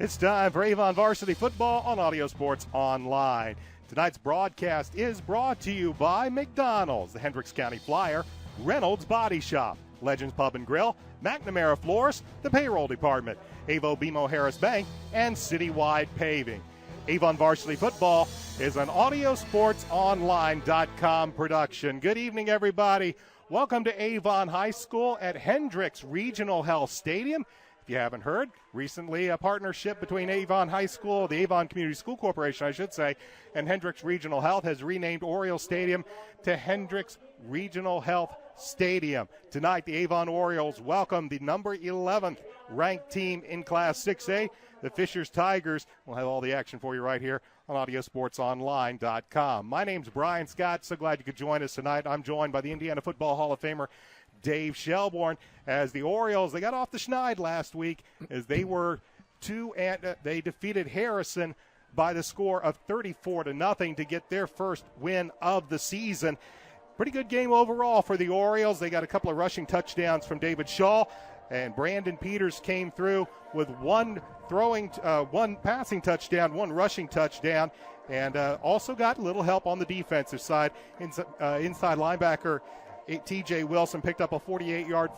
It's time for Avon Varsity Football on Audio Sports Online. Tonight's broadcast is brought to you by McDonald's, the Hendricks County Flyer, Reynolds Body Shop, Legends Pub and Grill, McNamara Floors, the Payroll Department, Avo BMO Harris Bank, and Citywide Paving. Avon Varsity Football is an AudioSportsOnline.com production. Good evening, everybody. Welcome to Avon High School at Hendricks Regional Health Stadium. If you haven't heard, recently a partnership between Avon High School, the Avon Community School Corporation, I should say, and Hendricks Regional Health has renamed Orioles Stadium to Hendricks Regional Health Stadium. Tonight, the Avon Orioles welcome the number 11th ranked team in Class 6A, the Fishers Tigers. We'll have all the action for you right here on AudioSportsOnline.com. My name's Brian Scott. So glad you could join us tonight. I'm joined by the Indiana Football Hall of Famer, Dave Shelbourne, as the Orioles, they got off the schneid last week as they were they defeated Harrison by the score of 34-0 to get their first win of the season. Pretty good game overall for the Orioles. They got a couple of rushing touchdowns from David Shaw, and Brandon Peters came through with one passing touchdown, one rushing touchdown, and also got a little help on the defensive side. Inside linebacker T.J. Wilson picked up a 48-yard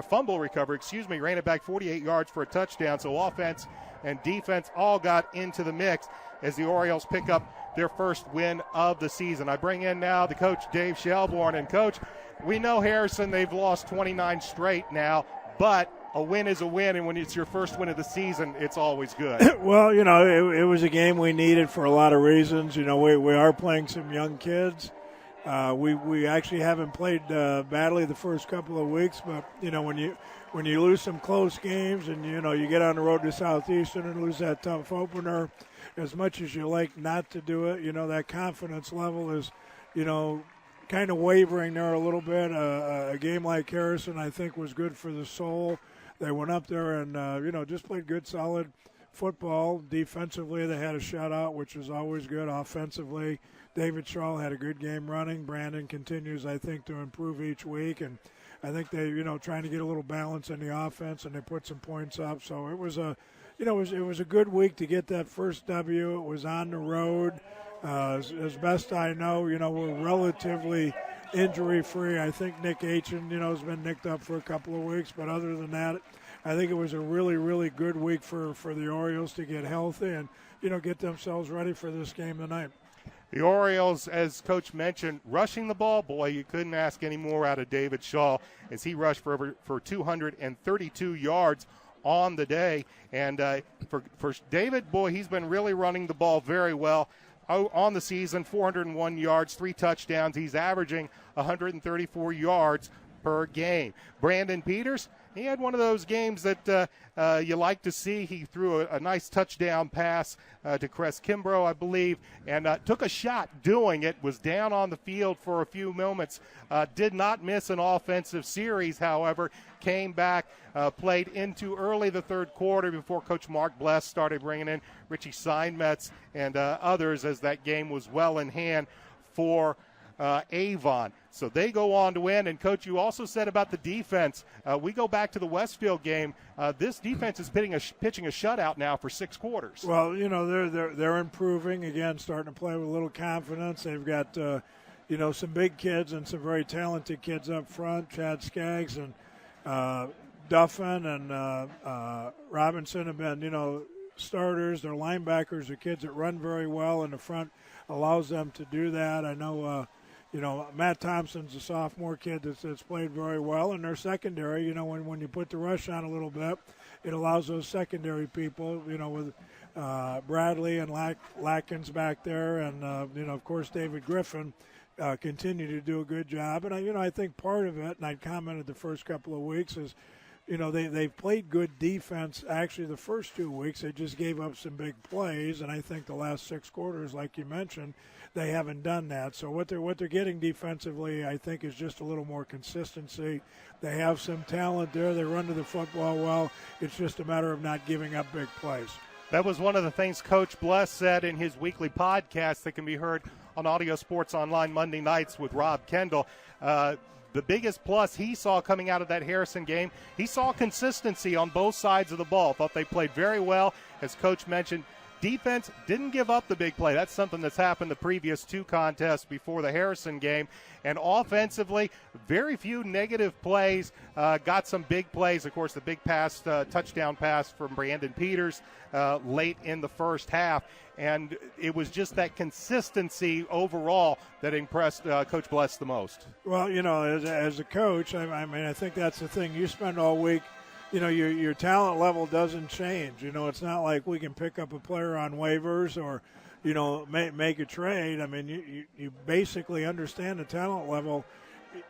fumble recovery, ran it back 48 yards for a touchdown. So offense and defense all got into the mix as the Orioles pick up their first win of the season. I bring in now the coach, Dave Shelbourne. And, Coach, we know Harrison, they've lost 29 straight now, but a win is a win, and when it's your first win of the season, it's always good. Well, it was a game we needed for a lot of reasons. We are playing some young kids. We actually haven't played badly the first couple of weeks, but when you lose some close games and you get on the road to Southeastern and lose that tough opener, as much as you like not to do it, that confidence level is kind of wavering there a little bit. A game like Harrison, I think, was good for the soul. They went up there and just played good, solid football. Defensively, they had a shutout, which is always good. Offensively, David Shaw had a good game running. Brandon continues, I think, to improve each week, and I think they, trying to get a little balance in the offense, and they put some points up. So it was a, it was a good week to get that first W. It was on the road. As best I know, we're relatively injury-free. I think Nick Aitchen, has been nicked up for a couple of weeks, but other than that, I think it was a really, really good week for the Orioles to get healthy and, get themselves ready for this game tonight. The Orioles, as Coach mentioned, rushing the ball, boy, you couldn't ask any more out of David Shaw as he rushed for 232 yards on the day. And for David, boy, he's been really running the ball very well on the season, 401 yards, 3 touchdowns. He's averaging 134 yards per game. Brandon Peters, he had one of those games that you like to see. He threw a nice touchdown pass to Cress Kimbrough, I believe, and took a shot doing it, was down on the field for a few moments, did not miss an offensive series, however, came back, played into early the third quarter before Coach Mark Bless started bringing in Richie Steinmetz and others as that game was well in hand for Avon. So they go on to win. And, Coach, you also said about the defense. We go back to the Westfield game. This defense is pitching a shutout now for 6 quarters. Well, they're improving, again, starting to play with a little confidence. They've got, some big kids and some very talented kids up front. Chad Skaggs and Duffin and Robinson have been, starters. Their linebackers are kids that run very well, and the front allows them to do that. I know Matt Thompson's a sophomore kid that's played very well. And their secondary, when you put the rush on a little bit, it allows those secondary people, with Bradley and Latkins back there. And, of course, David Griffin continue to do a good job. And, I think part of it, and I commented the first couple of weeks, is, they've played good defense. Actually, the first 2 weeks, they just gave up some big plays. And I think the last 6 quarters, like you mentioned, they haven't done that. So what they're getting defensively, I think, is just a little more consistency. They have some talent there. They run to the football well. It's just a matter of not giving up big plays. That was one of the things Coach Bless said in his weekly podcast that can be heard on Audio Sports Online Monday nights with Rob Kendall. the biggest plus he saw coming out of that Harrison game, he saw consistency on both sides of the ball. Thought they played very well. As Coach mentioned, defense didn't give up the big play. That's something that's happened the previous two contests before the Harrison game. And offensively, very few negative plays. Got some big plays. Of course, the big pass, touchdown pass from Brandon Peters late in the first half. And it was just that consistency overall that impressed Coach Bless the most. Well, as a coach, I think that's the thing. You spend all week, your talent level doesn't change. It's not like we can pick up a player on waivers or, make a trade. I mean, you basically understand the talent level,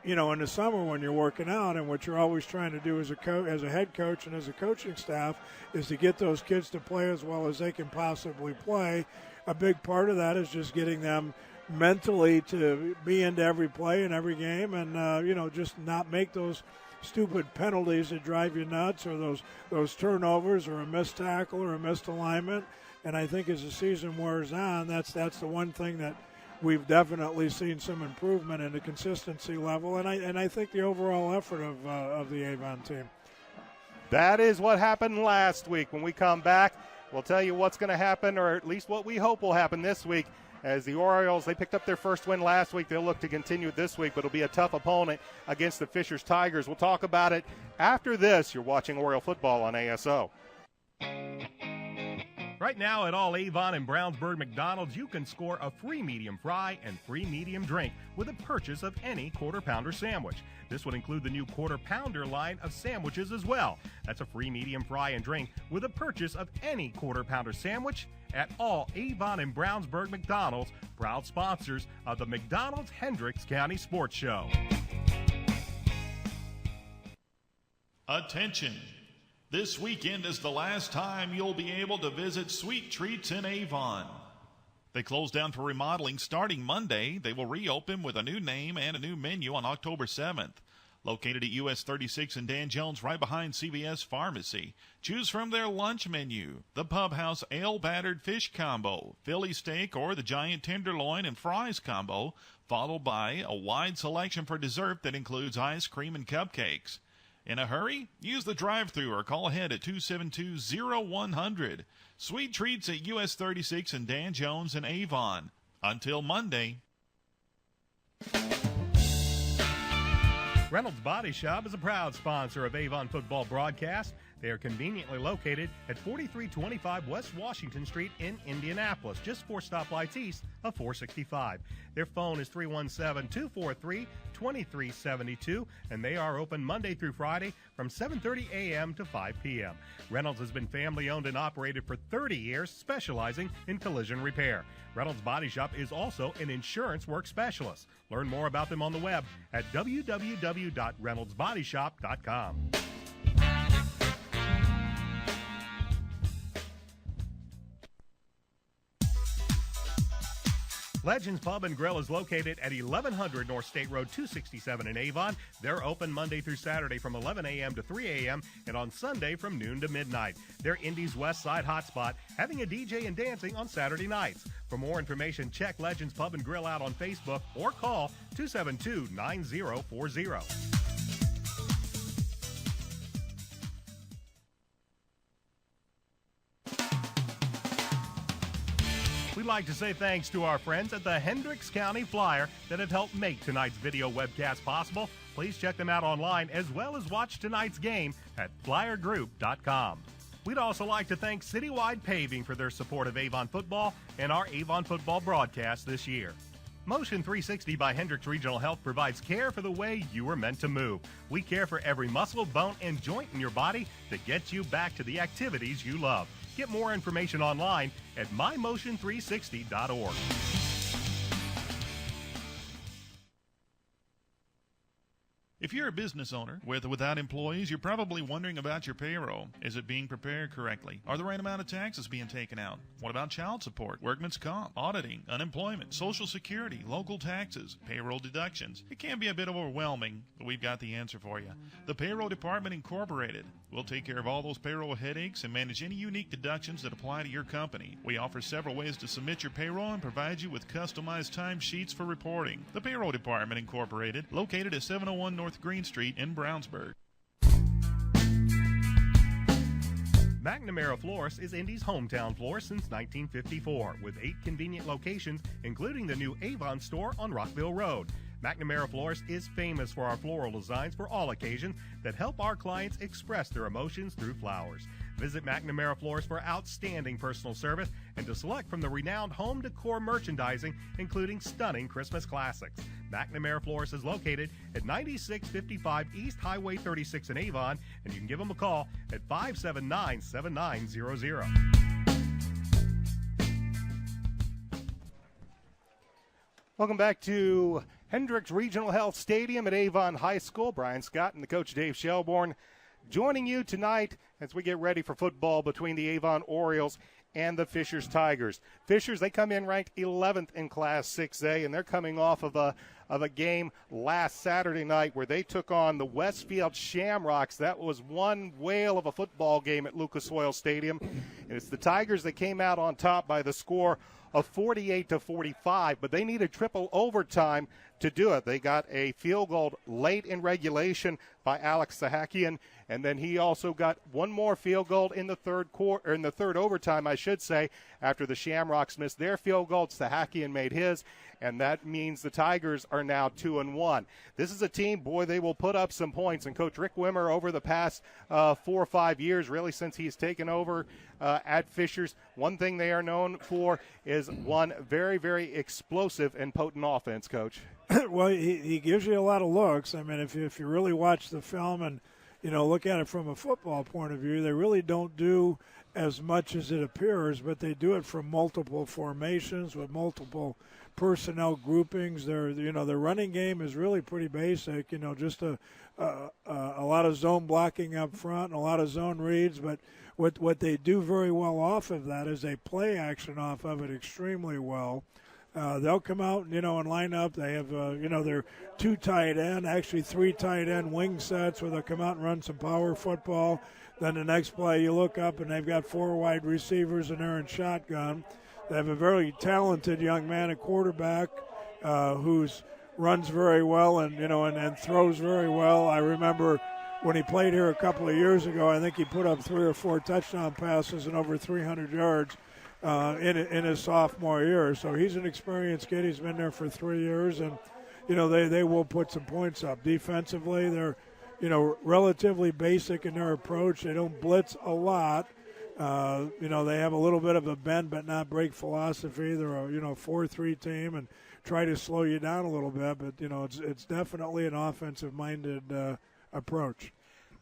in the summer when you're working out, and what you're always trying to do as a head coach and as a coaching staff is to get those kids to play as well as they can possibly play. A big part of that is just getting them mentally to be into every play and every game and, just not make those stupid penalties that drive you nuts or those turnovers or a missed tackle or a missed alignment. And I think as the season wears on, that's the one thing that we've definitely seen some improvement in the consistency level, and I think the overall effort of the Avon team. That is what happened last week. When we come back, we'll tell you what's going to happen, or at least what we hope will happen this week. As the Orioles, they picked up their first win last week. They'll look to continue it this week, but it'll be a tough opponent against the Fishers Tigers. We'll talk about it after this. You're watching Oriole football on ASO. Right now at all Avon and Brownsburg McDonald's, you can score a free medium fry and free medium drink with a purchase of any Quarter Pounder sandwich. This would include the new Quarter Pounder line of sandwiches as well. That's a free medium fry and drink with a purchase of any Quarter Pounder sandwich at all Avon and Brownsburg McDonald's, proud sponsors of the McDonald's Hendricks County Sports Show. Attention! This weekend is the last time you'll be able to visit Sweet Treats in Avon. They close down for remodeling starting Monday. They will reopen with a new name and a new menu on October 7th. Located at US 36 and Dan Jones, right behind CVS Pharmacy. Choose from their lunch menu, the Pub House Ale Battered Fish Combo, Philly Steak, or the Giant Tenderloin and Fries Combo, followed by a wide selection for dessert that includes ice cream and cupcakes. In a hurry? Use the drive-thru or call ahead at 272-0100. Sweet Treats at US 36 and Dan Jones in Avon. Until Monday. Reynolds Body Shop is a proud sponsor of Avon football broadcast. They are conveniently located at 4325 West Washington Street in Indianapolis, just 4 stoplights east of 465. Their phone is 317-243-2372, and they are open Monday through Friday from 7:30 a.m. to 5 p.m. Reynolds has been family-owned and operated for 30 years, specializing in collision repair. Reynolds Body Shop is also an insurance work specialist. Learn more about them on the web at www.reynoldsbodyshop.com. Legends Pub and Grill is located at 1100 North State Road 267 in Avon. They're open Monday through Saturday from 11 a.m. to 3 a.m. and on Sunday from noon to midnight. They're Indy's West Side hotspot, having a DJ and dancing on Saturday nights. For more information, check Legends Pub and Grill out on Facebook or call 272-9040. We'd like to say thanks to our friends at the Hendricks County Flyer that have helped make tonight's video webcast possible. Please check them out online as well as watch tonight's game at flyergroup.com. We'd also like to thank Citywide Paving for their support of Avon football and our Avon football broadcast this year. Motion 360 by Hendricks Regional Health provides care for the way you were meant to move. We care for every muscle, bone, and joint in your body to get you back to the activities you love. Get more information online at mymotion360.org. If you're a business owner with or without employees, you're probably wondering about your payroll. Is it being prepared correctly? Are the right amount of taxes being taken out? What about child support, workman's comp, auditing, unemployment, Social Security, local taxes, payroll deductions? It can be a bit overwhelming, but we've got the answer for you. The Payroll Department Incorporated. We'll take care of all those payroll headaches and manage any unique deductions that apply to your company. We offer several ways to submit your payroll and provide you with customized timesheets for reporting. The Payroll Department Incorporated, located at 701 North Green Street in Brownsburg. McNamara Florist is Indy's hometown florist since 1954, with 8 convenient locations, including the new Avon store on Rockville Road. McNamara Florist is famous for our floral designs for all occasions that help our clients express their emotions through flowers. Visit McNamara Florist for outstanding personal service and to select from the renowned home decor merchandising, including stunning Christmas classics. McNamara Florist is located at 9655 East Highway 36 in Avon, and you can give them a call at 579-7900. Welcome back to Hendricks Regional Health Stadium at Avon High School. Brian Scott and the coach Dave Shelbourne joining you tonight as we get ready for football between the Avon Orioles and the Fishers Tigers. Fishers, they come in ranked 11th in Class 6A, and they're coming off of a game last Saturday night where they took on the Westfield Shamrocks. That was one whale of a football game at Lucas Oil Stadium, and it's the Tigers that came out on top by the score of 48-45, but they needed triple overtime to do it. They got a field goal late in regulation by Alex Sahakian, and then he also got one more field goal in the third overtime, I should say, after the Shamrocks missed their field goal. Sahakian made his, and that means the Tigers are now 2-1. This is a team, boy, they will put up some points, and Coach Rick Wimmer over the past 4 or 5 years, really since he's taken over at Fishers, one thing they are known for is one very, very explosive and potent offense, Coach. Well, he gives you a lot of looks. I mean, if you really watch the film and, look at it from a football point of view, they really don't do as much as it appears, but they do it from multiple formations with multiple personnel groupings. Their running game is really pretty basic, just a lot of zone blocking up front and a lot of zone reads, but what they do very well off of that is they play action off of it extremely well. They'll come out, and line up. They have, their 2 tight end, actually 3 tight end wing sets where they'll come out and run some power football. Then the next play you look up and they've got 4 wide receivers and they're in shotgun. They have a very talented young man at quarterback who runs very well and throws very well. I remember when he played here a couple of years ago, I think he put up 3 or 4 touchdown passes and over 300 yards in his sophomore year. So he's an experienced kid. He's been there for 3 years, and they will put some points up. Defensively, they're relatively basic in their approach. They don't blitz a lot. They have a little bit of a bend but not break philosophy. They're a 4-3 team and try to slow you down a little bit, but it's definitely an offensive minded approach.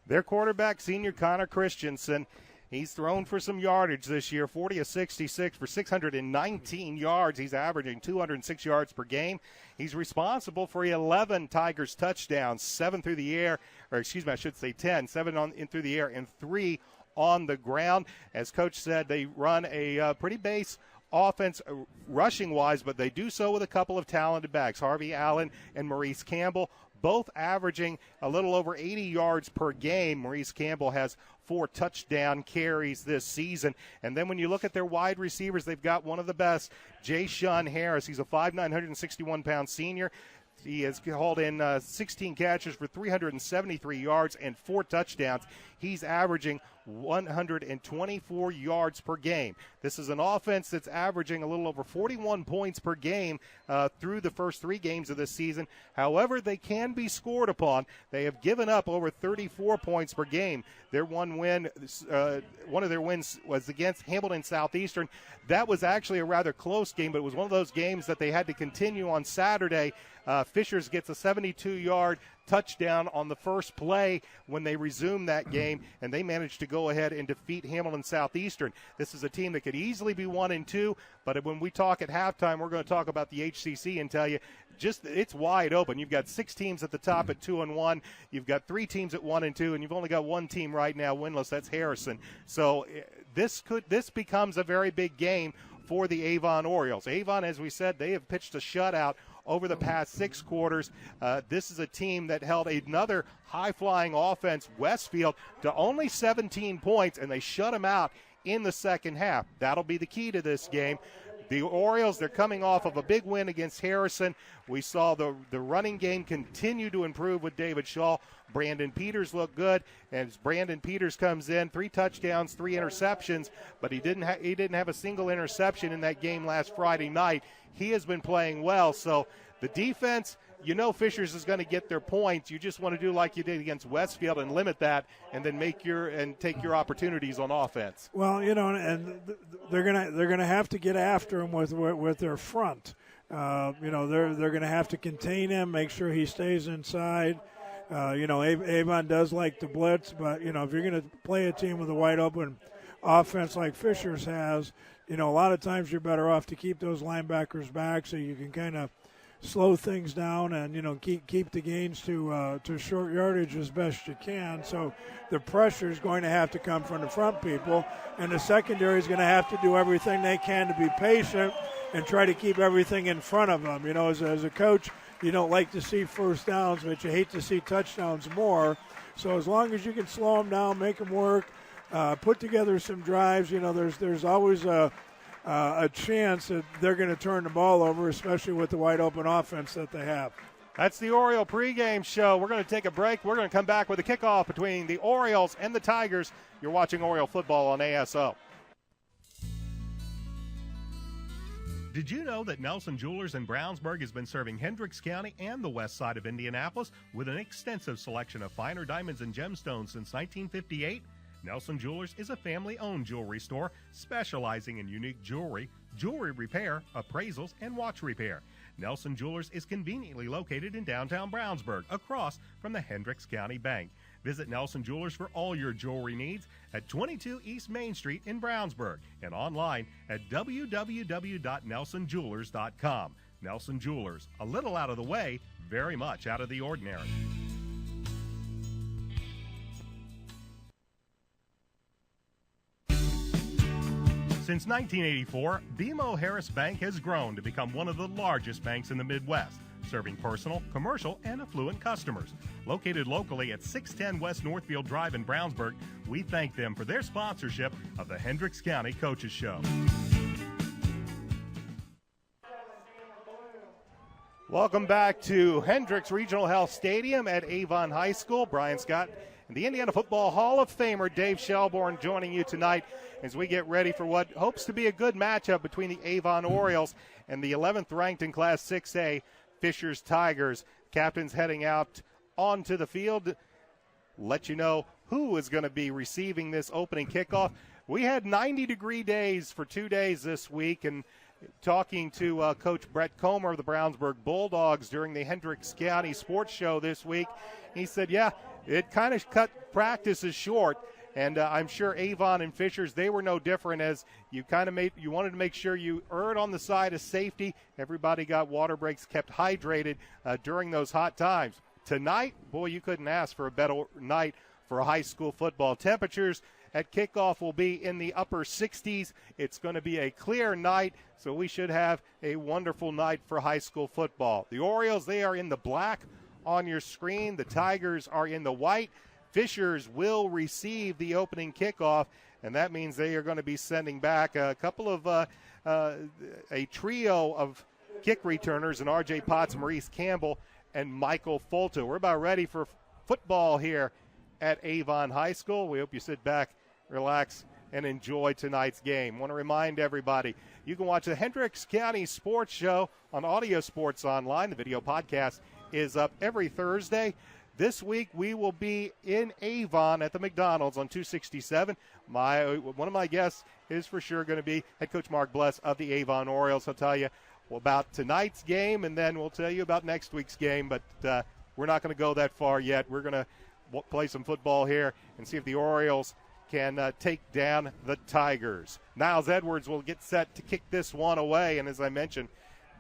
Their quarterback, senior Connor Christensen, he's thrown for some yardage this year, 40 of 66 for 619 yards. He's averaging 206 yards per game. He's responsible for 11 Tigers touchdowns, 7 through the air, or excuse me, I should say 10, 7 in through the air and 3 on the ground. As Coach said, they run a pretty base offense rushing-wise, but they do so with a couple of talented backs, Harvey Allen and Maurice Campbell, both averaging a little over 80 yards per game. Maurice Campbell has 4 touchdown carries this season. And then when you look at their wide receivers, they've got one of the best, J-Shun Harris. He's a 5'9", 161-pound senior. He has hauled in 16 catches for 373 yards and 4 touchdowns. He's averaging 124 yards per game. This is an offense that's averaging a little over 41 points per game through the first 3 games of this season. However, they can be scored upon. They have given up over 34 points per game. Their one of their wins was against Hamilton Southeastern. That was actually a rather close game, but it was one of those games that they had to continue on Saturday. Fishers gets a 72-yard touchdown on the first play when they resumed that game, and they managed to go ahead and defeat Hamilton Southeastern. This is a team that could easily be 1-2, but when we talk at halftime, we're going to talk about the HCC and tell you it's wide open. You've got 6 teams at the top at 2-1. You've got 3 teams at 1-2, and you've only got 1 team right now winless. That's Harrison. So this becomes a very big game for the Avon Orioles. Avon, as we said, they have pitched a shutout over the past 6 quarters. This is a team that held another high-flying offense, Westfield, to only 17 points, and they shut them out in the second half. That'll be the key to this game. The Orioles, they're coming off of a big win against Harrison. We saw the running game continue to improve with David Shaw. Brandon Peters looked good, and as Brandon Peters comes in, 3 touchdowns, 3 interceptions, but he didn't have a single interception in that game last Friday night. He has been playing well, so the defense, Fishers is going to get their points. You just want to do like you did against Westfield and limit that, and then take your opportunities on offense. Well, and they're gonna have to get after him with their front. They're going to have to contain him, make sure he stays inside. Avon does like to blitz, but if you're going to play a team with a wide open offense like Fishers has, a lot of times you're better off to keep those linebackers back so you can kind of slow things down and keep the gains to short yardage as best you can. So the pressure is going to have to come from the front people, and the secondary is going to have to do everything they can to be patient and try to keep everything in front of them. As a coach, you don't like to see first downs, but you hate to see touchdowns more. So as long as you can slow them down, make them work, put together some drives, there's always a chance that they're going to turn the ball over, especially with the wide open offense that they have. That's the Oriole pregame show. We're going to take a break. We're going to come back with a kickoff between the Orioles and the Tigers. You're watching Oriole football on ASO. Did you know that Nelson Jewelers in Brownsburg has been serving Hendricks County and the west side of Indianapolis with an extensive selection of finer diamonds and gemstones since 1958? Nelson Jewelers is a family-owned jewelry store specializing in unique jewelry, jewelry repair, appraisals, and watch repair. Nelson Jewelers is conveniently located in downtown Brownsburg, across from the Hendricks County Bank. Visit Nelson Jewelers for all your jewelry needs at 22 East Main Street in Brownsburg and online at www.nelsonjewelers.com. Nelson Jewelers, a little out of the way, very much out of the ordinary. Since 1984, BMO Harris Bank has grown to become one of the largest banks in the Midwest, serving personal, commercial, and affluent customers. Located locally at 610 West Northfield Drive in Brownsburg, we thank them for their sponsorship of the Hendricks County Coaches Show. Welcome back to Hendricks Regional Health Stadium at Avon High School. Brian Scott and the Indiana Football Hall of Famer Dave Shelbourne joining you tonight as we get ready for what hopes to be a good matchup between the Avon Orioles and the 11th ranked in Class 6A Fishers Tigers. Captains heading out onto the field. Let you know who is going to be receiving this opening kickoff. We had 90-degree days for 2 days this week, and talking to Coach Brett Comer of the Brownsburg Bulldogs during the Hendricks County Sports Show this week, he said, yeah, it kind of cut practices short. And I'm sure Avon and Fishers, they were no different, as you wanted to make sure you erred on the side of safety. Everybody got water breaks, kept hydrated during those hot times. Tonight, boy, you couldn't ask for a better night for high school football. Temperatures at kickoff will be in the upper 60s. It's going to be a clear night, so we should have a wonderful night for high school football. The Orioles, they are in the black on your screen. The Tigers are in the white. Fishers will receive the opening kickoff, and that means they are going to be sending back a couple of a trio of kick returners, and R.J. Potts, Maurice Campbell, and Michael Fulta. We're about ready for football here at Avon High School. We hope you sit back, relax, and enjoy tonight's game. Want to remind everybody, you can watch the Hendricks County Sports Show on Audio Sports Online. The video podcast is up every Thursday. This week we will be in Avon at the McDonald's on 267. One of my guests is for sure going to be head coach Mark Bless of the Avon Orioles. He'll tell you about tonight's game, and then we'll tell you about next week's game. But we're not going to go that far yet. We're going to play some football here and see if the Orioles can take down the Tigers. Niles Edwards will get set to kick this one away, and as I mentioned,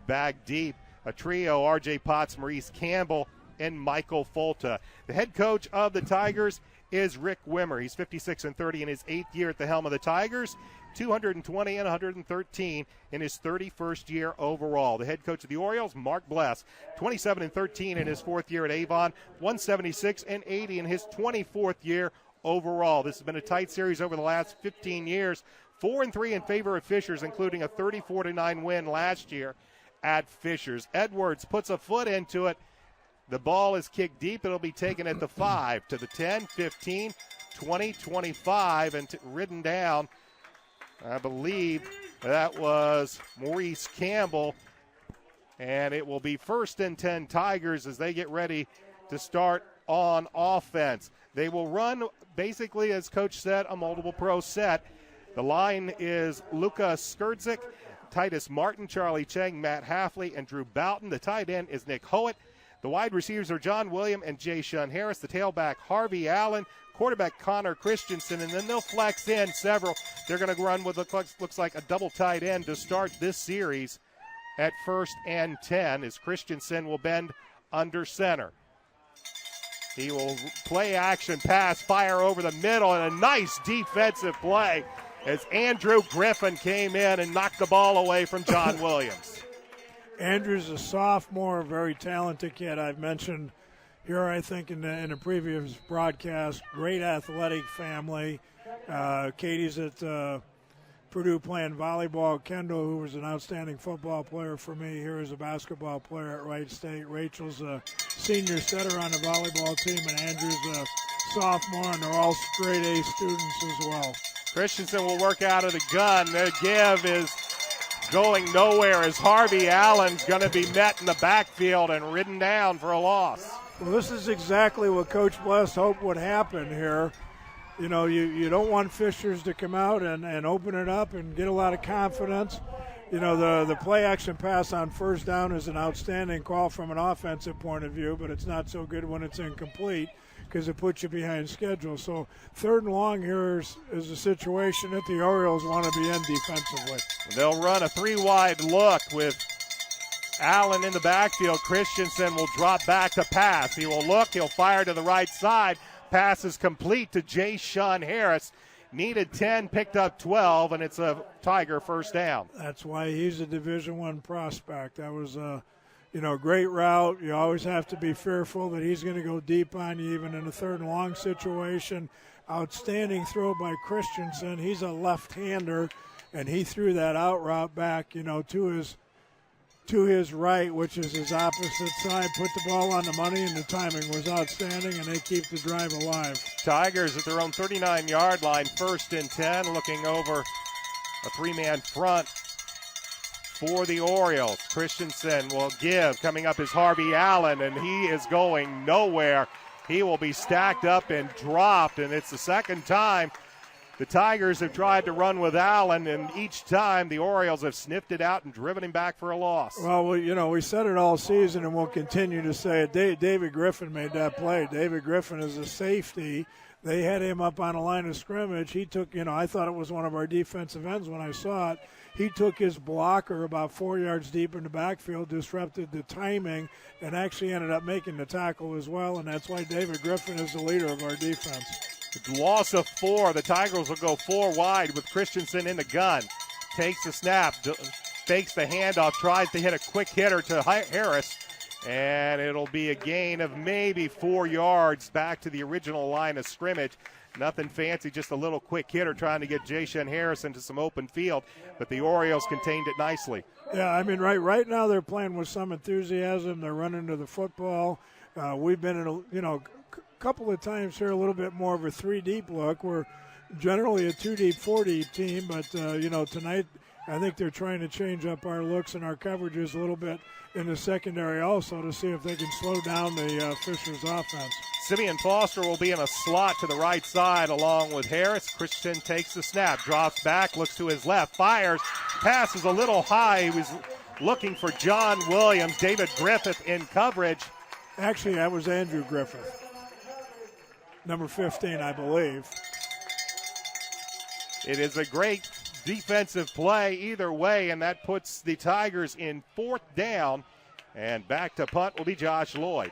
back deep, a trio, R.J. Potts, Maurice Campbell, and Michael Folta. The head coach of the Tigers is Rick Wimmer. He's 56-30 in his 8th year at the helm of the Tigers, 220 and 113 in his 31st year overall. The head coach of the Orioles, Mark Bless, 27-13 in his 4th year at Avon, 176 and 80 in his 24th year overall. This has been a tight series over the last 15 years, 4-3 in favor of Fishers, including a 34-9 win last year at Fishers. Edwards puts a foot into it. The ball is kicked deep. It'll be taken at the 5 to the 10, 15, 20, 25, and ridden down. I believe that was Maurice Campbell. And it will be 1st and 10 Tigers as they get ready to start on offense. They will run, basically, as Coach said, a multiple pro set. The line is Luka Skurdzik, Titus Martin, Charlie Cheng, Matt Halfley, and Drew Boughton. The tight end is Nick Howitt. The wide receivers are John William and J-Shun Harris. The tailback, Harvey Allen. Quarterback, Connor Christensen. And then they'll flex in several. They're going to run with looks like a double tight end to start this series at 1st and 10 as Christensen will bend under center. He will play action pass, fire over the middle, and a nice defensive play as Andrew Griffin came in and knocked the ball away from John Williams. Andrew's a sophomore, very talented kid. I've mentioned here, I think, in a previous broadcast, great athletic family. Katie's at Purdue playing volleyball. Kendall, who was an outstanding football player for me, here is a basketball player at Wright State. Rachel's a senior setter on the volleyball team, and Andrew's a sophomore, and they're all straight A students as well. Christensen will work out of the gun. The give is going nowhere as Harvey Allen's going to be met in the backfield and ridden down for a loss. Well, this is exactly what Coach Bless hoped would happen here. You know, you don't want Fishers to come out and open it up and get a lot of confidence. You know, the play action pass on 1st down is an outstanding call from an offensive point of view, but it's not so good when it's incomplete because it puts you behind schedule. So 3rd and long here is a situation that the Orioles want to be in defensively. They'll run a 3-wide look with Allen in the backfield. Christensen will drop back to pass. He will look. He'll fire to the right side. Pass is complete to J-Shun Harris. Needed 10, picked up 12, and it's a Tiger 1st down. That's why he's a Division I prospect. That was a great route. You always have to be fearful that he's going to go deep on you, even in a 3rd and long situation. Outstanding throw by Christensen. He's a left-hander, and he threw that out route back, to his right, which is his opposite side, put the ball on the money, and the timing was outstanding, and they keep the drive alive. Tigers at their own 39-yard line, 1st and 10, looking over a 3-man front for the Orioles. Christensen will give. Coming up is Harvey Allen, and he is going nowhere. He will be stacked up and dropped, and it's the 2nd time the Tigers have tried to run with Allen, and each time the Orioles have sniffed it out and driven him back for a loss. Well, we said it all season, and we'll continue to say it. David Griffin made that play. David Griffin is a safety. They had him up on a line of scrimmage. He took, I thought it was one of our defensive ends when I saw it. He took his blocker about 4 yards deep in the backfield, disrupted the timing, and actually ended up making the tackle as well, and that's why David Griffin is the leader of our defense. Loss of 4. The Tigers will go 4 wide with Christensen in the gun. Takes the snap, fakes the handoff, tries to hit a quick hitter to Harris, and it'll be a gain of maybe 4 yards back to the original line of scrimmage. Nothing fancy, just a little quick hitter trying to get J-Shun Harris into some open field, but the Orioles contained it nicely. Yeah, I mean, right now they're playing with some enthusiasm. They're running to the football. We've been in a couple of times here a little bit more of a 3-deep look. We're generally a 2-deep, 4-deep team, but tonight I think they're trying to change up our looks and our coverages a little bit in the secondary also to see if they can slow down the Fishers offense. Simeon Foster will be in a slot to the right side along with Harris. Christian takes the snap, drops back, looks to his left, fires, passes a little high. He was looking for John Williams. David Griffith in coverage. Actually, that was Andrew Griffith, number 15, I believe. It is a great defensive play either way, and that puts the Tigers in 4th down. And back to punt will be Josh Lloyd.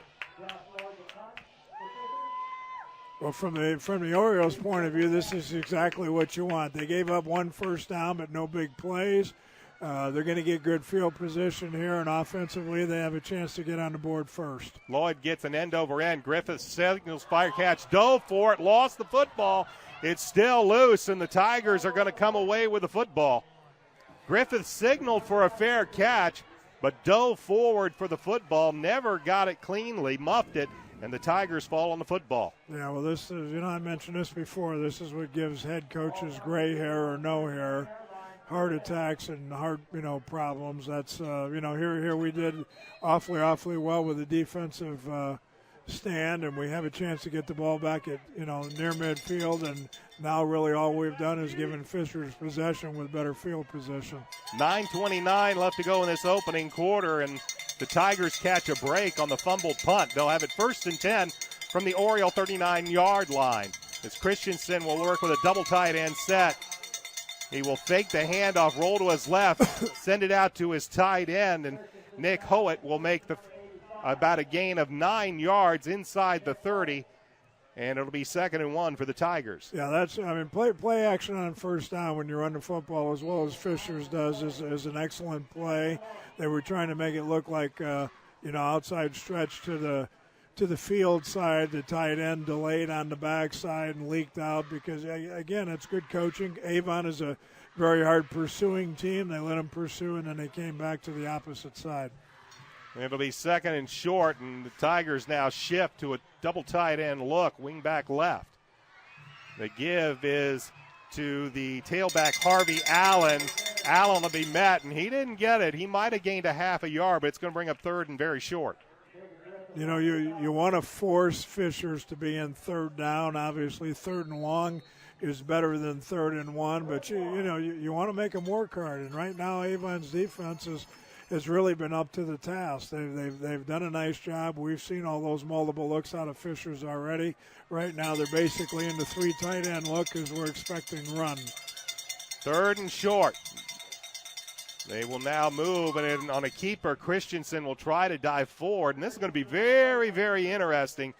Well, from the Orioles' point of view, this is exactly what you want. They gave up 1 first down, but no big plays. They're going to get good field position here, and offensively they have a chance to get on the board first. Lloyd gets an end over end. Griffith signals fire catch, dove for it, lost the football. It's still loose, and the Tigers are going to come away with the football. Griffith signaled for a fair catch, but dove forward for the football, never got it cleanly, muffed it, and the Tigers fall on the football. Yeah, well, this is, I mentioned this before, this is what gives head coaches gray hair or no hair. Heart attacks and heart, problems. That's, here we did awfully well with the defensive stand, and we have a chance to get the ball back at, near midfield, and now really all we've done is given Fisher's possession with better field position. 9:29 left to go in this opening quarter, and the Tigers catch a break on the fumbled punt. They'll have it 1st and 10 from the Oriole 39-yard line. As Christensen will work with a double tight end set. He will fake the handoff, roll to his left, send it out to his tight end, and Nick Howitt will make about a gain of 9 yards inside the 30, and it'll be 2nd and 1 for the Tigers. Yeah, play action on first down when you run the football as well as Fisher's does is an excellent play. They were trying to make it look like outside stretch to the field side. The tight end delayed on the backside and leaked out because, again, it's good coaching. Avon is a very hard pursuing team. They let them pursue, and then they came back to the opposite side. It'll be 2nd and short, and the Tigers now shift to a double tight end look, wing back left. The give is to the tailback Harvey Allen. Allen will be met, and he didn't get it. He might have gained a half a yard, but it's going to bring up 3rd and very short. You want to force Fishers to be in 3rd down. Obviously, 3rd and long is better than 3rd and 1, but you want to make them work hard. And right now, Avon's defense has really been up to the task. They've done a nice job. We've seen all those multiple looks out of Fishers already. Right now, they're basically in the 3 tight end look because we're expecting run. 3rd and short. They will now move, and on a keeper, Christensen will try to dive forward, and this is going to be very, very interesting.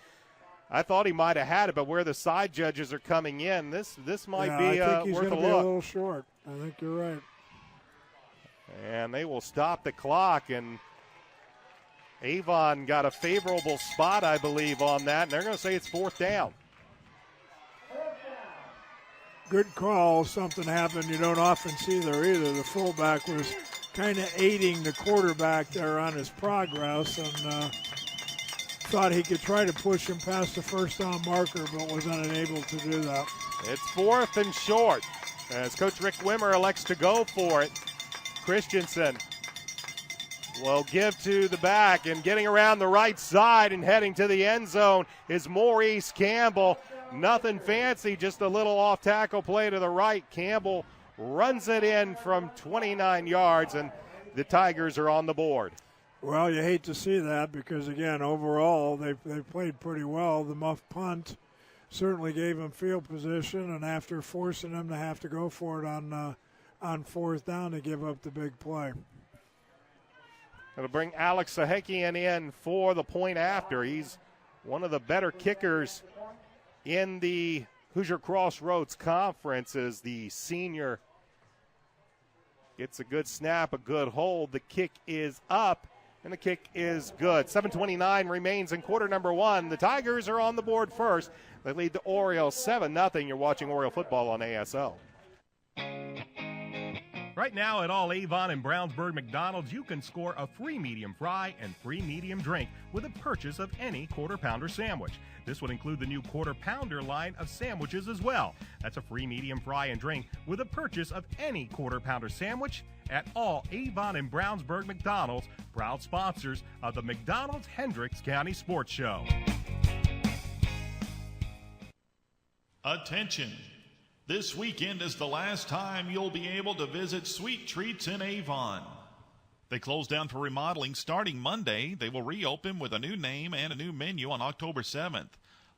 I thought he might have had it, but where the side judges are coming in, this might be I think he's worth a going look. to be a little short. I think you're right. And they will stop the clock, and Avon got a favorable spot, I believe, on that, and they're going to say it's 4th down. Good call. Something happened you don't often see there either. The fullback was kind of aiding the quarterback there on his progress and thought he could try to push him past the first down marker, but was unable to do that. It's 4th and short as Coach Rick Wimmer elects to go for it. Christensen will give to the back, and getting around the right side and heading to the end zone is Maurice Campbell. Nothing fancy, just a little off-tackle play to the right. Campbell runs it in from 29 yards, and the Tigers are on the board. Well, you hate to see that because, again, overall they played pretty well. The muff punt certainly gave them field position, and after forcing them to have to go for it on 4th down, they give up the big play. It'll bring Alex Sahekian in for the point after. He's one of the better kickers in the Hoosier Crossroads Conference as the senior gets a good snap, a good hold. The kick is up, and the kick is good. 7:29 remains in quarter number 1. The Tigers are on the board first. They lead the Orioles 7-0. You're watching Oriole football on ASO. Right now at all Avon and Brownsburg McDonald's, you can score a free medium fry and free medium drink with a purchase of any Quarter Pounder sandwich. This would include the new Quarter Pounder line of sandwiches as well. That's a free medium fry and drink with a purchase of any Quarter Pounder sandwich at all Avon and Brownsburg McDonald's, proud sponsors of the McDonald's Hendricks County Sports Show. Attention! This weekend is the last time you'll be able to visit Sweet Treats in Avon. They close down for remodeling starting Monday. They will reopen with a new name and a new menu on October 7th.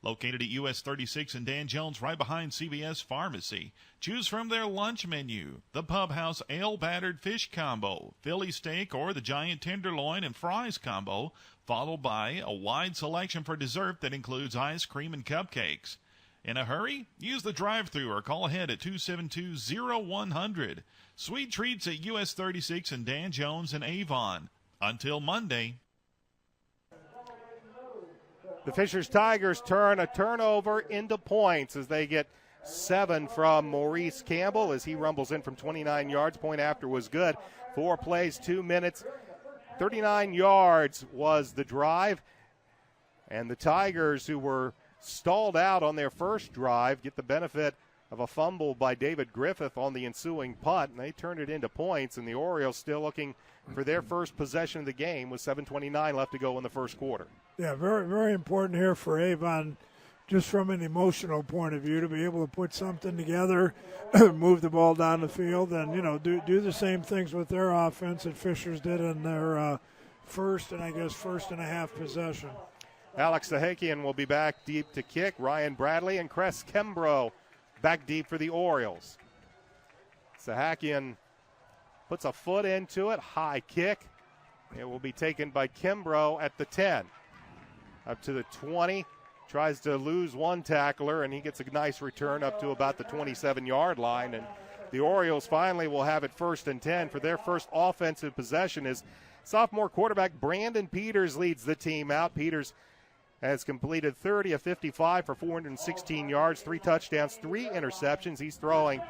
Located at US 36 and Dan Jones, right behind CVS Pharmacy. Choose from their lunch menu, the Pub House Ale Battered Fish Combo, Philly Steak, or the Giant Tenderloin and Fries Combo, followed by a wide selection for dessert that includes ice cream and cupcakes. In a hurry? Use the drive-thru or call ahead at 272-0100. Sweet treats at US 36 and Dan Jones and Avon. Until Monday. The Fishers Tigers turn a turnover into points as they get 7 from Maurice Campbell as he rumbles in from 29 yards. Point after was good. 4 plays, 2 minutes. 39 yards was the drive. And the Tigers, who were stalled out on their first drive, get the benefit of a fumble by David Griffith on the ensuing punt, and they turned it into points. And the Orioles still looking for their first possession of the game with 7:29 left to go in the first quarter. Yeah, very, very important here for Avon, just from an emotional point of view, to be able to put something together, move the ball down the field, and, do the same things with their offense that Fishers did in their first and a half possession. Alex Sahakian will be back deep to kick. Ryan Bradley and Cress Kimbrough back deep for the Orioles. Sahakian puts a foot into it, high kick. It will be taken by Kimbrough at the 10. Up to the 20, tries to lose one tackler, and he gets a nice return up to about the 27-yard line. And the Orioles finally will have it 1st and 10 for their first offensive possession as sophomore quarterback Brandon Peters leads the team out. Peters has completed 30 of 55 for 416 yards, 3 touchdowns, 3 interceptions. He's throwing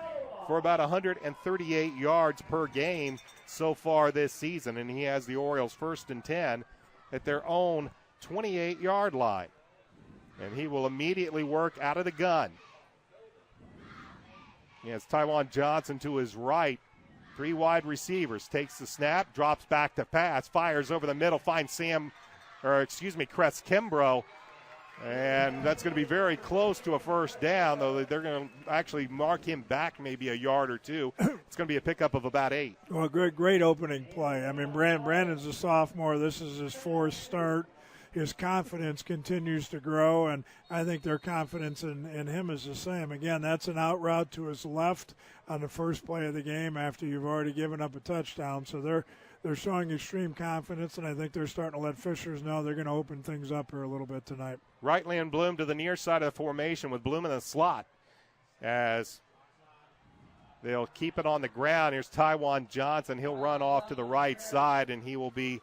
for about 138 yards per game so far this season, and he has the Orioles 1st and 10 at their own 28-yard line. And he will immediately work out of the gun. He has Tywan Johnson to his right. 3 wide receivers. Takes the snap, drops back to pass, fires over the middle, finds Cress Kimbrough. And that's going to be very close to a first down, though they're going to actually mark him back maybe a yard or two. It's going to be a pickup of about 8. Well, great opening play. I mean, Brandon's a sophomore. This is his 4th start. His confidence continues to grow, and I think their confidence in him is the same. Again, that's an out route to his left on the first play of the game after you've already given up a touchdown. So they're showing extreme confidence, and I think they're starting to let Fishers know they're going to open things up here a little bit tonight. Rightly and Bloom to the near side of the formation with Bloom in the slot as they'll keep it on the ground. Here's Tywan Johnson. He'll run off to the right side, and he will be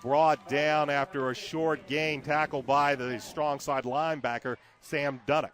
brought down after a short gain, tackled by the strong side linebacker, Sam Duddock.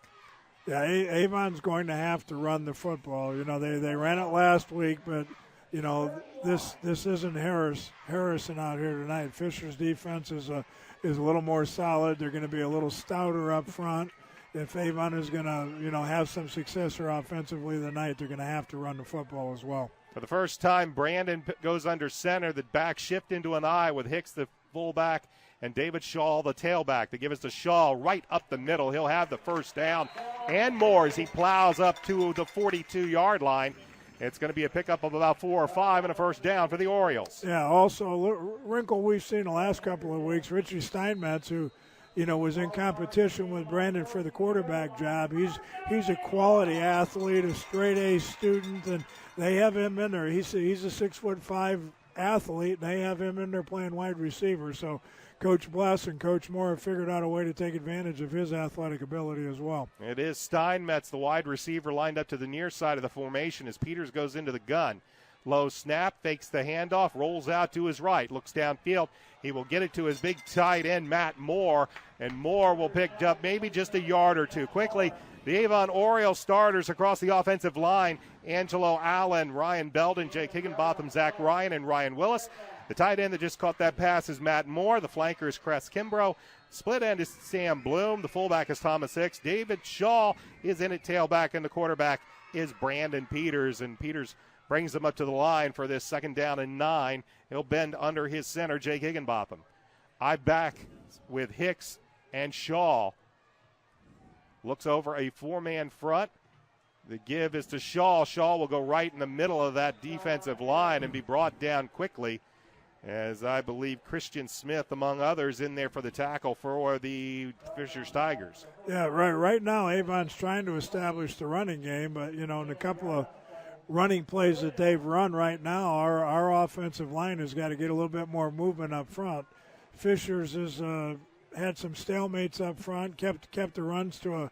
Yeah, Avon's going to have to run the football. They ran it last week, but this isn't Harrison out here tonight. Fisher's defense is a little more solid. They're going to be a little stouter up front. If Avon is going to have some success here offensively tonight, they're going to have to run the football as well. For the first time, Brandon goes under center. The back shift into an I with Hicks, the fullback, and David Shaw, the tailback. To give us to Shaw right up the middle. He'll have the first down and more as he plows up to the 42-yard line. It's going to be a pickup of about 4 or 5 and a first down for the Orioles. Yeah, also a wrinkle we've seen the last couple of weeks, Richie Steinmetz, who was in competition with Brandon for the quarterback job. He's a quality athlete, a straight-A student, and they have him in there. He's a 6'5" athlete, and they have him in there playing wide receiver. So Coach Bless and Coach Moore have figured out a way to take advantage of his athletic ability as well. It is Steinmetz, the wide receiver, lined up to the near side of the formation as Peters goes into the gun. Low snap, fakes the handoff, rolls out to his right, looks downfield. He will get it to his big tight end, Matt Moore, and Moore will pick up maybe just a yard or two. Quickly, the Avon Orioles starters across the offensive line, Angelo Allen, Ryan Belden, Jake Higginbotham, Zach Ryan, and Ryan Willis. The tight end that just caught that pass is Matt Moore. The flanker is Cress Kimbrough. Split end is Sam Bloom. The fullback is Thomas Hicks. David Shaw is in at tailback, and the quarterback is Brandon Peters. And Peters brings him up to the line for this 2nd down and 9. He'll bend under his center, Jake Higginbotham. I back with Hicks and Shaw. Looks over a 4-man front. The give is to Shaw. Shaw will go right in the middle of that defensive line and be brought down quickly as I believe Christian Smith, among others, in there for the tackle for the Fishers Tigers. Yeah, right now Avon's trying to establish the running game, but, in a couple of running plays that they've run right now, our offensive line has got to get a little bit more movement up front. Fishers has had some stalemates up front, kept the runs to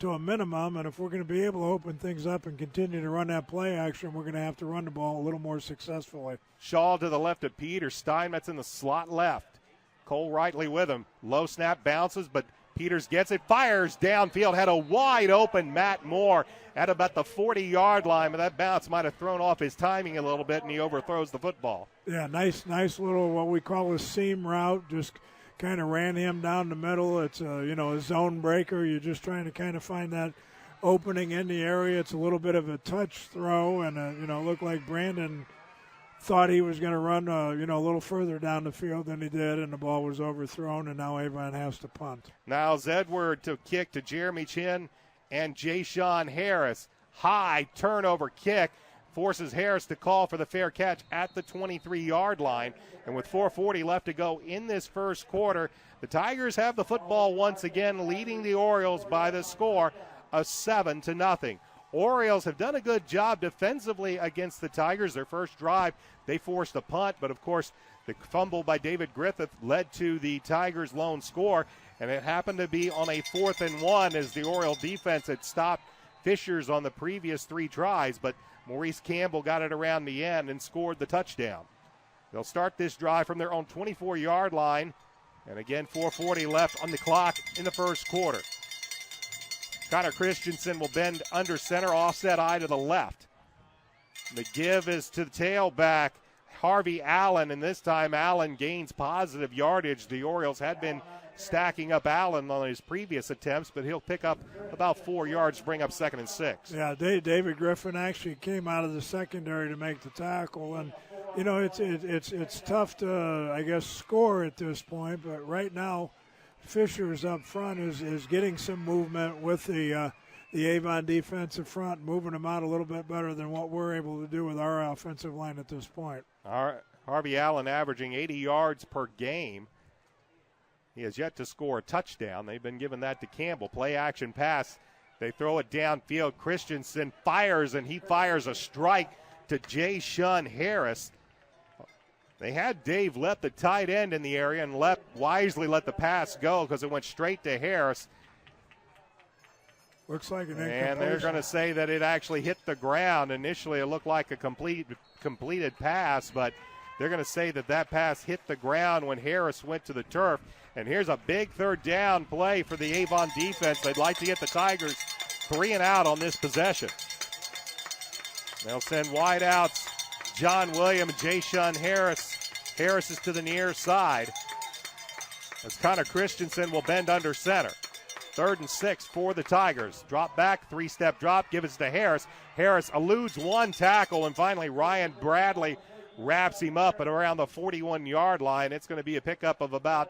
a minimum, and if we're going to be able to open things up and continue to run that play action, we're going to have to run the ball a little more successfully. Shaw to the left of Peter. Steinmetz in the slot left. Cole Rightly with him. Low snap bounces, but Peters gets it, fires downfield, had a wide open Matt Moore at about the 40-yard line, but that bounce might have thrown off his timing a little bit, and he overthrows the football. Yeah, nice little what we call a seam route, just kind of ran him down the middle. It's a zone breaker. You're just trying to kind of find that opening in the area. It's a little bit of a touch throw, and looked like Brandon thought he was going to run a little further down the field than he did, and the ball was overthrown, and now Avon has to punt. Niles Edward to kick to Jeremy Chin and J-Shun Harris. High turnover kick forces Harris to call for the fair catch at the 23-yard line. And with 4:40 left to go in this first quarter, the Tigers have the football once again, leading the Orioles by the score of 7-0. Orioles have done a good job defensively against the Tigers. Their first drive, they forced a punt, but of course the fumble by David Griffith led to the Tigers' lone score, and it happened to be on a 4th and 1 as the Oriole defense had stopped Fishers on the previous 3 tries, but Maurice Campbell got it around the end and scored the touchdown. They'll start this drive from their own 24-yard line, and again 4:40 left on the clock in the first quarter. Connor Christensen will bend under center, offset eye to the left. The give is to the tailback, Harvey Allen, and this time Allen gains positive yardage. The Orioles had been stacking up Allen on his previous attempts, but he'll pick up about 4 yards to bring up 2nd and 6. Yeah, David Griffin actually came out of the secondary to make the tackle, and it's tough to, I guess, score at this point, but right now Fishers up front is getting some movement with the Avon defensive front, moving them out a little bit better than what we're able to do with our offensive line at this point. Harvey Allen averaging 80 yards per game. He has yet to score a touchdown. They've been giving that to Campbell. Play action pass. They throw it downfield. Christensen fires, and he fires a strike to J-Shun Harris. They had Dave let the tight end in the area and wisely let the pass go because it went straight to Harris. Looks like an incompletion. And they're going to say that it actually hit the ground. Initially, it looked like a completed pass, but they're going to say that pass hit the ground when Harris went to the turf. And here's a big 3rd down play for the Avon defense. They'd like to get the Tigers 3 and out on this possession. They'll send wideouts. John William and J-Shun Harris. Harris is to the near side as Connor Christensen will bend under center. 3rd and 6 for the Tigers. Drop back, 3-step drop, give it to Harris. Harris eludes 1 tackle, and finally Ryan Bradley wraps him up at around the 41-yard line. It's going to be a pickup of about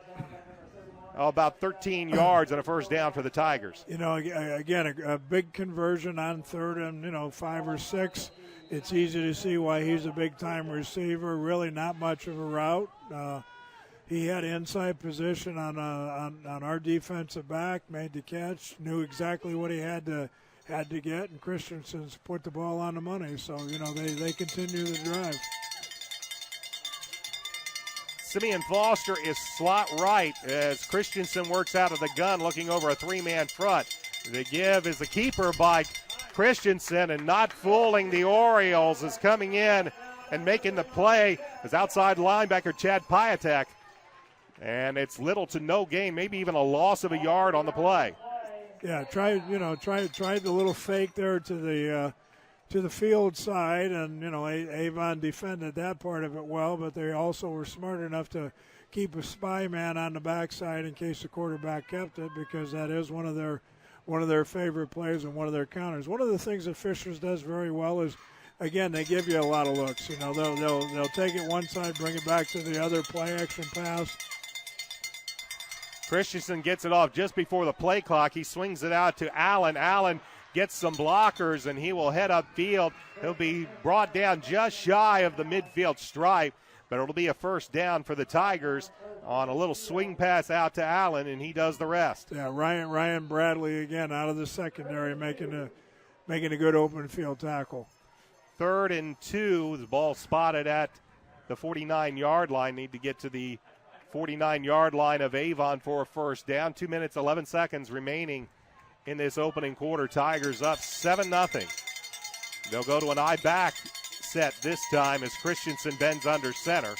13 yards and a first down for the Tigers. Again, a big conversion on 3rd and 5 or 6. It's easy to see why he's a big-time receiver. Really not much of a route. He had inside position on our defensive back, made the catch, knew exactly what he had to get, and Christensen's put the ball on the money. So, they continue the drive. Simeon Foster is slot right as Christensen works out of the gun looking over a 3-man front. The give is the keeper by Christensen, and not fooling the Orioles is coming in and making the play as outside linebacker Chad Piatek. And it's little to no gain, maybe even a loss of a yard on the play. Yeah, tried the little fake there to the field side, and Avon defended that part of it well, but they also were smart enough to keep a spy man on the backside in case the quarterback kept it, because that is one of their favorite plays and one of their counters. One of the things that Fishers does very well is, again, they give you a lot of looks. They'll take it one side, bring it back to the other, play action pass. Christensen gets it off just before the play clock. He swings it out to Allen. Allen gets some blockers, and he will head upfield. He'll be brought down just shy of the midfield stripe, but it'll be a first down for the Tigers on a little swing pass out to Allen, and he does the rest. Yeah, Ryan Bradley again out of the secondary making a good open field tackle. 3rd and 2. The ball spotted at the 49-yard line. Need to get to the 49-yard line of Avon for a first down. 2 minutes, 11 seconds remaining in this opening quarter. Tigers up 7-0. They'll go to an I-back set this time as Christensen bends under center.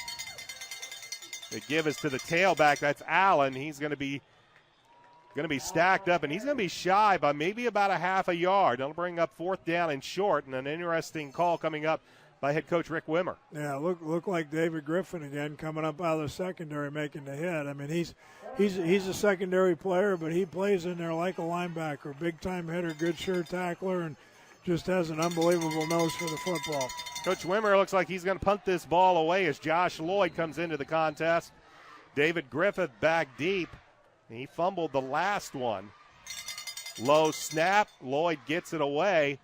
The give is to the tailback. That's Allen. He's going to be stacked up, and he's going to be shy by maybe about a half a yard. That'll bring up 4th down and short, and an interesting call coming up by head coach Rick Wimmer. Yeah, look like David Griffin again coming up out of the secondary making the hit. I mean, he's a secondary player, but he plays in there like a linebacker, big-time hitter, good sure tackler, and just has an unbelievable nose for the football. Coach Wimmer looks like he's going to punt this ball away as Josh Lloyd comes into the contest. David Griffith back deep. He fumbled the last one. Low snap. Lloyd gets it away,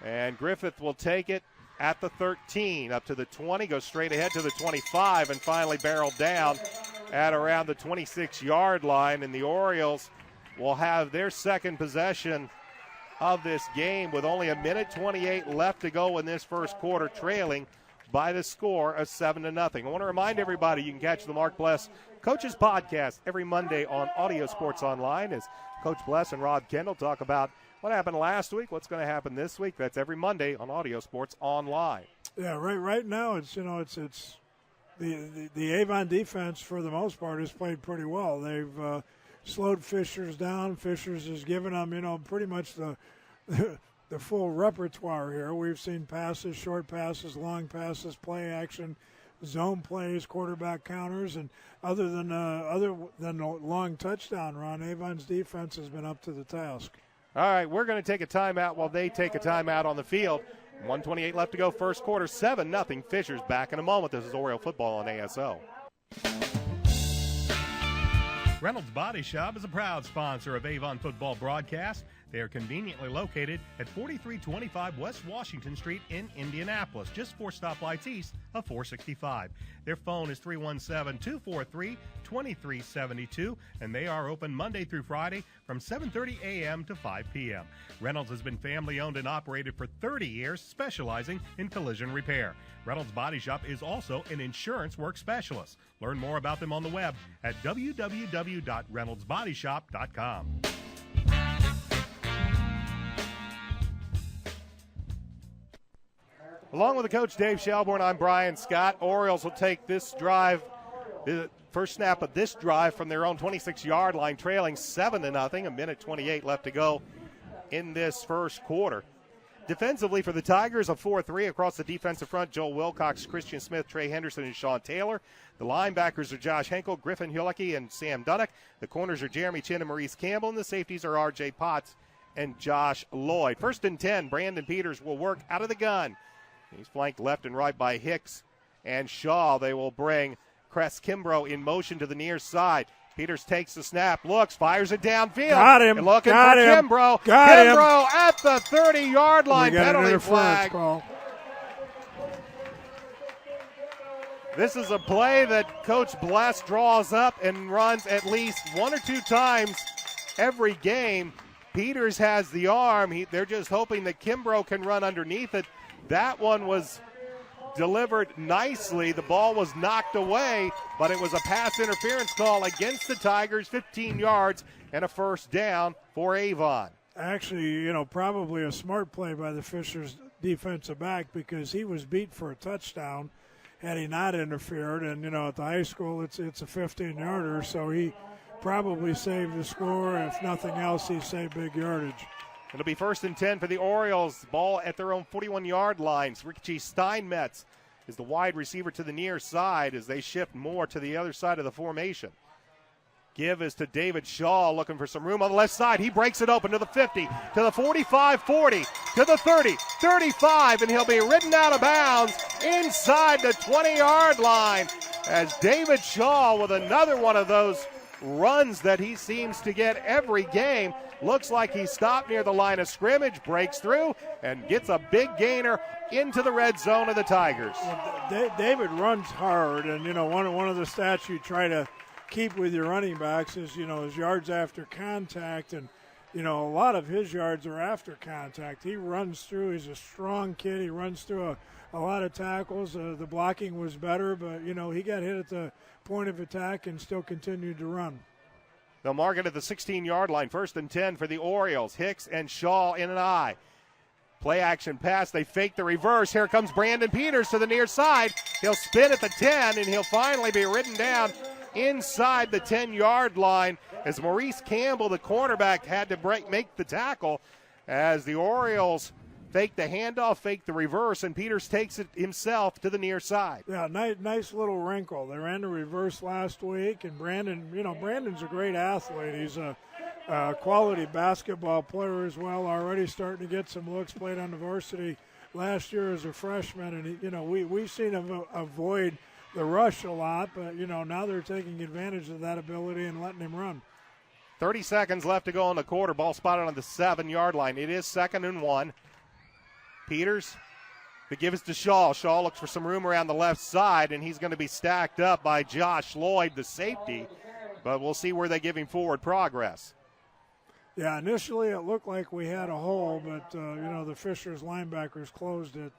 and Griffith will take it at the 13, up to the 20, goes straight ahead to the 25, and finally barreled down at around the 26-yard line. And the Orioles will have their second possession of this game with only a minute 28 left to go in this first quarter, trailing by the score of 7-0. I want to remind everybody you can catch the Mark Bless Coaches Podcast every Monday on Audio Sports Online as Coach Bless and Rod Kendall talk about what happened last week, what's going to happen this week. That's every Monday on Audio Sports Online. Yeah, right now it's the Avon defense for the most part has played pretty well. They've slowed Fishers down. Fishers has given them pretty much the full repertoire here. We've seen passes, short passes, long passes, play action, zone plays, quarterback counters, and other than a long touchdown run, Avon's defense has been up to the task. All right, we're going to take a timeout while they take a timeout on the field. 1:28 left to go, first quarter, 7-0. Fishers back in a moment. This is Oriole football on ASO. Reynolds Body Shop is a proud sponsor of Avon football broadcast. They are conveniently located at 4325 West Washington Street in Indianapolis, just 4 stoplights east of 465. Their phone is 317-243-2372, and they are open Monday through Friday from 7:30 a.m. to 5 p.m. Reynolds has been family-owned and operated for 30 years, specializing in collision repair. Reynolds Body Shop is also an insurance work specialist. Learn more about them on the web at www.reynoldsbodyshop.com. Along with the coach Dave Shelbourne, I'm Brian Scott. Orioles will take this drive, the first snap of this drive from their own 26-yard line, trailing 7-0. A minute 28 left to go in this first quarter. Defensively for the Tigers, a 4-3 across the defensive front. Joel Wilcox, Christian Smith, Trey Henderson, and Sean Taylor. The linebackers are Josh Henkel, Griffin Hulicki, and Sam Dunnock. The corners are Jeremy Chin and Maurice Campbell. And the safeties are R.J. Potts and Josh Lloyd. 1st and 10, Brandon Peters will work out of the gun. He's flanked left and right by Hicks and Shaw. They will bring Crest Kimbrough in motion to the near side. Peters takes the snap, looks, fires it downfield. Got him. And looking Got for him. Kimbrough. Got him. Kimbrough at the 30-yard line. Penalty flag. Call. This is a play that Coach Bless draws up and runs at least 1 or 2 times every game. Peters has the arm. They're just hoping that Kimbrough can run underneath it. That one was delivered nicely. The ball was knocked away, but it was a pass interference call against the Tigers, 15 yards and a first down for Avon. Actually, probably a smart play by the Fishers defensive back because he was beat for a touchdown had he not interfered. And, at the high school, it's a 15-yarder, so he probably saved the score. If nothing else, he saved big yardage. It'll be 1st and 10 for the Orioles. Ball at their own 41-yard lines. Richie Steinmetz is the wide receiver to the near side as they shift more to the other side of the formation. Give is to David Shaw, looking for some room on the left side. He breaks it open to the 50, to the 45, 40, to the 30, 35, and he'll be ridden out of bounds inside the 20-yard line as David Shaw with another one of those runs that he seems to get every game. Looks like he stopped near the line of scrimmage, breaks through, and gets a big gainer into the red zone of the Tigers. David runs hard, and, one of the stats you try to keep with your running backs is, his yards after contact, and, a lot of his yards are after contact. He runs through. He's a strong kid. He runs through a lot of tackles. The blocking was better, but, he got hit at the point of attack and still continued to run. They'll mark it at the 16-yard line. 1st and 10 for the Orioles. Hicks and Shaw in an eye. Play action pass. They fake the reverse. Here comes Brandon Peters to the near side. He'll spin at the 10, and he'll finally be ridden down inside the 10-yard line as Maurice Campbell, the cornerback, had to make the tackle as the Orioles fake the handoff, fake the reverse, and Peters takes it himself to the near side. Yeah, nice little wrinkle. They ran the reverse last week, and Brandon's a great athlete. He's a quality basketball player as well, already starting to get some looks, played on the varsity last year as a freshman, and, we've seen him avoid the rush a lot, but, now they're taking advantage of that ability and letting him run. 30 seconds left to go in the quarter. Ball spotted on the 7-yard line. It is 2nd and 1. Peters, they give it to Shaw. Shaw looks for some room around the left side, and he's going to be stacked up by Josh Lloyd, the safety. But we'll see where they give him forward progress. Yeah, initially it looked like we had a hole, but, the Fishers linebackers closed it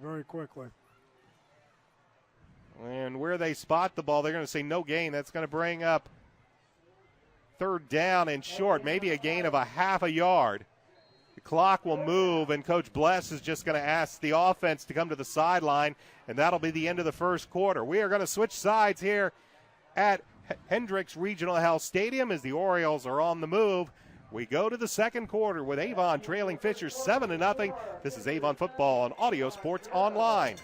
very quickly. And where they spot the ball, they're going to say no gain. That's going to bring up 3rd down and short, maybe a gain of a half a yard. The clock will move, and Coach Bless is just going to ask the offense to come to the sideline, and that'll be the end of the first quarter. We are going to switch sides here at Hendricks Regional Health Stadium as the Orioles are on the move. We go to the second quarter with Avon trailing Fishers 7-0. This is Avon Football on Audio Sports Online.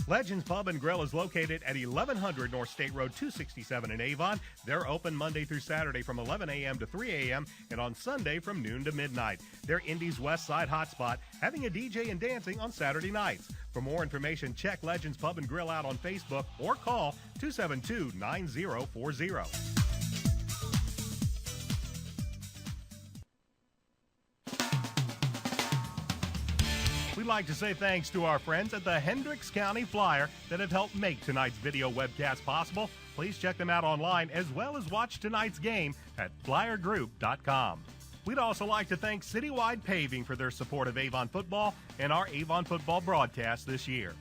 Legends Pub and Grill is located at 1100 North State Road 267 in Avon. They're open Monday through Saturday from 11 a.m. to 3 a.m. and on Sunday from noon to midnight. They're Indy's West Side hotspot, having a DJ and dancing on Saturday nights. For more information, check Legends Pub and Grill out on Facebook or call 272-9040. We'd like to say thanks to our friends at the Hendricks County Flyer that have helped make tonight's video webcast possible. Please check them out online as well as watch tonight's game at flyergroup.com. We'd also like to thank Citywide Paving for their support of Avon football and our Avon football broadcast this year.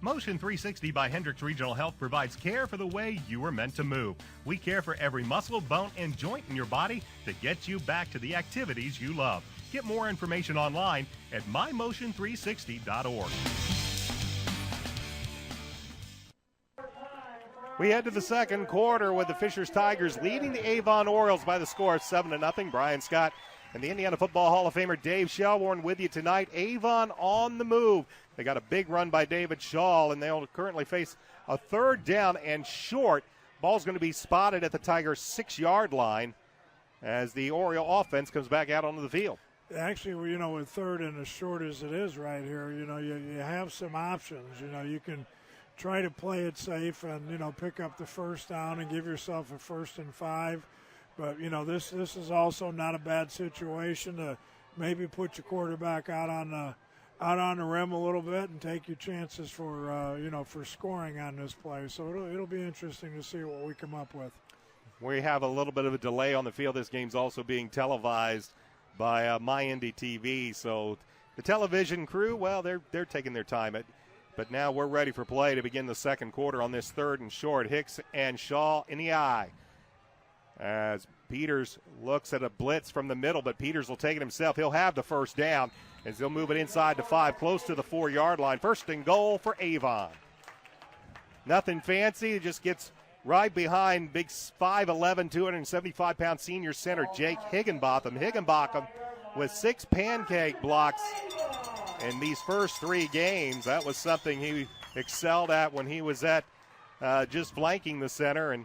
Motion 360 by Hendricks Regional Health provides care for the way you were meant to move. We care for every muscle, bone, and joint in your body to get you back to the activities you love. Get more information online at mymotion360.org. We head to the second quarter with the Fishers Tigers leading the Avon Orioles by the score of 7-0. Brian Scott and the Indiana Football Hall of Famer Dave Shelbourne with you tonight. Avon on the move. They got a big run by David Shaw, and they'll currently face a 3rd down and short. Ball's going to be spotted at the Tigers' 6-yard line as the Oriole offense comes back out onto the field. Actually, with 3rd and as short as it is right here, you have some options. You can try to play it safe and, pick up the 1st down and give yourself a 1st and 5. But, this is also not a bad situation to maybe put your quarterback out on the rim a little bit and take your chances for, for scoring on this play. So it'll be interesting to see what we come up with. We have a little bit of a delay on the field. This game's also being televised by MyNDTV. So the television crew, well, they're taking their time. But now we're ready for play to begin the second quarter on this 3rd and short. Hicks and Shaw in the eye. As Peters looks at a blitz from the middle, but Peters will take it himself. He'll have the 1st down as he'll move it inside the 5, close to the 4-yard line. 1st and goal for Avon. Nothing fancy. It just gets right behind big 5'11", 275-pound senior center Jake Higginbotham. Higginbotham with 6 pancake blocks in these first 3 games. That was something he excelled at when he was at just flanking the center and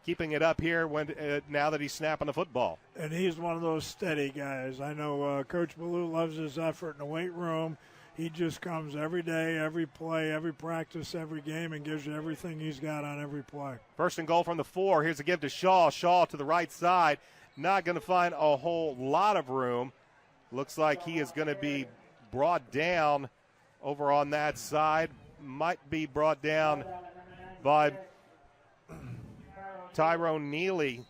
keeping it up here when now that he's snapping the football. And he's one of those steady guys. I know Coach Ballou loves his effort in the weight room. He just comes every day, every play, every practice, every game, and gives you everything he's got on every play. First and goal from the 4. Here's a give to Shaw. Shaw to the right side. Not going to find a whole lot of room. Looks like he is going to be brought down over on that side. Might be brought down by Tyrone Neely.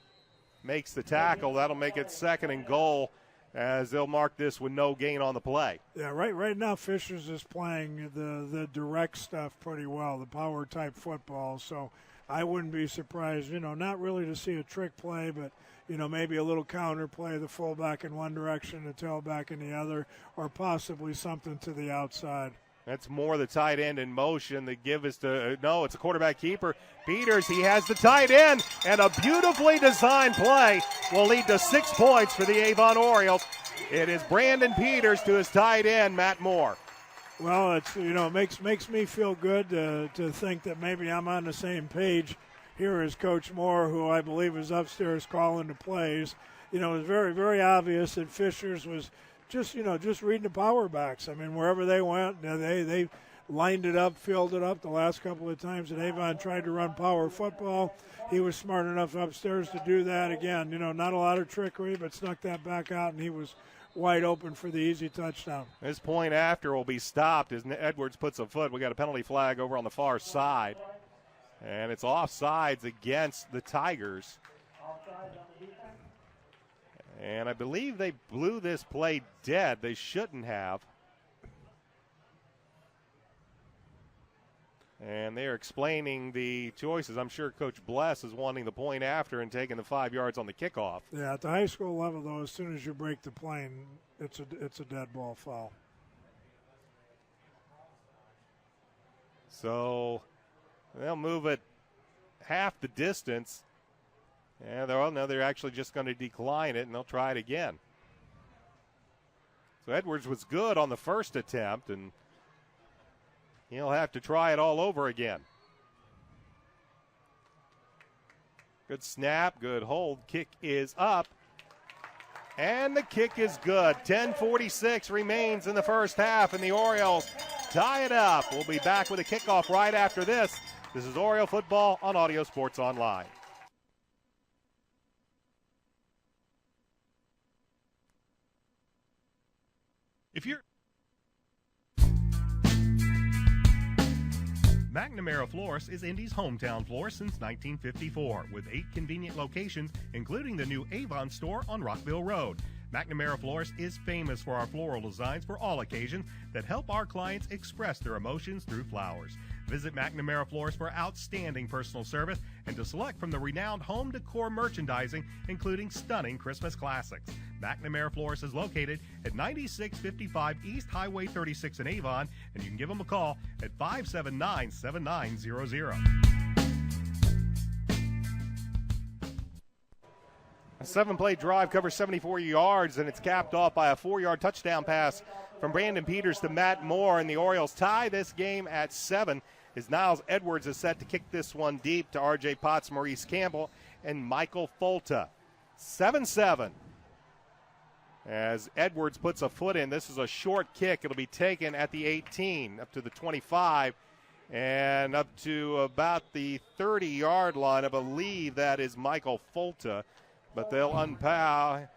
Makes the tackle. That'll make it second and goal, as they'll mark this with no gain on the play. Yeah, right now Fishers is playing the direct stuff pretty well, the power type football. So I wouldn't be surprised, not really to see a trick play, but maybe a little counter play, the fullback in one direction, the tailback in the other, or possibly something to the outside. That's more the tight end in motion. The give is to, no, it's a quarterback keeper. Peters, he has the tight end, and a beautifully designed play will lead to 6 points for the Avon Orioles. It is Brandon Peters to his tight end, Matt Moore. Well, it's it makes me feel good to think that maybe I'm on the same page here as Coach Moore, who I believe is upstairs calling the plays. It was very, very obvious that Fishers was just reading the power backs. I mean, wherever they went, they lined it up, filled it up the last couple of times that Avon tried to run power football. He was smart enough upstairs to do that again. Not a lot of trickery, but snuck that back out, and he was wide open for the easy touchdown. This point after will be stopped as Edwards puts a foot. We got a penalty flag over on the far side, and it's offsides against the Tigers. And I believe they blew this play dead. They shouldn't have. And they're explaining the choices. I'm sure Coach Bless is wanting the point after and taking the 5 yards on the kickoff. Yeah, at the high school level, though, as soon as you break the plane, it's a dead ball foul. So they'll move it half the distance. And they're actually just going to decline it, and they'll try it again. So Edwards was good on the first attempt, and he'll have to try it all over again. Good snap, good hold. Kick is up, and the kick is good. 10:46 remains in the first half, and the Orioles tie it up. We'll be back with a kickoff right after this. This is Oriole Football on Audio Sports Online. If you're McNamara Florist is Indy's hometown florist since 1954, with 8 convenient locations, including the new Avon store on Rockville Road. McNamara Florist is famous for our floral designs for all occasions that help our clients express their emotions through flowers. Visit McNamara Florist for outstanding personal service and to select from the renowned home decor merchandising, including stunning Christmas classics. McNamara Florist is located at 9655 East Highway 36 in Avon, and you can give them a call at 579-7900. A 7-play drive covers 74 yards, and it's capped off by a 4-yard touchdown pass from Brandon Peters to Matt Moore, and the Orioles tie this game at 7 as Niles Edwards is set to kick this one deep to R.J. Potts, Maurice Campbell, and Michael Folta. 7-7. As Edwards puts a foot in, this is a short kick. It'll be taken at the 18, up to the 25, and up to about the 30-yard line. I believe that is Michael Folta. But they'll unpile,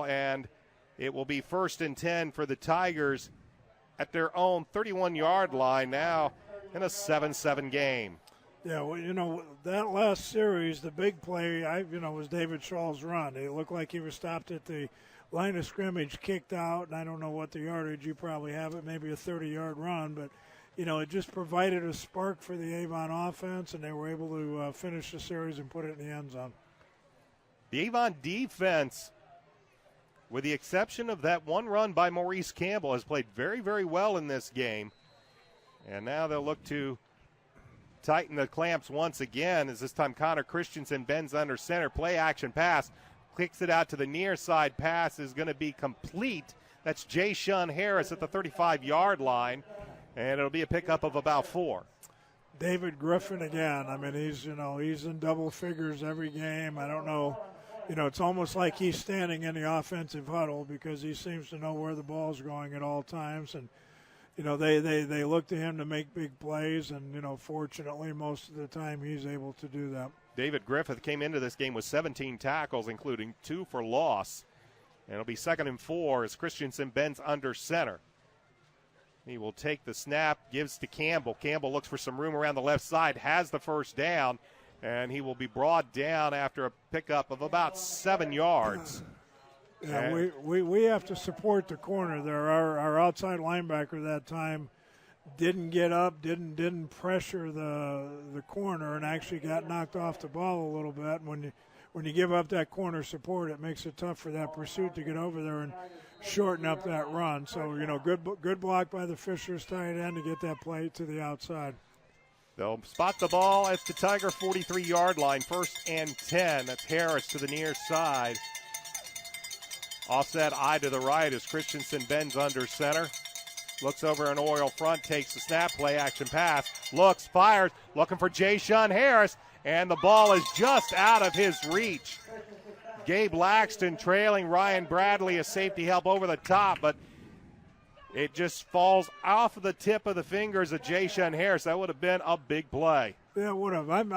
and it will be 1st and 10 for the Tigers at their own 31-yard line now in a 7-7 game. Yeah, well, that last series, the big play, was David Shaw's run. It looked like he was stopped at the line of scrimmage, kicked out, and I don't know what the yardage, you probably have it, maybe a 30-yard run, but, it just provided a spark for the Avon offense, and they were able to finish the series and put it in the end zone. The Avon defense, with the exception of that one run by Maurice Campbell, has played very, very well in this game. And now they'll look to tighten the clamps once again, as this time Connor Christensen bends under center. Play action pass, kicks it out to the near side. Pass is going to be complete. That's J-Shun Harris at the 35-yard line, and it'll be a pickup of about 4. David Griffin again. I mean, he's in double figures every game. I don't know. It's almost like he's standing in the offensive huddle because he seems to know where the ball's going at all times. And, they look to him to make big plays, and, fortunately most of the time he's able to do that. David Griffith came into this game with 17 tackles, including 2 for loss. And it'll be 2nd and 4 as Christensen bends under center. He will take the snap, gives to Campbell. Campbell looks for some room around the left side, has the first down, and he will be brought down after a pickup of about 7 yards. Yeah, we have to support the corner there. Our outside linebacker that time didn't get up, didn't pressure the corner, and actually got knocked off the ball a little bit. When you give up that corner support, it makes it tough for that pursuit to get over there and shorten up that run. So, good block by the Fishers tight end to get that play to the outside. They'll spot the ball at the Tiger 43-yard line, 1st and 10. That's Harris to the near side. Offset eye to the right as Christensen bends under center. Looks over an Oriole front, takes the snap, play action pass. Looks, fires, looking for J-Shun Harris, and the ball is just out of his reach. Gabe Laxton trailing Ryan Bradley, a safety help over the top, but it just falls off the tip of the fingers of J-Shun Harris. That would have been a big play. Yeah, it would have. I'm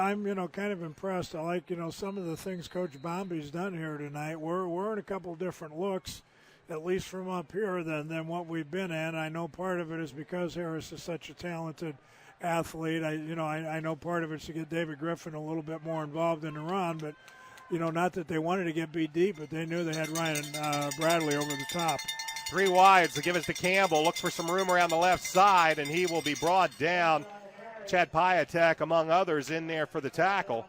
kind of impressed. I like, some of the things Coach Bomby's done here tonight. We're in a couple different looks, at least from up here, than what we've been in. I know part of it is because Harris is such a talented athlete. I know part of it's to get David Griffin a little bit more involved in the run, but, not that they wanted to get beat deep, but they knew they had Ryan Bradley over the top. 3 wides to give it to Campbell. Looks for some room around the left side, and he will be brought down. Chad Piatek, among others, in there for the tackle.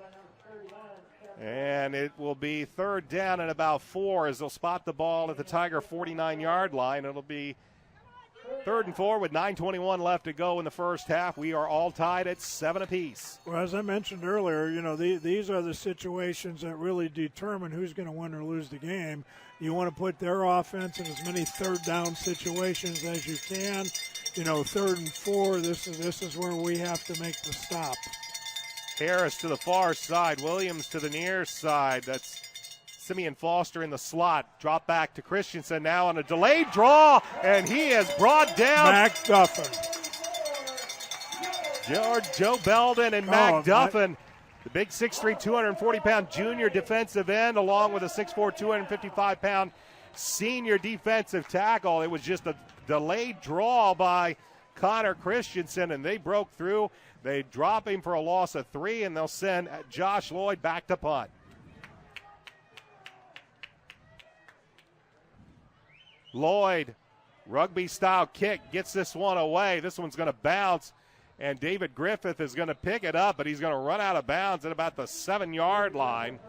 And it will be 3rd down and about 4 as they'll spot the ball at the Tiger 49-yard line. It'll be 3rd and 4 with 9:21 left to go in the first half. We are all tied at 7 apiece. Well, as I mentioned earlier, these are the situations that really determine who's going to win or lose the game. You want to put their offense in as many 3rd down situations as you can. 3rd and 4, this is where we have to make the stop. Harris to the far side, Williams to the near side. That's Simeon Foster in the slot. Drop back to Christensen now on a delayed draw, and he is brought down. Mac Duffin. Joe Belden and Mac Duffin, the big 6'3", 240-pound junior defensive end, along with a 6'4", 255-pound senior defensive tackle. It was just a delayed draw by Connor Christensen, and they broke through. They drop him for a loss of 3, and they'll send Josh Lloyd back to punt. Lloyd, rugby-style kick, gets this one away. This one's going to bounce, and David Griffith is going to pick it up, but he's going to run out of bounds at about the 7-yard line,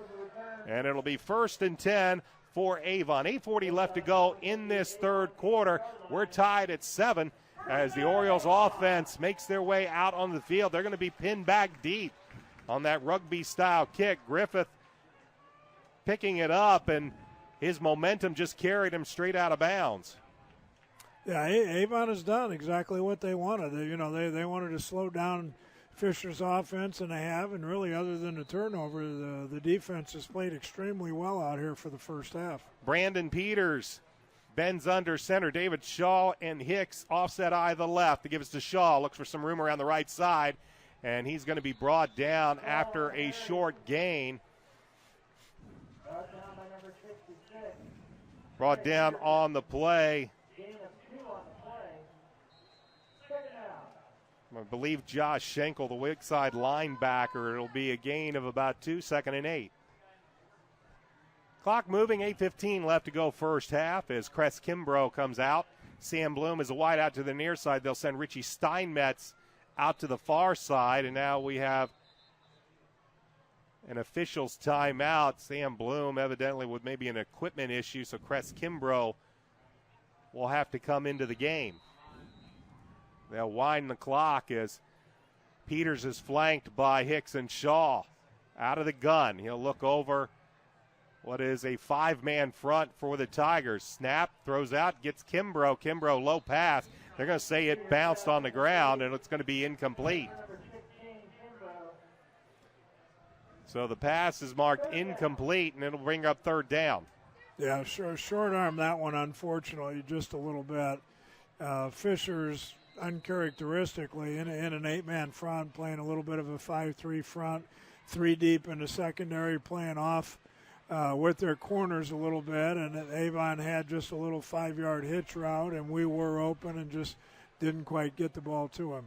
and it'll be 1st and 10 for Avon. 8:40 left to go in this 3rd quarter. We're tied at 7 as the Orioles offense makes their way out on the field. They're going to be pinned back deep on that rugby-style kick. Griffith picking it up, and his momentum just carried him straight out of bounds. Yeah, Avon has done exactly what they wanted. They wanted to slow down Fisher's offense, and they have. And really, other than the turnover, the defense has played extremely well out here for the first half. Brandon Peters bends under center. David Shaw and Hicks offset eye the left. To give it to Shaw. Looks for some room around the right side, and he's going to be brought down after a short gain. Brought down on the play. I believe Josh Schenkel, the weak side linebacker. It'll be a gain of about 2, 2nd and 8. Clock moving, 8:15 left to go first half as Cress Kimbrough comes out. Sam Bloom is a wide out to the near side. They'll send Richie Steinmetz out to the far side, and now we have an official's timeout. Sam Bloom evidently with maybe an equipment issue, so Cress Kimbrough will have to come into the game. They'll wind the clock as Peters is flanked by Hicks and Shaw. Out of the gun. He'll look over what is a 5-man front for the Tigers. Snap, throws out, gets Kimbrough. Kimbrough, low pass. They're going to say it bounced on the ground, and it's going to be incomplete. So the pass is marked incomplete, and it'll bring up 3rd down. Yeah, short arm that one, unfortunately, just a little bit. Fisher's uncharacteristically in an 8-man front, playing a little bit of a 5-3 front, 3 deep in the secondary, playing off with their corners a little bit, and Avon had just a little 5-yard hitch route, and we were open and just didn't quite get the ball to him.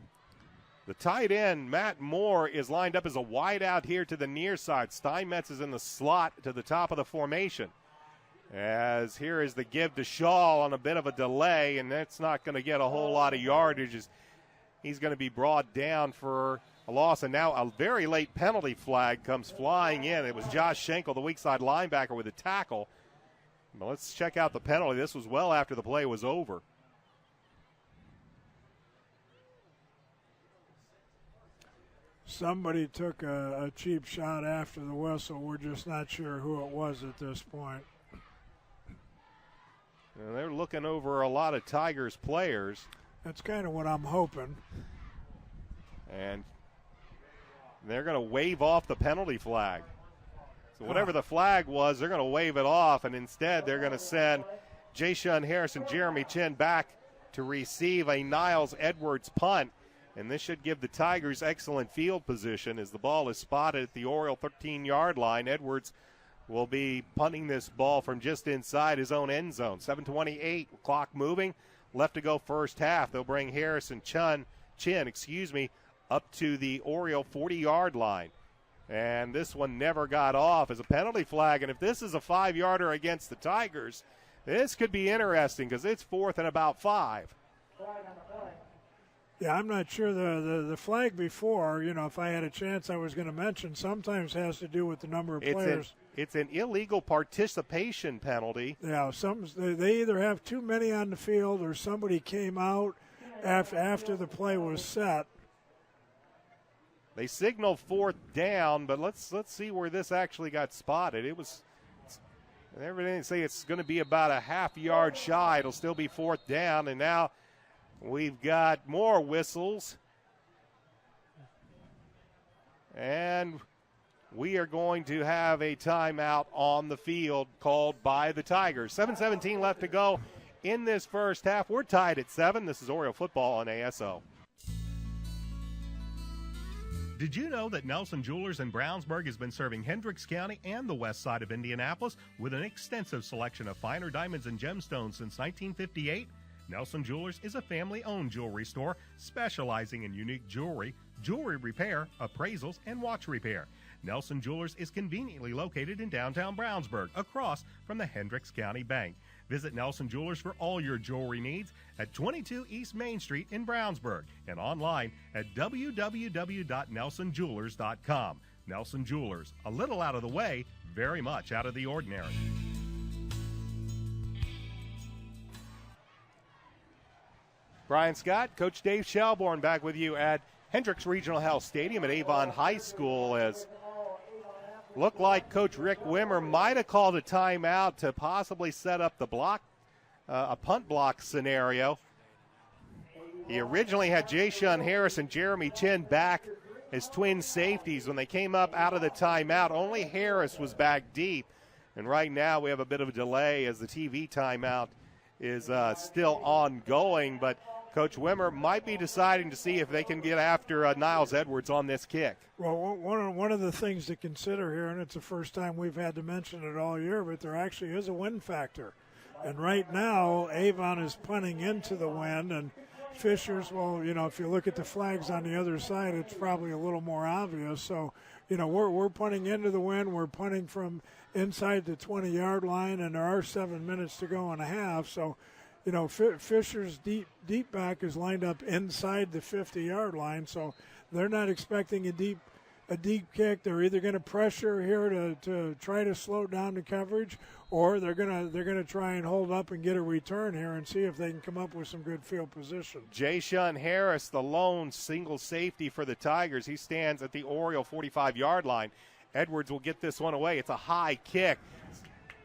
The tight end, Matt Moore, is lined up as a wide out here to the near side. Steinmetz is in the slot to the top of the formation. As here is the give to Shaw on a bit of a delay, and that's not going to get a whole lot of yardage. He's going to be brought down for a loss, and now a very late penalty flag comes flying in. It was Josh Schenkel, the weak side linebacker, with a tackle. But let's check out the penalty. This was well after the play was over. Somebody took a cheap shot after the whistle. We're just not sure who it was at this point. And they're looking over a lot of Tigers players. That's kind of what I'm hoping. And they're going to wave off the penalty flag. So whatever the flag was, they're going to wave it off, and instead they're going to send J-Shun Harris and Jeremy Chin back to receive a Niles Edwards punt. And this should give the Tigers excellent field position as the ball is spotted at the Oriole 13-yard line. Edwards will be punting this ball from just inside his own end zone. 7:28, clock moving. Left to go first half. They'll bring Harris and Chin, up to the Oriole 40-yard line. And this one never got off as a penalty flag. And if this is a 5-yarder against the Tigers, this could be interesting because it's 4th and about 5. Yeah, I'm not sure. The flag before, if I had a chance I was going to mention, sometimes has to do with the number of players. It's an illegal participation penalty. Yeah, they either have too many on the field or somebody came out after the play was set. They signaled 4th down, but let's see where this actually got spotted. Everything say it's going to be about a half-yard shy. It'll still be 4th down, and now we've got more whistles. And we are going to have a timeout on the field called by the Tigers. 7:17 left to go in this first half. We're tied at 7. This is Oriole football on ASO. Did you know that Nelson Jewelers in Brownsburg has been serving Hendricks County and the west side of Indianapolis with an extensive selection of finer diamonds and gemstones since 1958? Nelson Jewelers is a family-owned jewelry store specializing in unique jewelry, jewelry repair, appraisals, and watch repair. Nelson Jewelers is conveniently located in downtown Brownsburg, across from the Hendricks County Bank. Visit Nelson Jewelers for all your jewelry needs at 22 East Main Street in Brownsburg and online at www.nelsonjewelers.com. Nelson Jewelers, a little out of the way, very much out of the ordinary. Brian Scott, Coach Dave Shelbourne back with you at Hendricks Regional Health Stadium at Avon High School. As looked like Coach Rick Wimmer might have called a timeout to possibly set up the block, a punt block scenario. He originally had J-Shun Harris and Jeremy Chin back as twin safeties. When they came up out of the timeout, only Harris was back deep. And right now we have a bit of a delay as the TV timeout is still ongoing, but Coach Wimmer might be deciding to see if they can get after Niles Edwards on this kick. Well, one of the things to consider here, and it's the first time we've had to mention it all year, but there actually is a wind factor. And right now, Avon is punting into the wind, and Fishers, well, if you look at the flags on the other side, it's probably a little more obvious. So, we're punting into the wind. We're punting from inside the 20-yard line, and there are 7 minutes to go and a half. So, Fisher's deep back is lined up inside the 50-yard line, so they're not expecting a deep kick. They're either going to pressure here to try to slow down the coverage, or they're gonna try and hold up and get a return here and see if they can come up with some good field position. J-Shun Harris, the lone single safety for the Tigers, he stands at the Oriole 45-yard line. Edwards will get this one away. It's a high kick.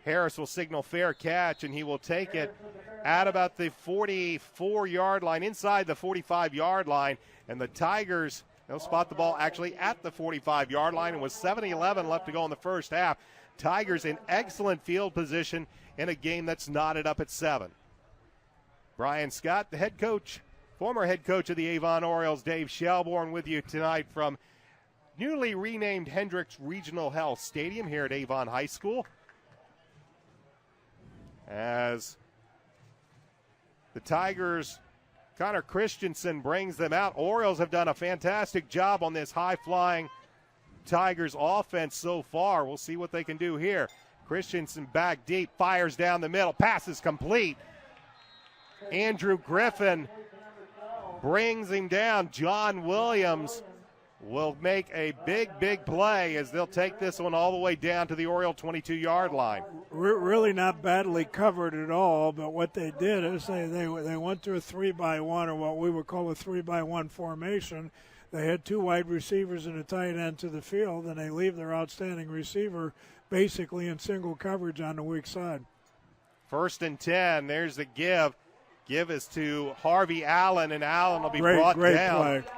Harris will signal fair catch, and he will take it at about the 44-yard line, inside the 45-yard line. And the Tigers, they'll spot the ball actually at the 45-yard line. And with 7:11 left to go in the first half, Tigers in excellent field position in a game that's knotted up at 7. Brian Scott, the head coach former head coach of the Avon Orioles, Dave Shelbourne, with you tonight from newly renamed Hendricks Regional Health Stadium here at Avon High School. As the Tigers, Connor Christensen brings them out. Orioles have done a fantastic job on this high-flying Tigers offense so far. We'll see what they can do here. Christensen back deep, fires down the middle, pass is complete. Andrew Griffin brings him down. John Williams will make a big play as they'll take this one all the way down to the Oriole 22-yard line. Really not badly covered at all, but what they did is they went to a 3-by-1, or what we would call a 3-by-1 formation. They had two wide receivers and a tight end to the field, and they leave their outstanding receiver basically in single coverage on the weak side. 1st and 10, there's the give. Give is to Harvey Allen, and Allen will be brought down. Play.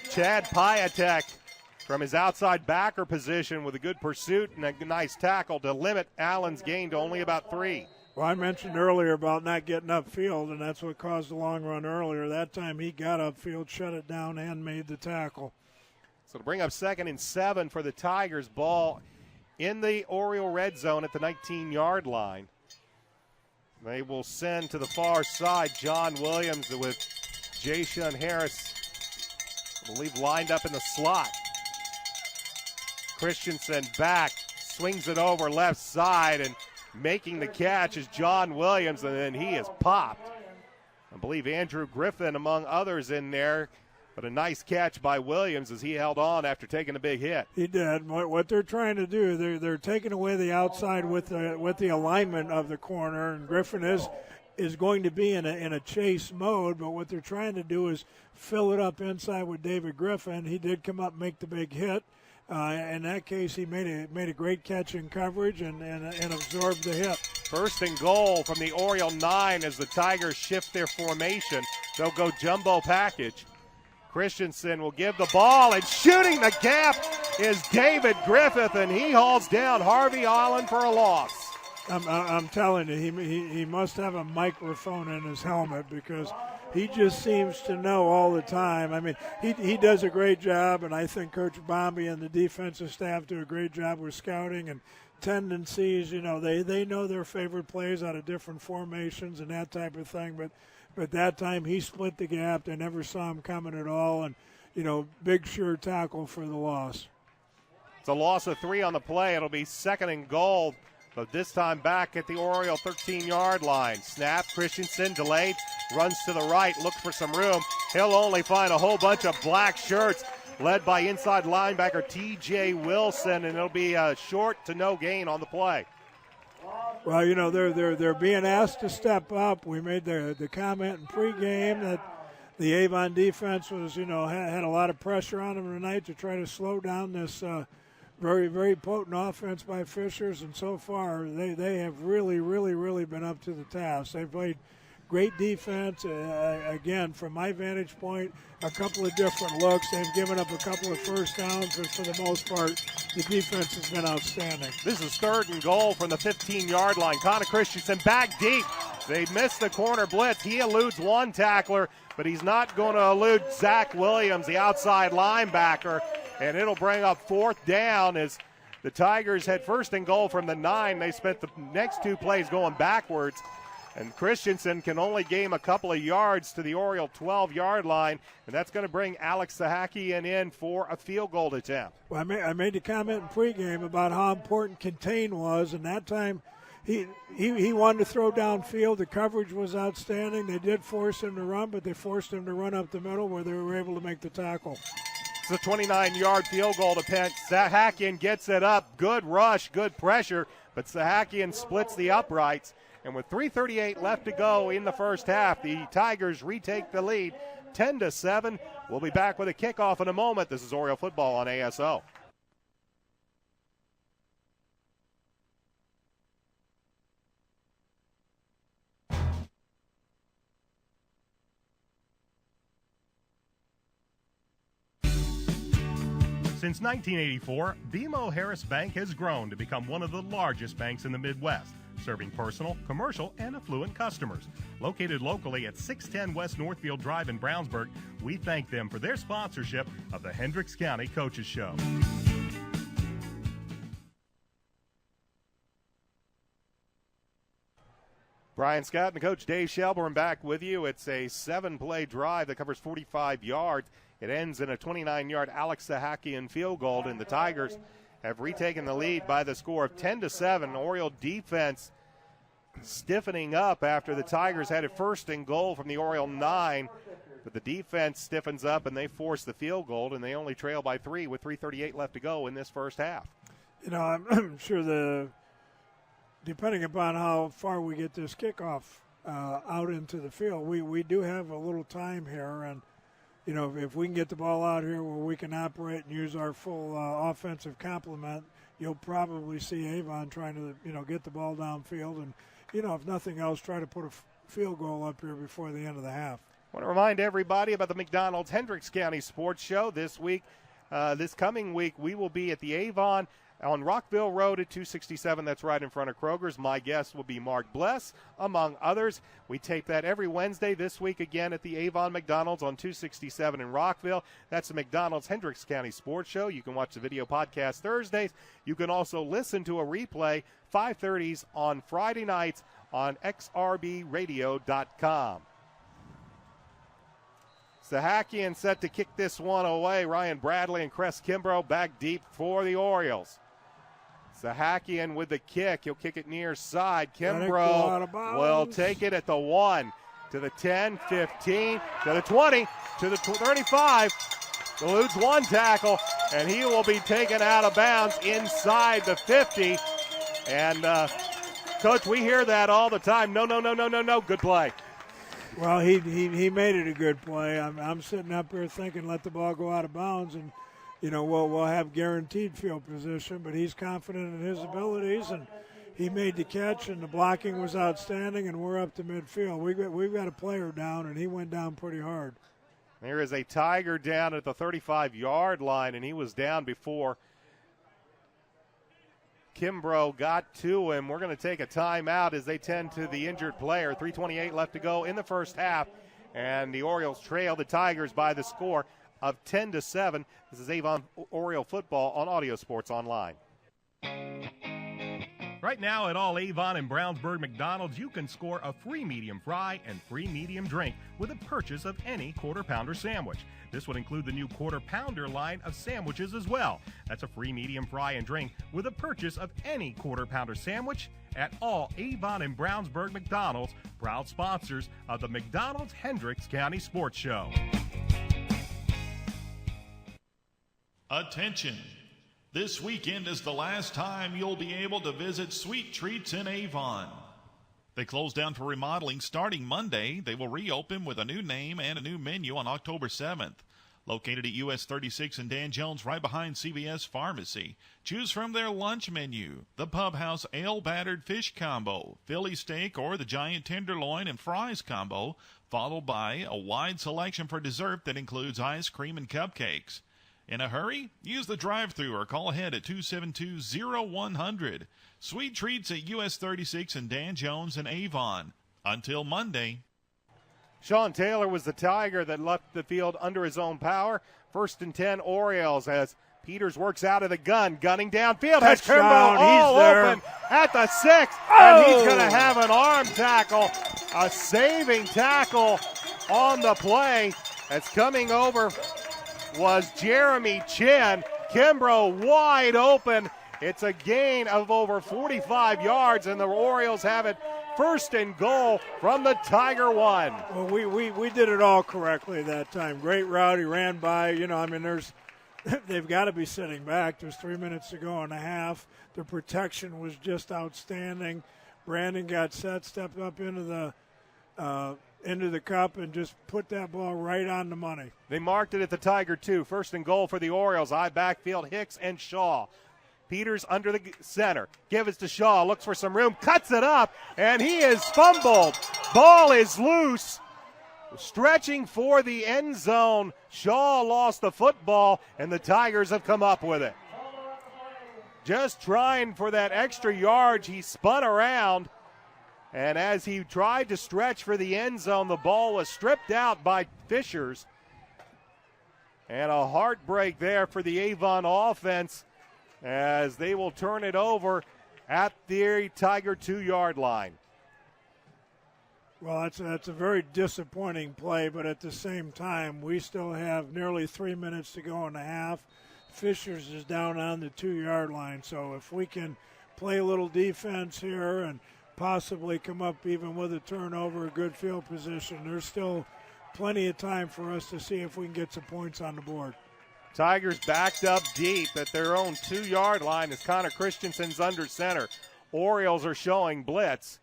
Chad Piatek from his outside backer position with a good pursuit and a nice tackle to limit Allen's gain to only about 3. Well, I mentioned earlier about not getting upfield, and that's what caused the long run earlier. That time he got upfield, shut it down, and made the tackle. So to bring up 2nd and 7 for the Tigers, ball in the Oriole red zone at the 19-yard line. They will send to the far side John Williams with J-Shun Harris, I believe, lined up in the slot. Christensen back, swings it over left side, and making the catch is John Williams, and then he is popped. I believe Andrew Griffin among others in there, but a nice catch by Williams as he held on after taking a big hit. He did. What they're trying to do, they're taking away the outside with the alignment of the corner, and Griffin is going to be in a chase mode, but what they're trying to do is fill it up inside with David Griffin. He did come up and make the big hit. In that case, he made a great catch in coverage and absorbed the hit. 1st and goal from the Oriole 9 as the Tigers shift their formation. They'll go jumbo package. Christensen will give the ball, and shooting the gap is David Griffith, and he hauls down Harvey Allen for a loss. I'm telling you, he must have a microphone in his helmet because he just seems to know all the time. I mean, he does a great job, and I think Coach Bombi and the defensive staff do a great job with scouting and tendencies. You know, they know their favorite plays out of different formations and that type of thing, but that time he split the gap. They never saw him coming at all, and, you know, big sure tackle for the loss. It's a loss of 3 on the play. It'll be 2nd and goal, but this time back at the Oriole 13-yard line. Snap, Christensen delayed, runs to the right, looks for some room. He'll only find a whole bunch of black shirts led by inside linebacker T.J. Wilson, and it'll be a short to no gain on the play. Well, you know, they're being asked to step up. We made the comment in pregame that the Avon defense was, you know, had a lot of pressure on them tonight to try to slow down this very, very potent offense by Fishers, and so far they have really been up to the task. They've played great defense. Again, from my vantage point, a couple of different looks. They've given up a couple of first downs, but for the most part, the defense has been outstanding. This is 3rd and goal from the 15-yard line. Connor Christensen back deep. They missed the corner blitz. He eludes one tackler, but he's not going to elude Zach Williams, the outside linebacker, and it'll bring up 4th down as the Tigers had 1st and goal from the 9. They spent the next 2 plays going backwards. And Christensen can only gain a couple of yards to the Oriole 12-yard line, and that's going to bring Alex Sahakian in for a field goal attempt. Well, I made the comment in pregame about how important contain was, and that time he wanted to throw downfield. The coverage was outstanding. They did force him to run, but they forced him to run up the middle where they were able to make the tackle. It's a 29-yard field goal attempt. Sahakian gets it up. Good rush, good pressure, but Sahakian splits the uprights. And with 3:38 left to go in the first half, the Tigers retake the lead 10-7. We'll be back with a kickoff in a moment. This is Oriole football on ASO. Since 1984, BMO Harris Bank has grown to become one of the largest banks in the Midwest, serving personal, commercial, and affluent customers. Located locally at 610 West Northfield Drive in Brownsburg, we thank them for their sponsorship of the Hendricks County Coaches Show. Brian Scott and Coach Dave Shelburne back with you. It's a 7-play drive that covers 45 yards. It ends in a 29-yard Alex Sahakian field goal, and the Tigers have retaken the lead by the score of 10-7. Oriole defense stiffening up after the Tigers had it first and goal from the Oriole 9. But the defense stiffens up, and they force the field goal, and they only trail by 3 with 3:38 left to go in this first half. You know, I'm sure depending upon how far we get this kickoff out into the field, we do have a little time here. And, you know, if we can get the ball out here where we can operate and use our full offensive complement, you'll probably see Avon trying to, you know, get the ball downfield and, you know, if nothing else, try to put a field goal up here before the end of the half. I want to remind everybody about the McDonald's Hendricks County Sports Show this week. This coming week, we will be at the Avon on Rockville Road at 267. That's right in front of Kroger's. My guest will be Mark Bless, among others. We tape that every Wednesday. This week again at the Avon McDonald's on 267 in Rockville. That's the McDonald's Hendricks County Sports Show. You can watch the video podcast Thursdays. You can also listen to a replay 5:30s on Friday nights on xrbradio.com. Sahakian set to kick this one away. Ryan Bradley and Cress Kimbrough back deep for the Orioles. Sahakian with the kick. He'll kick it near side. Kimbrough will take it at the 1, to the 10, 15, to the 20, to the 35. Eludes one tackle, and he will be taken out of bounds inside the 50. And, Coach, we hear that all the time. No. Good play. Well, he made it a good play. I'm sitting up here thinking let the ball go out of bounds, and you know we'll have guaranteed field position. But he's confident in his abilities, and he made the catch, and the blocking was outstanding. And we're up to midfield. We've got a player down, and he went down pretty hard. There is a Tiger down at the 35-yard line, and he was down before Kimbrough got to him. We're going to take a timeout as they tend to the injured player. 3:28 left to go in the first half, and the Orioles trail the Tigers by the score of 10-7. This is Avon Oriole football on Audio Sports Online. Right now at all Avon and Brownsburg McDonald's, you can score a free medium fry and free medium drink with a purchase of any Quarter Pounder sandwich. This would include the new Quarter Pounder line of sandwiches as well. That's a free medium fry and drink with a purchase of any Quarter Pounder sandwich at all Avon and Brownsburg McDonald's, proud sponsors of the McDonald's Hendricks County Sports Show. Attention! This weekend is the last time you'll be able to visit Sweet Treats in Avon. They close down for remodeling starting Monday. They will reopen with a new name and a new menu on October 7th. Located at US 36 and Dan Jones, right behind CVS Pharmacy. Choose from their lunch menu, the Pub House Ale Battered Fish Combo, Philly Steak, or the Giant Tenderloin and Fries Combo, followed by a wide selection for dessert that includes ice cream and cupcakes. In a hurry? Use the drive-thru or call ahead at 272-0100. Sweet Treats at US 36 and Dan Jones in Avon. Until Monday. Sean Taylor was the Tiger that left the field under his own power. 1st and 10 Orioles as Peters works out of the gun, gunning downfield. Has Kimbrough all open at the 6, and he's going to have an arm tackle, a saving tackle on the play. That's coming over was Jeremy Chin. Kimbrough wide open. It's a gain of over 45 yards, and the Orioles have it 1st and goal from the Tiger 1. Well, we did it all correctly that time. Great route. He ran by. You know, I mean, they've got to be sitting back. There's 3 minutes to go and a half. The protection was just outstanding. Brandon got set, stepped up into the cup and just put that ball right on the money. They marked it at the Tiger 2. 1st and goal for the Orioles. High backfield, Hicks and Shaw. Peters under the center. Give it to Shaw. Looks for some room. Cuts it up, and he is fumbled. Ball is loose. stretching for the end zone. Shaw lost the football, and the Tigers have come up with it. Just trying for that extra yard, he spun around, and as he tried to stretch for the end zone, the ball was stripped out by Fishers. And a heartbreak there for the Avon offense as they will turn it over at the Tiger 2-yard line. Well, that's a very disappointing play, but at the same time, we still have nearly 3 minutes to go in the half. Fishers is down on the 2-yard line, so if we can play a little defense here and possibly come up even with a turnover, a good field position, there's still plenty of time for us to see if we can get some points on the board. Tigers backed up deep at their own 2-yard line as Connor Christensen's under center. Orioles are showing blitz.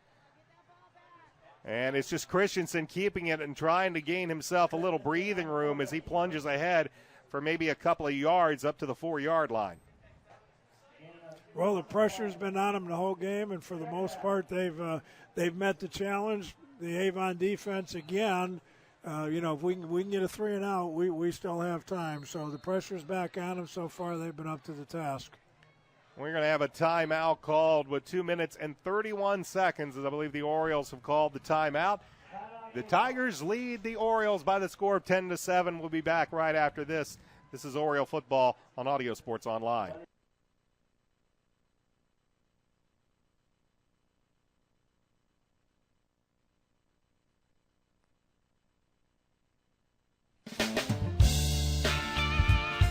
And it's just Christensen keeping it and trying to gain himself a little breathing room as he plunges ahead for maybe a couple of yards up to the 4-yard line. Well, the pressure's been on them the whole game, and for the most part, they've met the challenge. The Avon defense again. If we can get a 3 and out, we still have time. So the pressure's back on them. So far, they've been up to the task. We're going to have a timeout called with 2 minutes and 31 seconds, as I believe the Orioles have called the timeout. The Tigers lead the Orioles by the score of 10-7. We'll be back right after this. This is Oriole football on Audio Sports Online.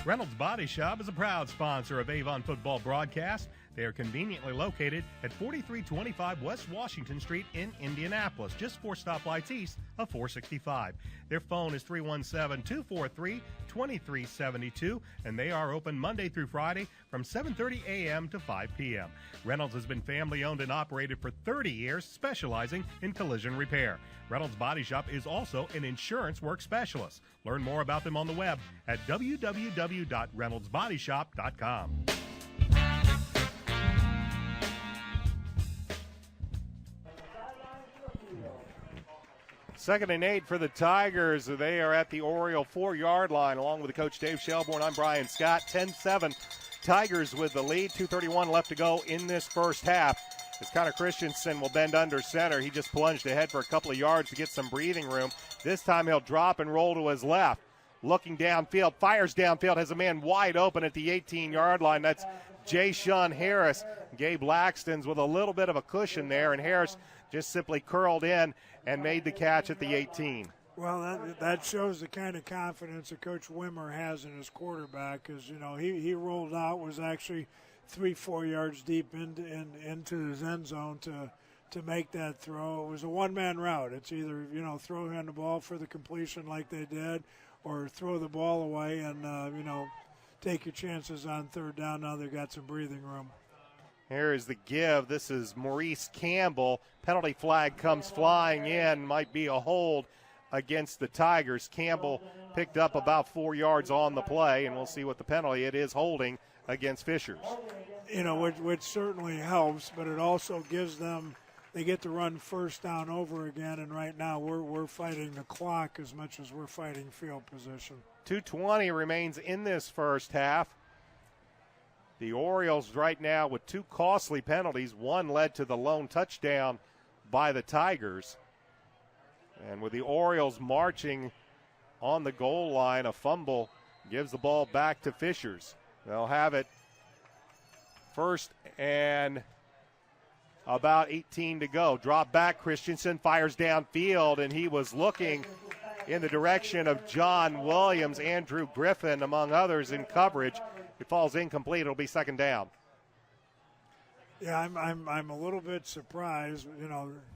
Reynolds Body Shop is a proud sponsor of Avon football broadcast. They are conveniently located at 4325 West Washington Street in Indianapolis, just 4 stoplights east of 465. Their phone is 317-243-2372, and they are open Monday through Friday from 7:30 a.m. to 5 p.m. Reynolds has been family-owned and operated for 30 years, specializing in collision repair. Reynolds Body Shop is also an insurance work specialist. Learn more about them on the web at www.reynoldsbodyshop.com. Second and 8 for the Tigers. They are at the Oriole 4-yard line along with the coach Dave Shelbourne. I'm Brian Scott. 10-7. Tigers with the lead. 2:31 left to go in this first half. As Connor Christensen will bend under center. He just plunged ahead for a couple of yards to get some breathing room. This time he'll drop and roll to his left. Looking downfield, fires downfield, has a man wide open at the 18-yard line. That's J-Shun Harris. Gabe Laxton's with a little bit of a cushion there, and Harris just simply curled in and made the catch at the 18. Well, that shows the kind of confidence that Coach Wimmer has in his quarterback, because he rolled out, was actually 3-4 yards deep into his end zone to make that throw. It was a one-man route. It's either throw him the ball for the completion like they did, or throw the ball away and take your chances on third down. Now they've got some breathing room. Here is the give. This is Maurice Campbell. Penalty flag comes flying in. Might be a hold against the Tigers. Campbell picked up about 4 yards on the play, and we'll see what the penalty. It is holding against Fishers. Which certainly helps, but it also gives them, they get to run first down over again, and right now we're fighting the clock as much as we're fighting field position. 2:20 remains in this first half. The Orioles right now with 2 costly penalties. One led to the lone touchdown by the Tigers. And with the Orioles marching on the goal line, a fumble gives the ball back to Fishers. They'll have it first and about 18 to go. Drop back, Christensen fires downfield, and he was looking in the direction of John Williams, Andrew Griffin, among others, in coverage. It falls incomplete. It'll be second down. Yeah, I'm a little bit surprised.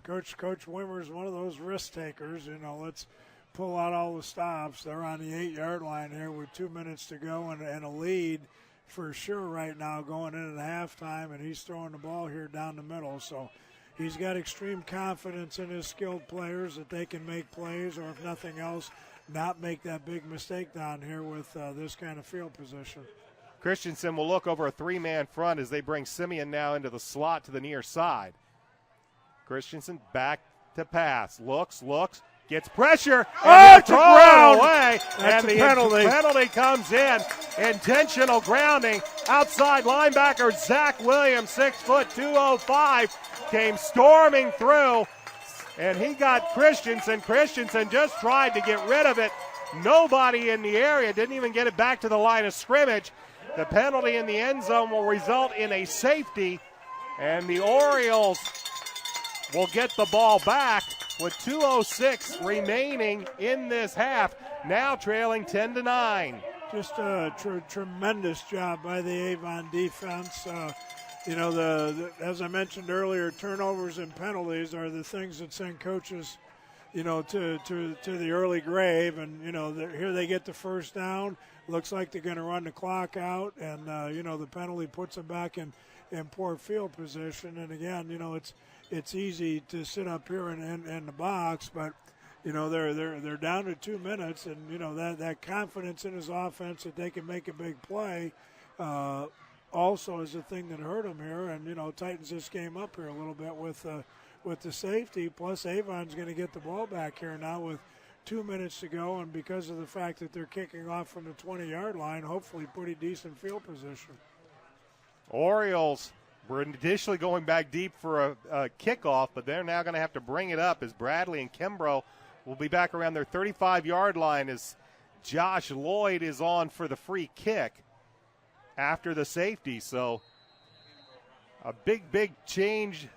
Coach Wimmer is one of those risk takers. Let's pull out all the stops. They're on the 8-yard line here with 2 minutes to go and a lead for sure right now going into the halftime, and he's throwing the ball here down the middle. So he's got extreme confidence in his skilled players that they can make plays, or if nothing else, not make that big mistake down here with this kind of field position. Christensen will look over a 3-man front as they bring Simeon now into the slot to the near side. Christensen back to pass. Looks, Gets pressure, Oh, and it's a throw ground. away, That's and a the penalty. penalty comes in. Intentional grounding. Outside linebacker Zach Williams, 6 foot 205, came storming through, and he got Christensen. Christensen just tried to get rid of it. Nobody in the area, didn't even get it back to the line of scrimmage. The penalty in the end zone will result in a safety, and the Orioles will get the ball back with 2:06 remaining in this half, now trailing 10-9. Just a tremendous job by the Avon defense. As I mentioned earlier, turnovers and penalties are the things that send coaches, to the early grave. And, here they get the first down. Looks like they're going to run the clock out. And, the penalty puts them back in poor field position. And, again, it's easy to sit up here in the box, but, they're down to 2 minutes. And, that confidence in his offense that they can make a big play also is the thing that hurt them here, and tightens this game up here a little bit with the safety. Plus, Avon's going to get the ball back here now with 2 minutes to go, and because of the fact that they're kicking off from the 20-yard line, hopefully pretty decent field position. Orioles were initially going back deep for a kickoff, but they're now going to have to bring it up as Bradley and Kimbrough will be back around their 35-yard line as Josh Lloyd is on for the free kick after the safety. So a big change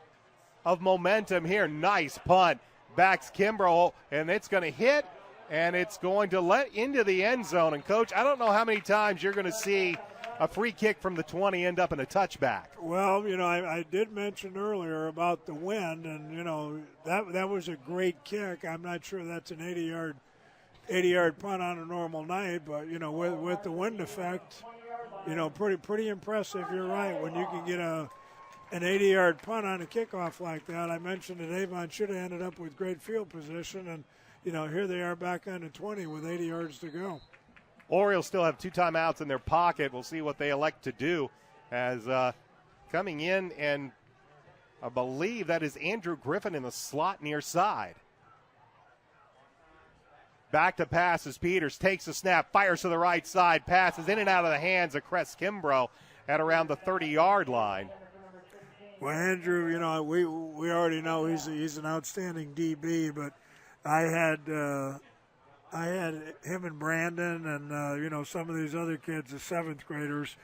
of momentum here. Nice punt. Backs Kimbrough, and it's going to hit, and it's going to let into the end zone. And, Coach, I don't know how many times you're going to see a free kick from the 20 end up in a touchback. Well, I did mention earlier about the wind, and, that was a great kick. I'm not sure that's an 80-yard punt on a normal night, but, with the wind effect, pretty impressive. You're right. When you can get an 80-yard punt on a kickoff like that, I mentioned that Avon should have ended up with great field position, and, here they are back on the 20 with 80 yards to go. Orioles still have 2 timeouts in their pocket. We'll see what they elect to do as coming in, and I believe that is Andrew Griffin in the slot near side. Back to passes. Peters takes the snap, fires to the right side, passes in and out of the hands of Cress Kimbrough at around the 30-yard line. Well, Andrew, we already know he's an outstanding DB, but I had him and Brandon and some of these other kids, the 7th graders,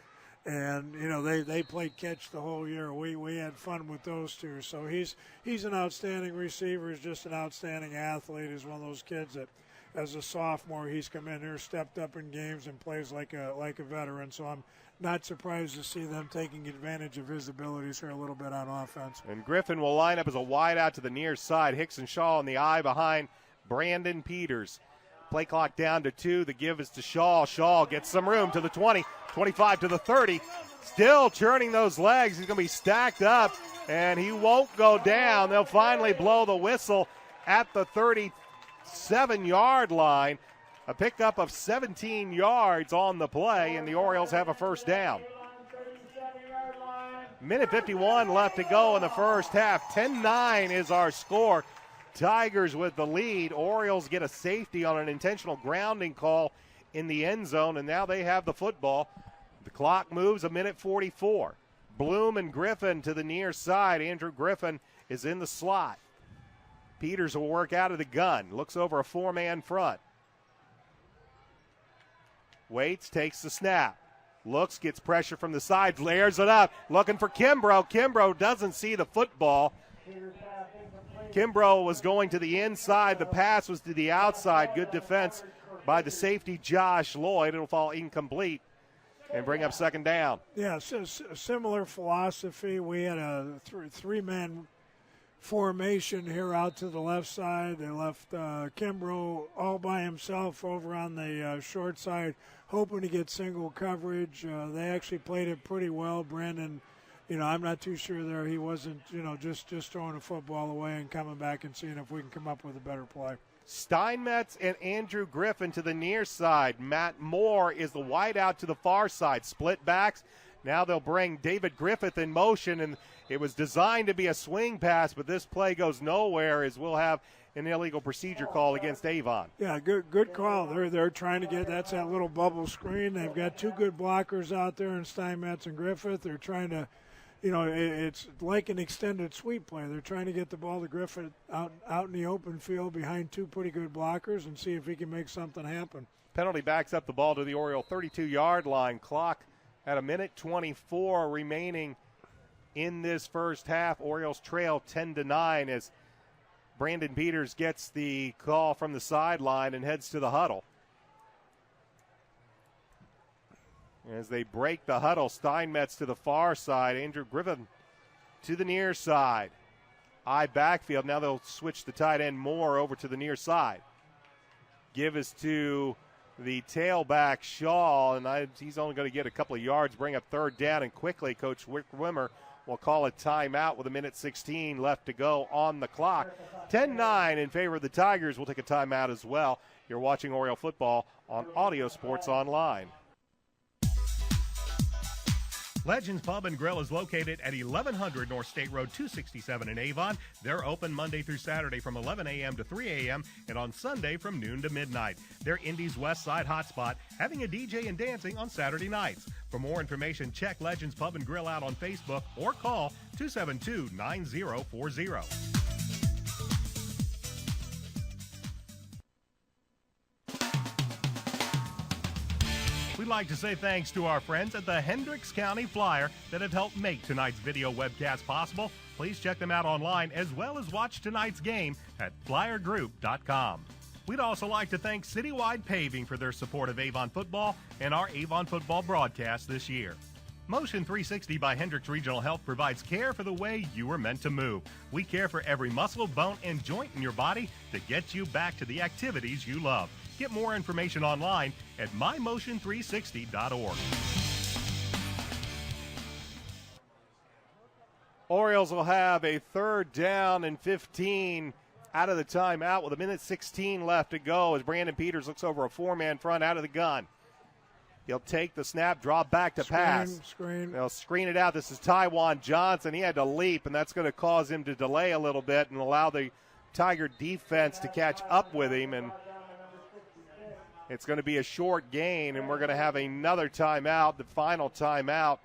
and they played catch the whole year. We had fun with those two. So he's an outstanding receiver. He's just an outstanding athlete. He's one of those kids that, as a sophomore, he's come in here, stepped up in games, and plays like a veteran. So I'm not surprised to see them taking advantage of his abilities here a little bit on offense. And Griffin will line up as a wide out to the near side. Hickson Shaw in the eye behind Brandon Peters. Play clock down to 2. The give is to Shaw. Shaw gets some room to the 20, 25 to the 30. Still churning those legs. He's going to be stacked up, and he won't go down. They'll finally blow the whistle at the 37-yard line. A pickup of 17 yards on the play, and the Orioles have a first down. Minute 51 left to go in the first half. 10-9 is our score. Tigers with the lead. Orioles get a safety on an intentional grounding call in the end zone, and now they have the football. The clock moves, a minute 44. Bloom and Griffin to the near side. Andrew Griffin is in the slot. Peters will work out of the gun. Looks over a 4-man front. Waits, takes the snap. Looks, gets pressure from the sides, layers it up. Looking for Kimbrough. Kimbrough doesn't see the football. Kimbrough was going to the inside. The pass was to the outside. Good defense by the safety, Josh Lloyd. It'll fall incomplete and bring up second down. Yeah, so similar philosophy. We had a three-man formation here out to the left side. They left Kimbrough all by himself over on the short side, hoping to get single coverage. They actually played it pretty well. Brandon, I'm not too sure there. He wasn't, just throwing the football away and coming back and seeing if we can come up with a better play. Steinmetz and Andrew Griffin to the near side. Matt Moore is the wide out to the far side. Split backs. Now they'll bring David Griffith in motion, and it was designed to be a swing pass, but this play goes nowhere as we'll have an illegal procedure call against Avon. Yeah, good call. They're trying to get, that's that little bubble screen. They've got two good blockers out there in Steinmetz and Griffith. They're trying to, it's like an extended sweep play. They're trying to get the ball to Griffith out in the open field behind two pretty good blockers and see if he can make something happen. Penalty backs up the ball to the Oriole 32-yard line. Clock at 1:24 remaining in this first half. Orioles trail 10-9 as Brandon Peters gets the call from the sideline and heads to the huddle. As they break the huddle, Steinmetz to the far side, Andrew Griffin to the near side. I backfield. Now they'll switch the tight end Moore over to the near side. Give is to the tailback Shaw, and he's only going to get a couple of yards, bring up third down, and quickly Coach Wick Wimmer will call a timeout with 1:16 left to go on the clock. 10-9 in favor of the Tigers. We'll take a timeout as well. You're watching Oriole football on Audio Sports Online. Legends Pub and Grill is located at 1100 North State Road 267 in Avon. They're open Monday through Saturday from 11 a.m. to 3 a.m. and on Sunday from noon to midnight. They're Indy's West Side hotspot, having a DJ and dancing on Saturday nights. For more information, check Legends Pub and Grill out on Facebook or call 272-9040. We'd like to say thanks to our friends at the Hendricks County Flyer that have helped make tonight's video webcast possible. Please check them out online as well as watch tonight's game at flyergroup.com. We'd also like to thank Citywide Paving for their support of Avon football and our Avon football broadcast this year. Motion 360 by Hendricks Regional Health provides care for the way you were meant to move. We care for every muscle, bone, and joint in your body to get you back to the activities you love. Get more information online at mymotion360.org. Orioles will have a third down and 15 out of the timeout with 1:16 left to go as Brandon Peters looks over a four-man front out of the gun. He'll take the snap, draw back to pass. They'll screen it out. This is Tywan Johnson. He had to leap, and that's going to cause him to delay a little bit and allow the Tiger defense to catch up with him. And it's going to be a short gain, and we're going to have another timeout, the final timeout,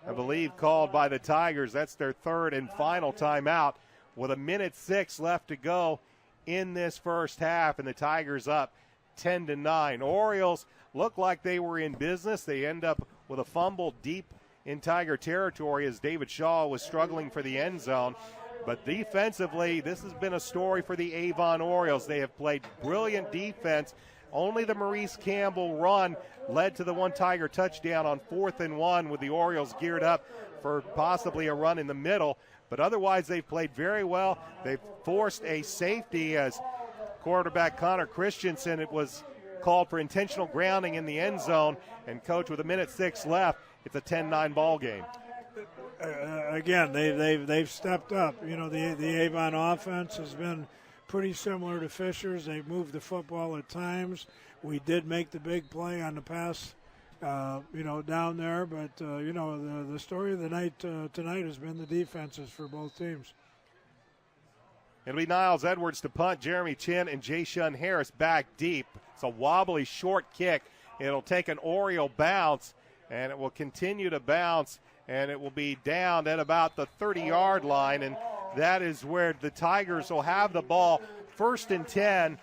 I believe, called by the Tigers. That's their third and final timeout with 1:06 left to go in this first half, and the Tigers up 10-9. Orioles look like they were in business. They end up with a fumble deep in Tiger territory as David Shaw was struggling for the end zone. But defensively, this has been a story for the Avon Orioles. They have played brilliant defense. Only the Maurice Campbell run led to the one Tiger touchdown on 4th and 1 with the Orioles geared up for possibly a run in the middle. But otherwise, they've played very well. They've forced a safety as quarterback Connor Christensen. It was called for intentional grounding in the end zone. And, Coach, with 1:06 left, it's a 10-9 ball game. Again, they've stepped up. You know, the Avon offense has been pretty similar to Fisher's. They've moved the football at times. We did make the big play on the pass, down there. But, the story of the night tonight has been the defenses for both teams. It'll be Niles Edwards to punt. Jeremy Chin and J-Shun Harris back deep. It's a wobbly short kick. It'll take an Oriole bounce, and it will continue to bounce, and it will be down at about the 30-yard line, and that is where the Tigers will have the ball 1st and 10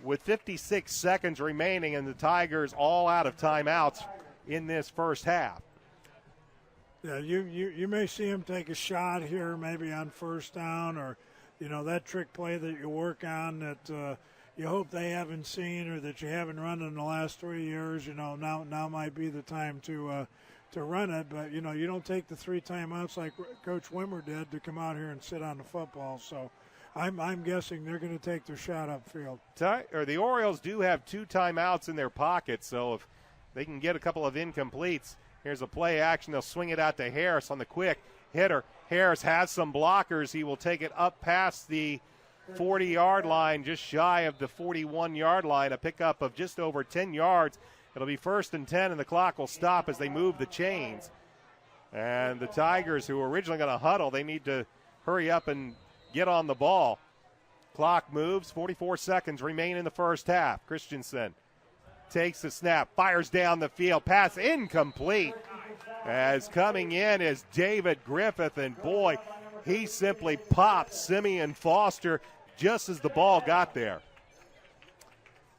with 56 seconds remaining, and the Tigers all out of timeouts in this first half. Yeah, you may see him take a shot here maybe on first down or, that trick play that you work on that you hope they haven't seen or that you haven't run in the last 3 years. Now might be the time to run it, but you don't take the 3 timeouts like Coach Wimmer did to come out here and sit on the football. So I'm guessing they're going to take their shot upfield. The Orioles do have 2 timeouts in their pocket, so if they can get a couple of incompletes, here's a play action. They'll swing it out to Harris on the quick hitter. Harris has some blockers. He will take it up past the 40-yard line, just shy of the 41-yard line, a pickup of just over 10 yards. It'll be 1st and 10, and the clock will stop as they move the chains. And the Tigers, who were originally going to huddle, they need to hurry up and get on the ball. Clock moves. 44 seconds remain in the first half. Christensen takes the snap, fires down the field. Pass incomplete. As coming in is David Griffith, and boy, he simply popped Simeon Foster just as the ball got there.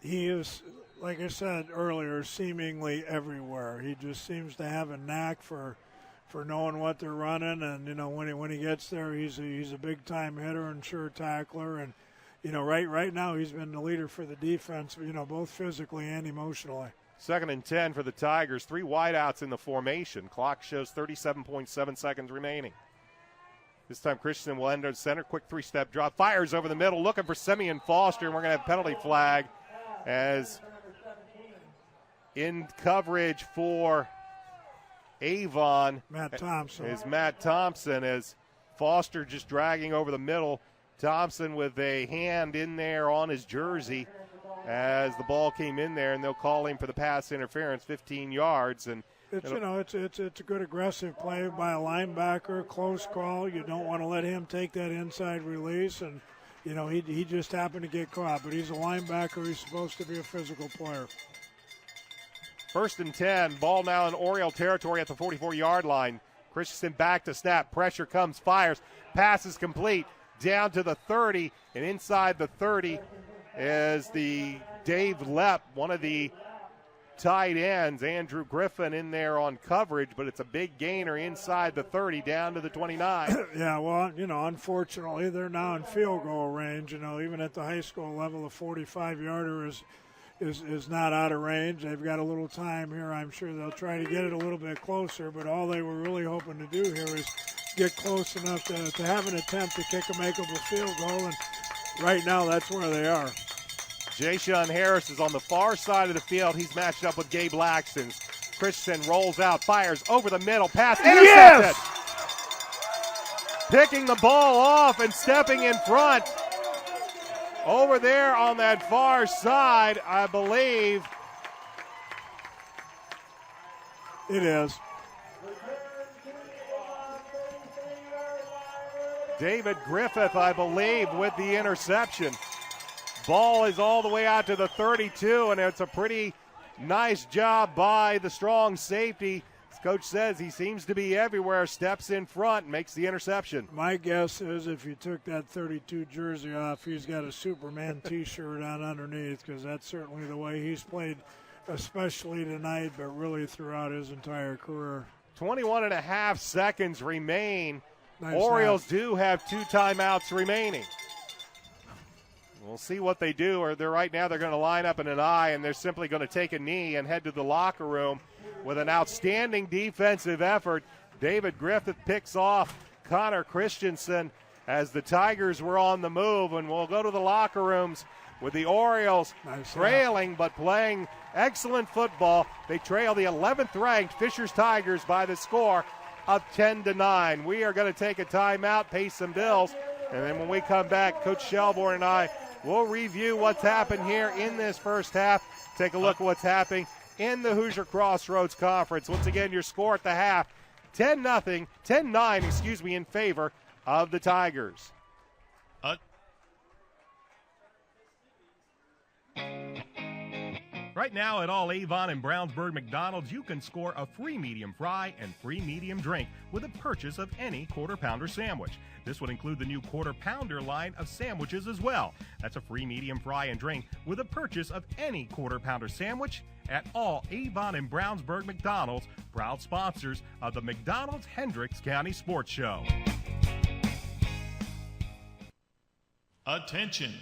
He is, like I said earlier, seemingly everywhere. He just seems to have a knack for knowing what they're running, and when he gets there, he's a big time hitter and sure tackler, and right now he's been the leader for the defense, both physically and emotionally. 2nd and 10 for the Tigers. 3 wideouts in the formation. Clock shows 37.7 seconds remaining. This time Christensen will end at center. Quick 3-step drop. Fires over the middle, looking for Simeon Foster, and we're going to have penalty flag as in coverage for Avon. Matt Thompson. Is Matt Thompson, as Foster just dragging over the middle. Thompson with a hand in there on his jersey as the ball came in there, and they'll call him for the pass interference, 15 yards. And it's a good aggressive play by a linebacker, close call. You don't want to let him take that inside release, and he just happened to get caught. But he's a linebacker. He's supposed to be a physical player. 1st and 10. Ball now in Oriole territory at the 44-yard line. Christensen back to snap. Pressure comes, fires. Pass is complete. Down to the 30, and inside the 30 is the Dave Lepp, one of the tight ends. Andrew Griffin in there on coverage, but it's a big gainer inside the 30 down to the 29. Yeah, well, unfortunately, they're now in field goal range. Even at the high school level, a 45-yarder is not out of range. They've got a little time here. I'm sure they'll try to get it a little bit closer, but all they were really hoping to do here is get close enough to have an attempt to kick a makeable field goal, and right now that's where they are. J-Shun Harris is on the far side of the field. He's matched up with Gabe Laxton. Christensen rolls out, fires over the middle, pass intercepted. Yes! Picking the ball off and stepping in front. Over there on that far side, I believe. It is. David Griffith, I believe, with the interception. Ball is all the way out to the 32, and it's a pretty nice job by the strong safety. As Coach says, he seems to be everywhere, steps in front, makes the interception. My guess is if you took that 32 jersey off, he's got a Superman T-shirt on underneath, because that's certainly the way he's played, especially tonight, but really throughout his entire career. 21 and a half seconds remain. Nice Orioles half. do have 2 timeouts remaining. We'll see what they do. Or right now they're going to line up in an I, and they're simply going to take a knee and head to the locker room with an outstanding defensive effort. David Griffith picks off Connor Christensen as the Tigers were on the move, and we'll go to the locker rooms with the Orioles trailing but playing excellent football. They trail the 11th ranked Fishers Tigers by the score of 10-9. We are going to take a timeout, pay some bills, and then when we come back, Coach Shelbourne and I will review what's happened here in this first half. Take a look at what's happening in the Hoosier Crossroads Conference. Once again, your score at the half, 10-9, in favor of the Tigers. Right now at all Avon and Brownsburg McDonald's, you can score a free medium fry and free medium drink with a purchase of any Quarter Pounder sandwich. This would include the new Quarter Pounder line of sandwiches as well. That's a free medium fry and drink with a purchase of any Quarter Pounder sandwich at all Avon and Brownsburg McDonald's, proud sponsors of the McDonald's Hendricks County Sports Show. Attention!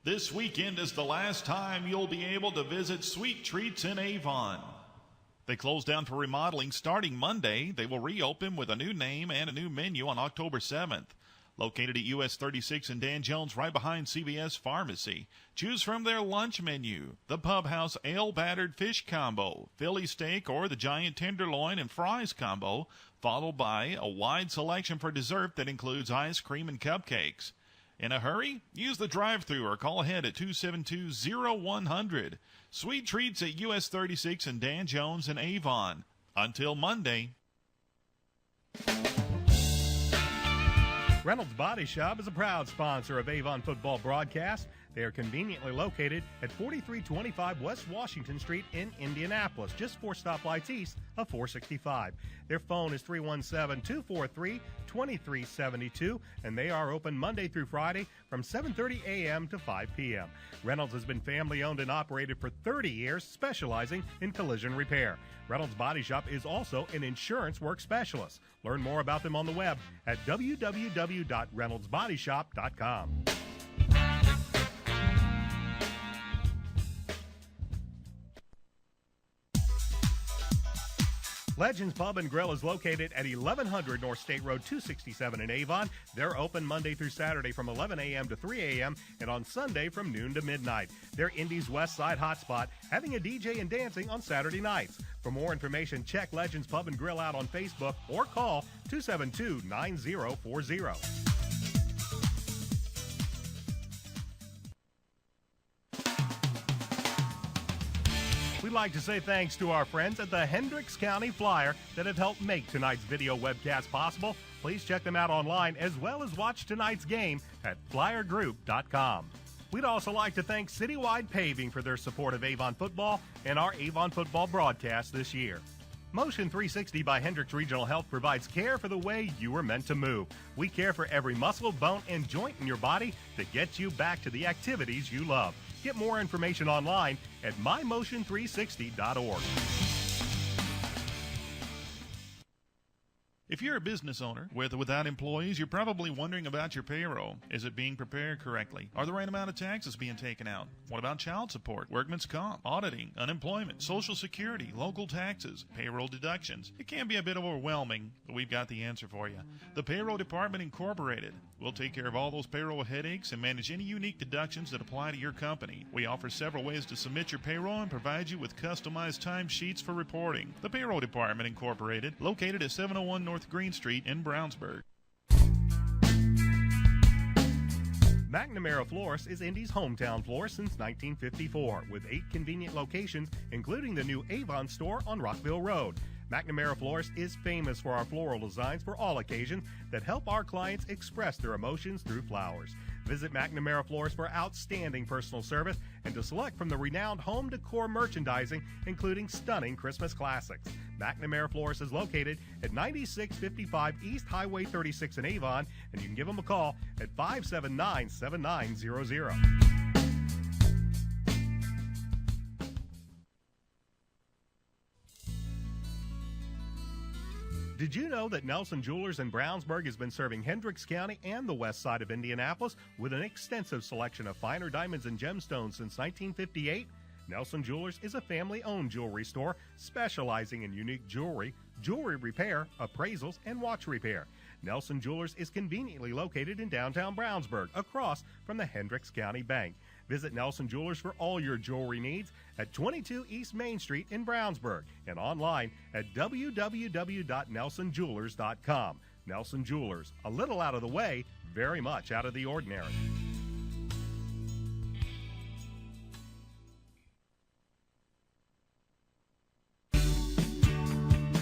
This weekend is the last time you'll be able to visit Sweet Treats in Avon. They close down for remodeling starting Monday. They will reopen with a new name and a new menu on October 7th. Located at US 36 and Dan Jones, right behind CVS Pharmacy. Choose from their lunch menu, the Pub House Ale Battered Fish Combo, Philly Steak, or the Giant Tenderloin and Fries Combo, followed by a wide selection for dessert that includes ice cream and cupcakes. In a hurry? Use the drive-thru or call ahead at 272-0100. Sweet Treats at US 36 and Dan Jones in Avon. Until Monday. Reynolds Body Shop is a proud sponsor of Avon football broadcast. They are conveniently located at 4325 West Washington Street in Indianapolis, just 4 stoplights east of 465. Their phone is 317-243-2372, and they are open Monday through Friday from 7:30 a.m. to 5 p.m. Reynolds has been family-owned and operated for 30 years, specializing in collision repair. Reynolds Body Shop is also an insurance work specialist. Learn more about them on the web at www.reynoldsbodyshop.com. Legends Pub and Grill is located at 1100 North State Road 267 in Avon. They're open Monday through Saturday from 11 a.m. to 3 a.m. and on Sunday from noon to midnight. They're Indy's West Side hotspot, having a DJ and dancing on Saturday nights. For more information, check Legends Pub and Grill out on Facebook or call 272-9040. We'd like to say thanks to our friends at the Hendricks County Flyer that have helped make tonight's video webcast possible. Please check them out online as well as watch tonight's game at flyergroup.com. We'd also like to thank Citywide Paving for their support of Avon football and our Avon football broadcast this year. Motion 360 by Hendricks Regional Health provides care for the way you were meant to move. We care for every muscle, bone, and joint in your body to get you back to the activities you love. Get more information online at mymotion360.org. If you're a business owner, with or without employees, you're probably wondering about your payroll. Is it being prepared correctly? Are the right amount of taxes being taken out? What about child support, workman's comp, auditing, unemployment, Social Security, local taxes, payroll deductions? It can be a bit overwhelming, but we've got the answer for you. The Payroll Department Incorporated. We'll take care of all those payroll headaches and manage any unique deductions that apply to your company. We offer several ways to submit your payroll and provide you with customized timesheets for reporting. The Payroll Department Incorporated, located at 701 North Green Street in Brownsburg. McNamara Florist is Indy's hometown florist since 1954, with 8 convenient locations, including the new Avon store on Rockville Road. McNamara Florist is famous for our floral designs for all occasions that help our clients express their emotions through flowers. Visit McNamara Florist for outstanding personal service and to select from the renowned home decor merchandising, including stunning Christmas classics. McNamara Florist is located at 9655 East Highway 36 in Avon, and you can give them a call at 579-7900. Did you know that Nelson Jewelers in Brownsburg has been serving Hendricks County and the west side of Indianapolis with an extensive selection of finer diamonds and gemstones since 1958? Nelson Jewelers is a family-owned jewelry store specializing in unique jewelry, jewelry repair, appraisals, and watch repair. Nelson Jewelers is conveniently located in downtown Brownsburg, across from the Hendricks County Bank. Visit Nelson Jewelers for all your jewelry needs at 22 East Main Street in Brownsburg and online at www.nelsonjewelers.com. Nelson Jewelers, a little out of the way, very much out of the ordinary.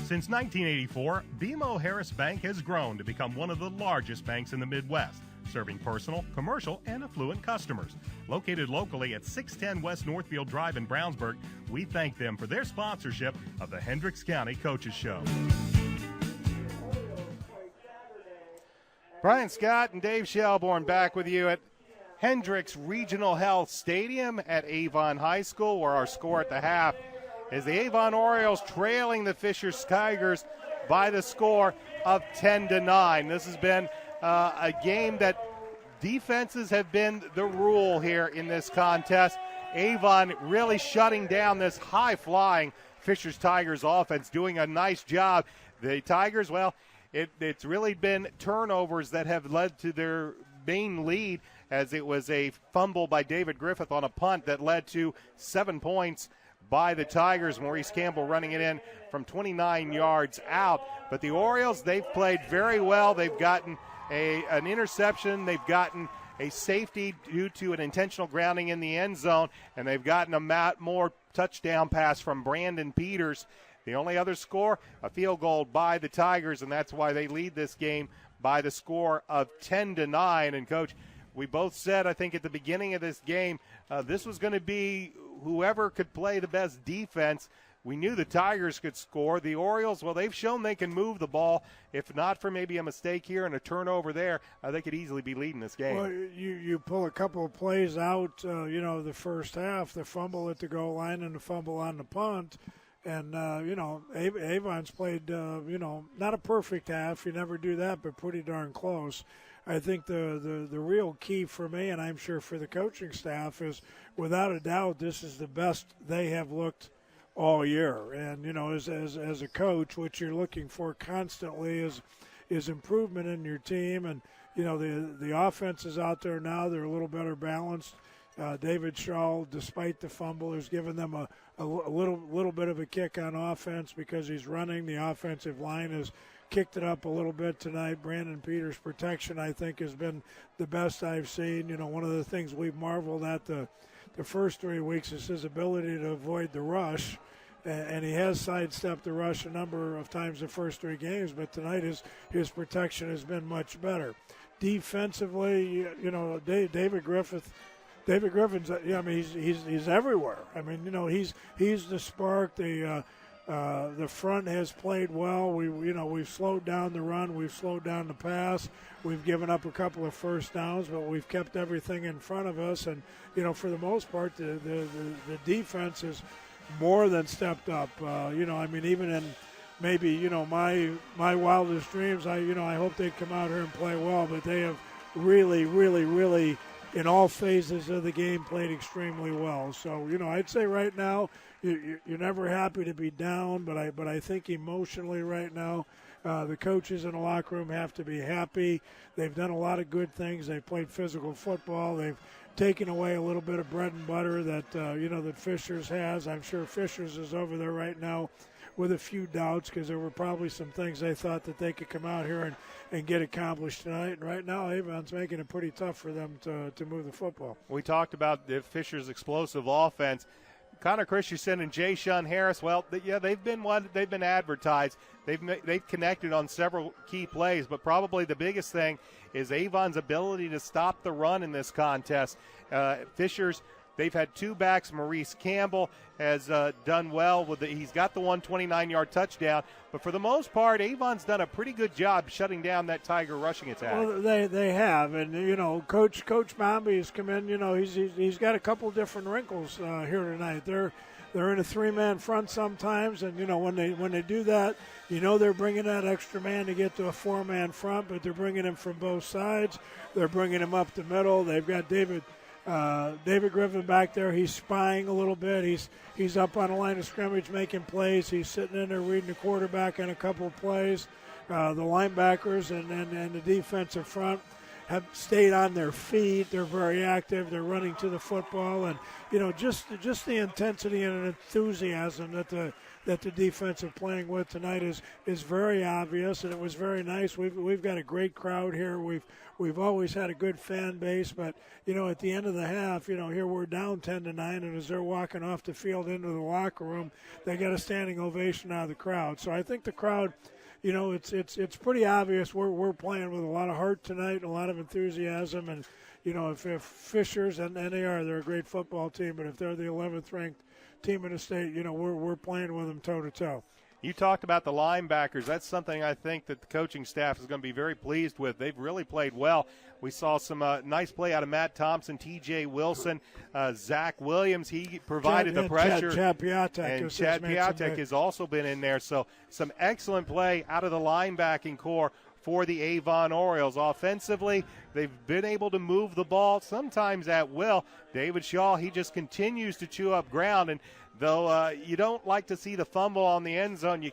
Since 1984, BMO Harris Bank has grown to become one of the largest banks in the Midwest, serving personal, commercial, and affluent customers. Located locally at 610 West Northfield Drive in Brownsburg, we thank them for their sponsorship of the Hendricks County Coaches Show. Brian Scott and Dave Shelbourne back with you at Hendricks Regional Health Stadium at Avon High School, where our score at the half is the Avon Orioles trailing the Fisher Tigers by the score of 10-9. This has been a game that defenses have been the rule here in this contest. Avon really shutting down this high-flying Fisher's Tigers offense, doing a nice job. The Tigers, well, it's really been turnovers that have led to their main lead, as it was a fumble by David Griffith on a punt that led to 7 points by the Tigers. Maurice Campbell running it in from 29 yards out. But the Orioles, they've played very well. They've gotten an interception. They've gotten a safety due to an intentional grounding in the end zone, and they've gotten a more touchdown pass from Brandon Peters The only other score, a field goal by the Tigers, and that's why they lead this game by the score of 10-9. And, Coach, we both said, I think, at the beginning of this game, this was going to be whoever could play the best defense. We knew the Tigers could score. The Orioles, well, they've shown they can move the ball. If not for maybe a mistake here and a turnover there, they could easily be leading this game. Well, you pull a couple of plays out, the first half, the fumble at the goal line and the fumble on the punt. And, Avon's played, not a perfect half. You never do that, but pretty darn close. I think the real key for me, and I'm sure for the coaching staff, is without a doubt this is the best they have looked all year. And, as a coach, what you're looking for constantly is improvement in your team. And, the offense is out there now. They're a little better balanced. David Shaw, despite the fumble, has given them a little bit of a kick on offense because he's running. The offensive line has kicked it up a little bit tonight. Brandon Peters' protection, I think, has been the best I've seen. One of the things we've marveled at the first 3 weeks is his ability to avoid the rush, and he has sidestepped the rush a number of times the first 3 games, but tonight his protection has been much better. Defensively, David Griffin's, he's everywhere. He's the spark. The front has played well. We've slowed down the run. We've slowed down the pass. We've given up a couple of first downs, but we've kept everything in front of us. And for the most part, the defense has more than stepped up. Even in maybe my wildest dreams, I hope they come out here and play well. But they have really, really, really, in all phases of the game, played extremely well. So I'd say right now, you're never happy to be down, but I think emotionally right now, the coaches in the locker room have to be happy. They've done a lot of good things. They've played physical football. They've taken away a little bit of bread and butter that that Fishers has. I'm sure Fishers is over there right now with a few doubts because there were probably some things they thought that they could come out here and get accomplished tonight. And right now, Avon's making it pretty tough for them to move the football. We talked about the Fishers' explosive offense. Connor Christensen and J-Shun Harris, well, they've been advertised. They've connected on several key plays, but probably the biggest thing is Avon's ability to stop the run in this contest. Fishers, they've had 2 backs. Maurice Campbell has done well he's got the 129-yard touchdown, but for the most part, Avon's done a pretty good job shutting down that Tiger rushing attack. Well, they have, and Coach Bombi has come in. He's got a couple different wrinkles here tonight. They're in a 3-man front sometimes, and when they do that, they're bringing that extra man to get to a 4-man front, but they're bringing him from both sides. They're bringing him up the middle. They've got David Griffin back there. He's spying a little bit. He's up on the line of scrimmage making plays. He's sitting in there reading the quarterback on a couple of plays. The linebackers and the defensive front have stayed on their feet. They're very active. They're running to the football, and just the intensity and enthusiasm that the defense are playing with tonight is very obvious, and it was very nice. We've got a great crowd here. We've always had a good fan base, but at the end of the half, here we're down 10-9, and as they're walking off the field into the locker room, they got a standing ovation out of the crowd. So I think the crowd, it's pretty obvious we're playing with a lot of heart tonight and a lot of enthusiasm, and if Fishers, and they're a great football team, but if they're the 11th ranked team in the state, we're playing with them toe to toe. You talked about the linebackers. That's something I think that the coaching staff is going to be very pleased with. They've really played well. We saw some nice play out of Matt Thompson, T.J. Wilson, Zach Williams. He provided the pressure. Chad Piatek. And Chad Piatek has also been in there. So some excellent play out of the linebacking core for the Avon Orioles. Offensively, they've been able to move the ball sometimes at will. David Shaw, he just continues to chew up ground, and though you don't like to see the fumble on the end zone, you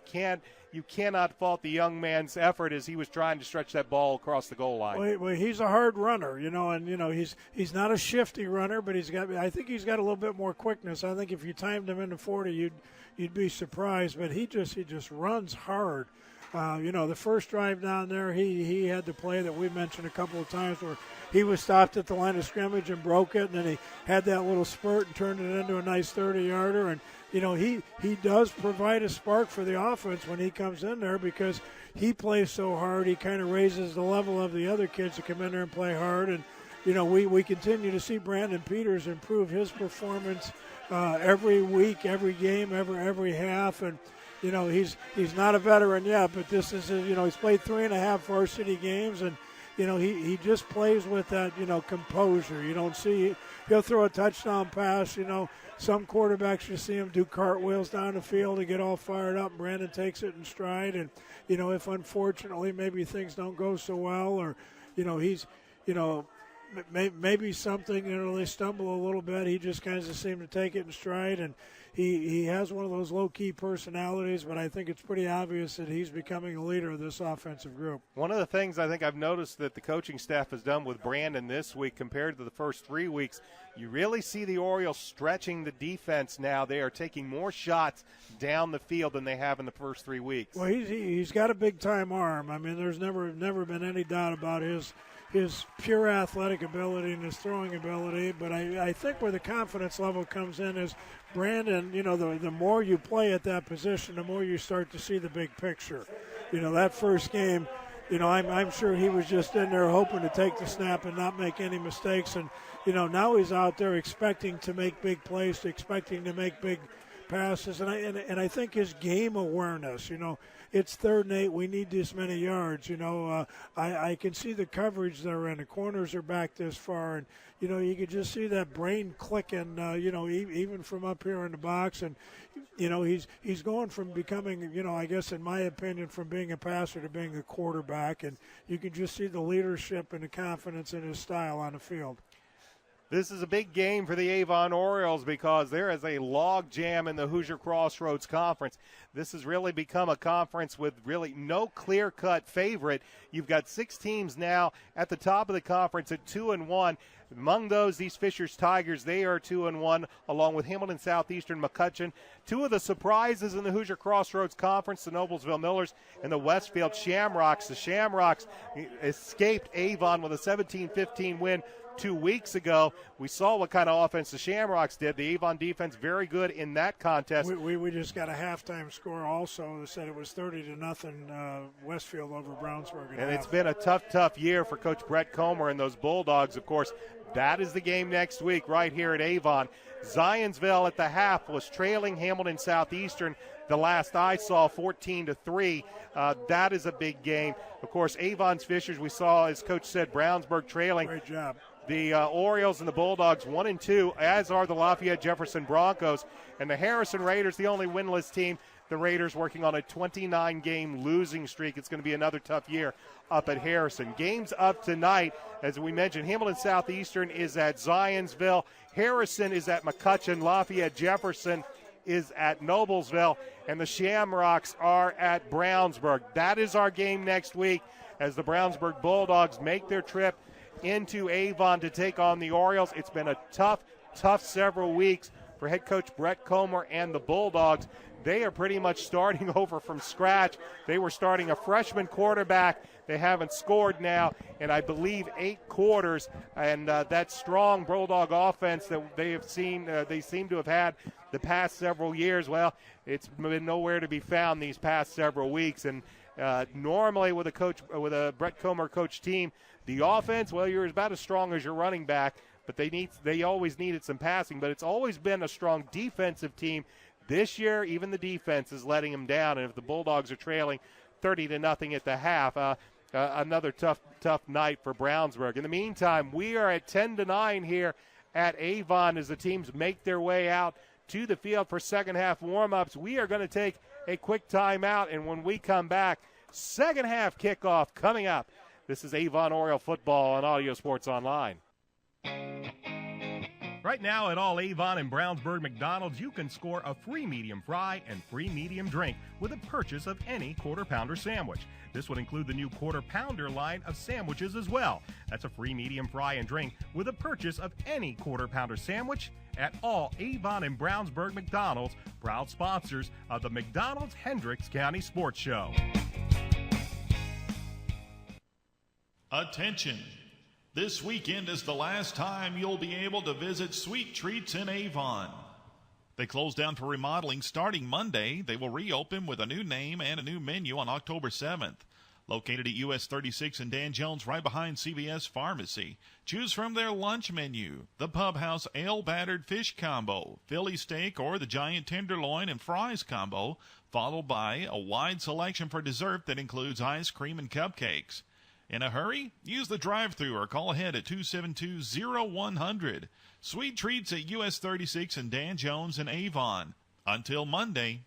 cannot fault the young man's effort as he was trying to stretch that ball across the goal line. Well, he's a hard runner, he's not a shifty runner, but I think he's got a little bit more quickness. I think if you timed him into 40, you'd be surprised, but he just runs hard. The first drive down there, he had the play that we mentioned a couple of times where he was stopped at the line of scrimmage and broke it, and then he had that little spurt and turned it into a nice 30-yarder. And he does provide a spark for the offense when he comes in there because he plays so hard. He kind of raises the level of the other kids to come in there and play hard. And, we continue to see Brandon Peters improve his performance every week, every game, every half. And, he's not a veteran yet, but this is, he's played 3.5 varsity games, and, he just plays with that, composure. You don't see, he'll throw a touchdown pass, some quarterbacks you see him do cartwheels down the field and get all fired up. Brandon takes it in stride, and, if unfortunately maybe things don't go so well, or, he's, maybe something, they stumble a little bit, he just kind of seems to take it in stride, and he has one of those low-key personalities, but I think it's pretty obvious that he's becoming a leader of this offensive group. One of the things I think I've noticed that the coaching staff has done with Brandon this week compared to the first 3 weeks, you really see the Orioles stretching the defense now. They are taking more shots down the field than they have in the first 3 weeks. Well, he's got a big-time arm. I mean, there's never been any doubt about his pure athletic ability and his throwing ability, but I think where the confidence level comes in is Brandon, the more you play at that position, the more you start to see the big picture. That first game, I'm sure he was just in there hoping to take the snap and not make any mistakes, and, now he's out there expecting to make big plays, expecting to make big passes, and I think his game awareness, it's 3rd and 8. We need this many yards. I can see the coverage they're in. The corners are back this far, and you can just see that brain clicking. Even from up here in the box, and he's going from becoming, I guess in my opinion, from being a passer to being a quarterback, and you can just see the leadership and the confidence in his style on the field. This is a big game for the Avon Orioles because there is a log jam in the Hoosier Crossroads Conference. This has really become a conference with really no clear-cut favorite. You've got 6 teams now at the top of the conference at 2-1. Among those, these Fishers Tigers, they are 2-1, along with Hamilton Southeastern, McCutcheon. 2 of the surprises in the Hoosier Crossroads Conference, the Noblesville Millers and the Westfield Shamrocks. The Shamrocks escaped Avon with a 17-15 win 2 weeks ago. We saw what kind of offense the Shamrocks did. The Avon defense very good in that contest. We just got a halftime score also. They said it was 30-0 Westfield over Brownsburg. And it's been a tough year for Coach Brett Comer and those Bulldogs. Of course, that is the game next week right here at Avon. Zionsville at the half was trailing Hamilton Southeastern. The last I saw, 14-3. That is a big game. Of course, Avon's Fishers, we saw, as Coach said, Brownsburg trailing. Great job. The Orioles and the Bulldogs 1-2, as are the Lafayette Jefferson Broncos. And the Harrison Raiders, the only winless team. The Raiders working on a 29-game losing streak. It's going to be another tough year up at Harrison. Games up tonight, as we mentioned, Hamilton Southeastern is at Zionsville. Harrison is at McCutcheon. Lafayette Jefferson is at Noblesville. And the Shamrocks are at Brownsburg. That is our game next week as the Brownsburg Bulldogs make their trip into Avon to take on the Orioles. It's been a tough several weeks for head coach Brett Comer and the Bulldogs. They are pretty much starting over from scratch. They were starting a freshman quarterback. They haven't scored now in, I believe, 8 quarters. And that strong Bulldog offense that they have seen, they seem to have had the past several years, well, it's been nowhere to be found these past several weeks. And normally with a Brett Comer coach team, the offense, well, you're about as strong as your running back, but they always needed some passing. But it's always been a strong defensive team. This year, even the defense is letting them down. And if the Bulldogs are trailing 30-0 at the half, another tough night for Brownsburg. In the meantime, we are at 10-9 here at Avon as the teams make their way out to the field for second half warm-ups. We are going to take a quick timeout, and when we come back, second half kickoff coming up. This is Avon Oriole football on Audio Sports Online. Right now at all Avon and Brownsburg McDonald's, you can score a free medium fry and free medium drink with a purchase of any Quarter Pounder sandwich. This would include the new Quarter Pounder line of sandwiches as well. That's a free medium fry and drink with a purchase of any Quarter Pounder sandwich at all Avon and Brownsburg McDonald's, proud sponsors of the McDonald's Hendricks County Sports Show. Attention! This weekend is the last time you'll be able to visit Sweet Treats in Avon. They close down for remodeling starting Monday. They will reopen with a new name and a new menu on October 7th. Located at US 36 and Dan Jones, right behind CVS Pharmacy. Choose from their lunch menu, the Pub House Ale Battered Fish Combo, Philly Steak, or the Giant Tenderloin and Fries Combo, followed by a wide selection for dessert that includes ice cream and cupcakes. In a hurry? Use the drive-thru or call ahead at 272-0100. Sweet treats at US 36 and Dan Jones and Avon. Until Monday.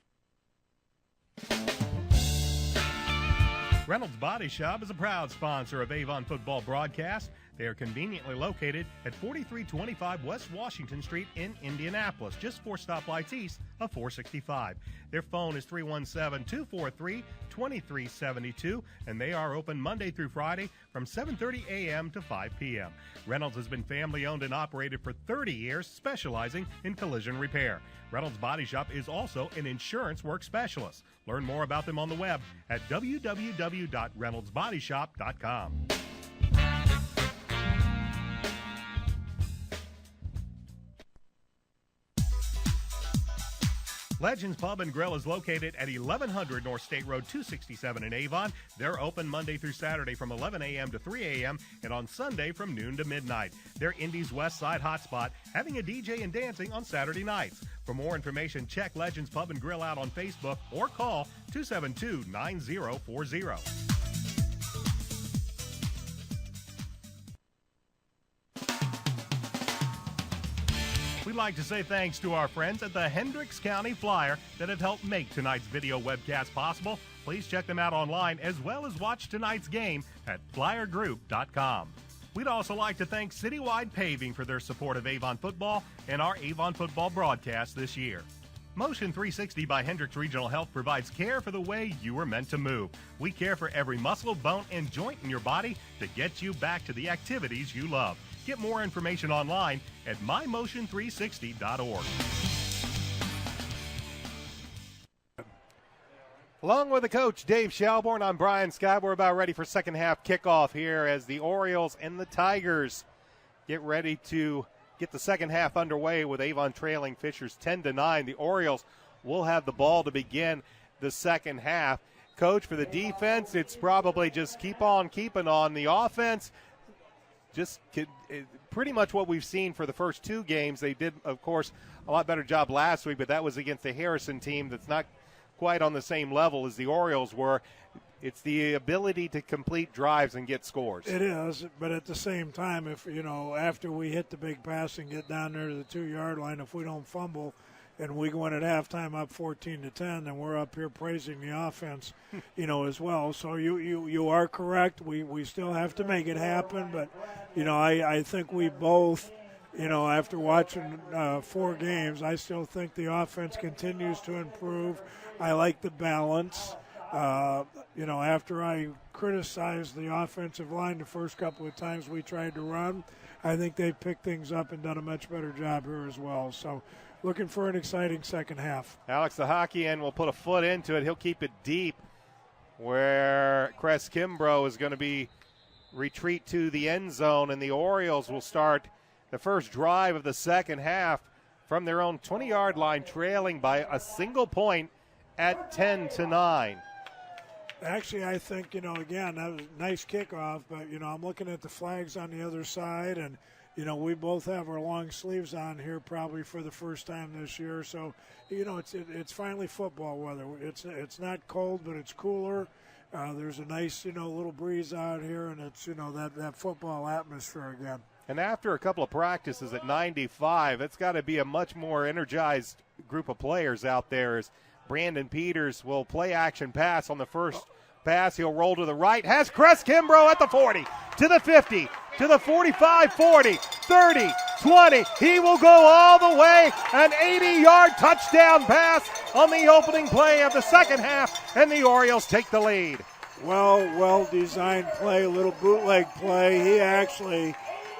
Reynolds Body Shop is a proud sponsor of Avon football broadcast. They are conveniently located at 4325 West Washington Street in Indianapolis, just 4 stoplights east of 465. Their phone is 317-243-2372, and they are open Monday through Friday from 7:30 a.m. to 5 p.m. Reynolds has been family-owned and operated for 30 years, specializing in collision repair. Reynolds Body Shop is also an insurance work specialist. Learn more about them on the web at www.reynoldsbodyshop.com. Legends Pub and Grill is located at 1100 North State Road 267 in Avon. They're open Monday through Saturday from 11 a.m. to 3 a.m. and on Sunday from noon to midnight. They're Indy's West Side hotspot, having a DJ and dancing on Saturday nights. For more information, check Legends Pub and Grill out on Facebook or call 272-9040. We'd like to say thanks to our friends at the Hendricks County Flyer that have helped make tonight's video webcast possible. Please check them out online as well as watch tonight's game at flyergroup.com. We'd also like to thank Citywide Paving for their support of Avon football and our Avon football broadcast this year. Motion 360 by Hendricks Regional Health provides care for the way you were meant to move. We care for every muscle, bone, and joint in your body to get you back to the activities you love. Get more information online at mymotion360.org. Along with the coach, Dave Shelbourne, I'm Brian Scott. We're about ready for second half kickoff here as the Orioles and the Tigers get ready to get the second half underway with Avon trailing Fishers 10-9. The Orioles will have the ball to begin the second half. Coach, for the defense, it's probably just keep on keeping on. The offense, just pretty much what we've seen for the first two games. They did, of course, a lot better job last week, but that was against the Harrison team that's not quite on the same level as the Orioles were. It's the ability to complete drives and get scores. It is, but at the same time, if after we hit the big pass and get down there to the 2-yard line, if we don't fumble and we go in at halftime up 14-10, then we're up here praising the offense, as well. So you are correct. We still have to make it happen, but I think we both, after watching 4 games, I still think the offense continues to improve. I like the balance. After I criticized the offensive line the first couple of times we tried to run, I think they picked things up and done a much better job here as well. So looking for an exciting second half. Alex, the hockey end, will put a foot into it. He'll keep it deep where Cress Kimbrough is going to be retreat to the end zone, and the Orioles will start the first drive of the second half from their own 20-yard line, trailing by a single point at 10-9. Actually, I think, again, that was a nice kickoff, but, I'm looking at the flags on the other side, and, we both have our long sleeves on here probably for the first time this year. So, it's finally football weather. It's not cold, but it's cooler. There's a nice, little breeze out here, and it's, that football atmosphere again. And after a couple of practices at 95, it's got to be a much more energized group of players out there as Brandon Peters will play action pass on the first pass. He'll roll to the right. Has Cress Kimbrough at the 40, to the 50, to the 45, 40, 30, 20. He will go all the way. An 80-yard touchdown pass on the opening play of the second half, and the Orioles take the lead. Well-designed play, a little bootleg play.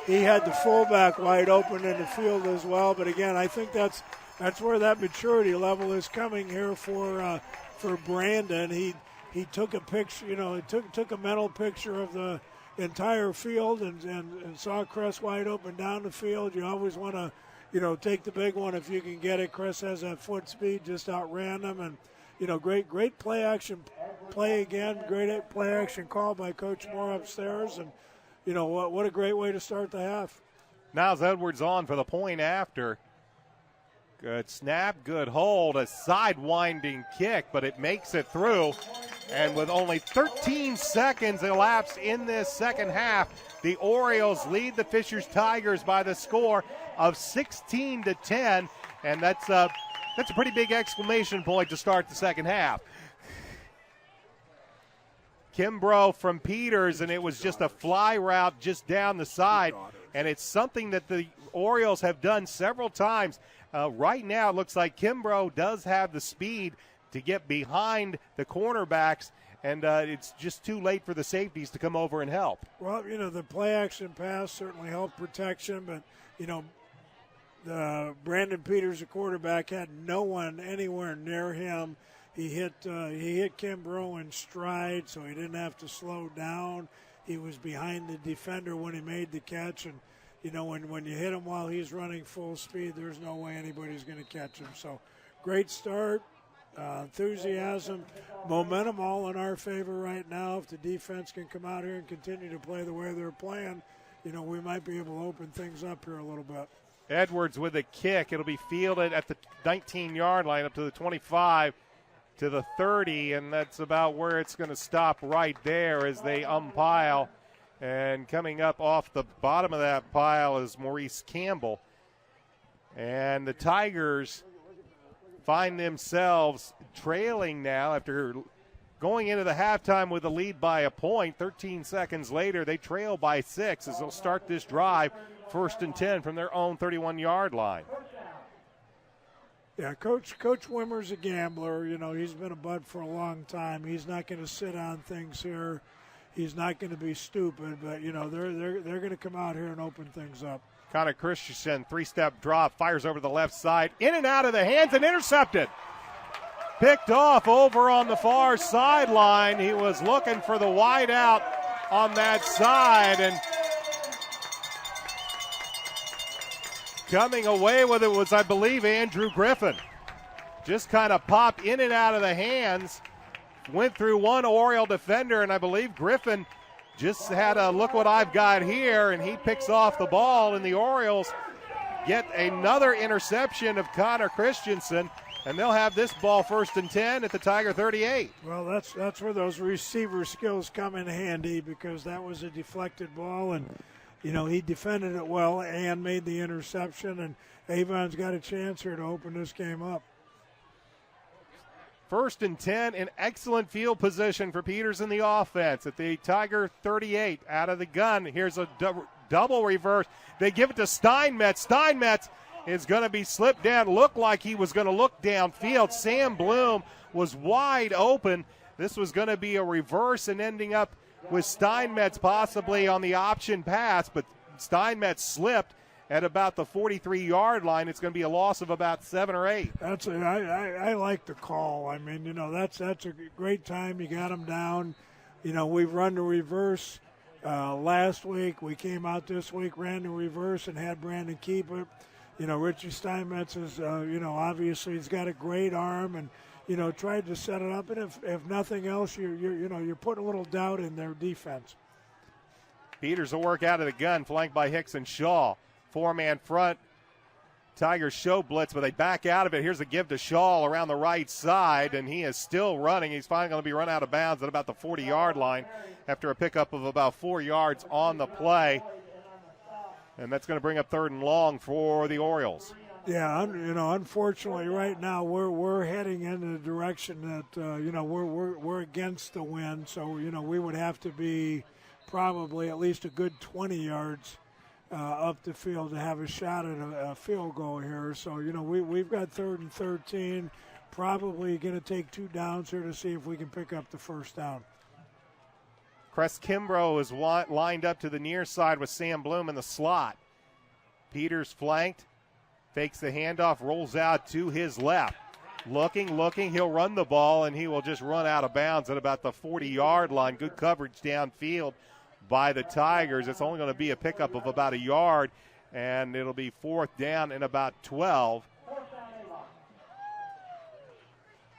He had the fullback wide open in the field as well. But again, I think that's where that maturity level is coming here for Brandon. He took a picture, he took a mental picture of the entire field and saw Cress wide open down the field. You always want to, take the big one if you can get it. Chris has that foot speed, just outran them. And, great play action play again. Great play action call by Coach Moore upstairs. And, what a great way to start the half. Niles Edwards on for the point after. Good snap, good hold, a side-winding kick, but it makes it through. And with only 13 seconds elapsed in this second half, the Orioles lead the Fishers Tigers by the score of 16-10, and that's a pretty big exclamation point to start the second half. Kimbrough from Peters, and it was just a fly route just down the side, and it's something that the Orioles have done several times. Right now, it looks like Kimbrough does have the speed to get behind the cornerbacks, and it's just too late for the safeties to come over and help. Well, the play-action pass certainly helped protection, but, Brandon Peters, the quarterback, had no one anywhere near him. He hit Kimbrough in stride, so he didn't have to slow down. He was behind the defender when he made the catch, and when you hit him while he's running full speed, there's no way anybody's going to catch him. So great start, enthusiasm, momentum all in our favor right now. If the defense can come out here and continue to play the way they're playing, we might be able to open things up here a little bit. Edwards with a kick. It'll be fielded at the 19-yard line up to the 25 to the 30, and that's about where it's going to stop right there as they umpile. And coming up off the bottom of that pile is Maurice Campbell. And the Tigers find themselves trailing now after going into the halftime with a lead by a point. 13 seconds later, they trail by 6 as they'll start this drive, 1st and 10 from their own 31-yard line. Yeah, Coach Wimmer's a gambler. He's been a bud for a long time. He's not going to sit on things here. He's not going to be stupid, but, they're going to come out here and open things up. Connor Christensen, 3-step drop, fires over the left side, in and out of the hands and intercepted. Picked off over on the far sideline. He was looking for the wide out on that side, and coming away with it was, I believe, Andrew Griffin. Just kind of popped in and out of the hands. Went through one Oriole defender, and I believe Griffin just had a look what I've got here, and he picks off the ball, and the Orioles get another interception of Connor Christensen, and they'll have this ball 1st and 10 at the Tiger 38. Well, that's where those receiver skills come in handy, because that was a deflected ball, and he defended it well and made the interception, and Avon's got a chance here to open this game up. 1st and 10 in excellent field position for Peters in the offense at the Tiger 38 out of the gun. Here's a double reverse. They give it to Steinmetz. Steinmetz is going to be slipped down. Looked like he was going to look downfield. Sam Bloom was wide open. This was going to be a reverse and ending up with Steinmetz possibly on the option pass, but Steinmetz slipped at about the 43-yard line. It's going to be a loss of about 7 or 8. I like the call. I mean, that's a great time. You got them down. We've run the reverse last week. We came out this week, ran the reverse, and had Brandon keep it. Richie Steinmetz is, obviously he's got a great arm and, tried to set it up. And if nothing else, you're putting a little doubt in their defense. Peters will work out of the gun, flanked by Hicks and Shaw. 4-man front. Tigers show blitz, but they back out of it. Here's a give to Shaw around the right side, and he is still running. He's finally going to be run out of bounds at about the 40-yard line after a pickup of about 4 yards on the play. And that's going to bring up 3rd and long for the Orioles. Yeah, unfortunately, right now we're heading in the direction that we're against the wind. So we would have to be probably at least a good 20 yards up the field to have a shot at a field goal here. So we've got 3rd and 13. Probably going to take 2 downs here to see if we can pick up the 1st down. Crest Kimbrough is lined up to the near side with Sam Bloom in the slot. Peters flanked, fakes the handoff, rolls out to his left. Looking, he'll run the ball, and he will just run out of bounds at about the 40-yard line. Good coverage downfield by the Tigers. It's only going to be a pickup of about a yard and it'll be 4th down and about 12.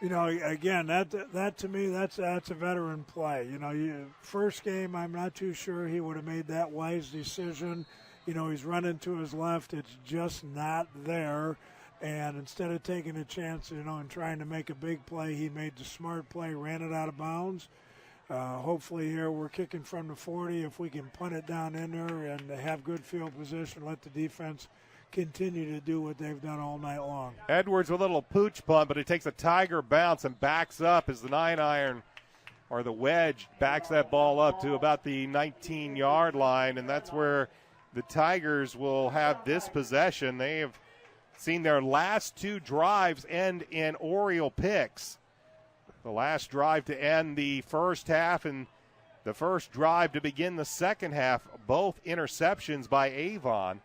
You know, again, that to me, that's a veteran play. You know, first game, I'm not too sure he would have made that wise decision. You know, he's running to his left. It's just not there. And instead of taking a chance, you know, and trying to make a big play, he made the smart play, ran it out of bounds. Hopefully here we're kicking from the 40. If we can punt it down in there and have good field position, let the defense continue to do what they've done all night long. Edwards with a little pooch punt, but it takes a tiger bounce and backs up as the 9-iron or the wedge backs that ball up to about the 19-yard line, and that's where the Tigers will have this possession. They have seen their last 2 drives end in Oriole picks. The last drive to end the first half and the first drive to begin the second half, both interceptions by Avon.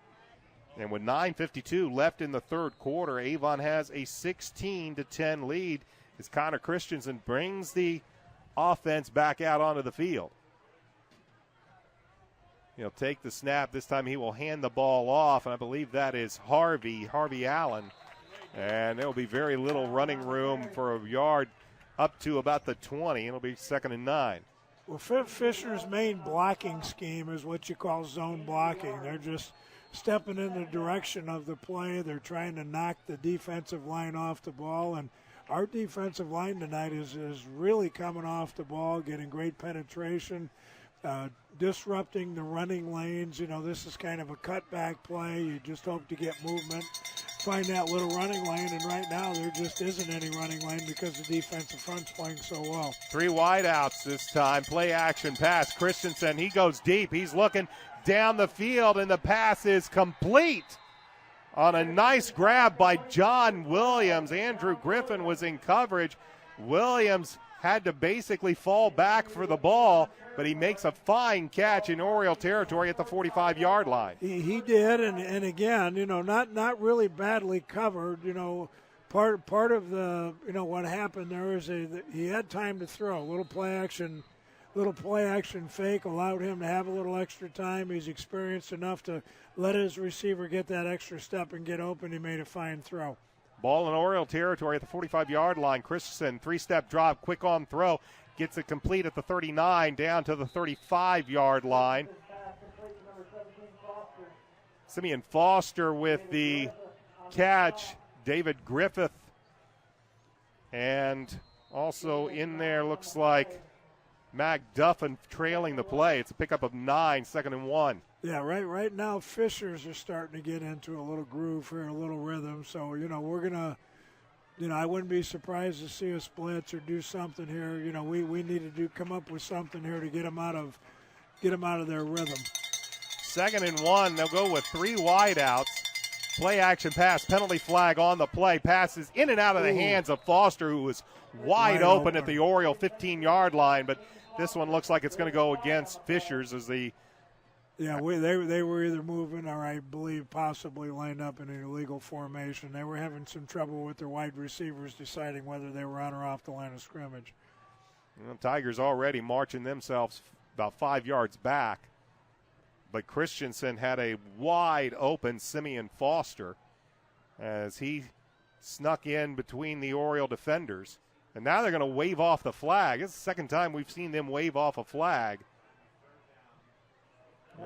And with 9:52 left in the third quarter, Avon has a 16-10 lead as Connor Christensen brings the offense back out onto the field. He'll take the snap. This time he will hand the ball off, and I believe that is Harvey Allen. And there will be very little running room for a yard up to about the 20. It'll be 2nd and 9. Well, Fisher's main blocking scheme is what you call zone blocking. They're just stepping in the direction of the play. They're trying to knock the defensive line off the ball, and our defensive line tonight is really coming off the ball, getting great penetration, disrupting the running lanes. You know, this is kind of a cutback play. You just hope to get movement, find that little running lane, and right now there just isn't any running lane because the defensive front's playing so well. 3 wideouts this time. Play action pass. Christensen, he goes deep. He's looking down the field, and the pass is complete on a nice grab by John Williams. Andrew Griffin was in coverage. Williams had to basically fall back for the ball, but he makes a fine catch in Oriole territory at the 45-yard line. He did, and again, you know, not really badly covered. You know, part of the, you know, what happened there is he had time to throw. Little play action fake allowed him to have a little extra time. He's experienced enough to let his receiver get that extra step and get open. He made a fine throw. Ball in Oriole territory at the 45-yard line. Christensen, 3-step drop, quick on throw. Gets it complete at the 39, down to the 35-yard line. Simeon Foster with the catch. David Griffith. And also in there looks like Mac Duffin trailing the play. It's a pickup of 9, 2nd and 1. Yeah, right now Fishers are starting to get into a little groove here, a little rhythm. So, you know, we're going to, you know, I wouldn't be surprised to see us blitz or do something here. You know, we need to come up with something here to get them out of their rhythm. 2nd and 1. They'll go with 3 wideouts. Play action pass, penalty flag on the play. Passes in and out of the hands of Foster, who was wide open at the Oriole 15-yard line. But this one looks like it's going to go against Fishers as the. Yeah, they were either moving or I believe possibly lined up in an illegal formation. They were having some trouble with their wide receivers deciding whether they were on or off the line of scrimmage. Well, Tigers already marching themselves about 5 yards back. But Christensen had a wide open Simeon Foster as he snuck in between the Oriole defenders. And now they're going to wave off the flag. This is the second time we've seen them wave off a flag.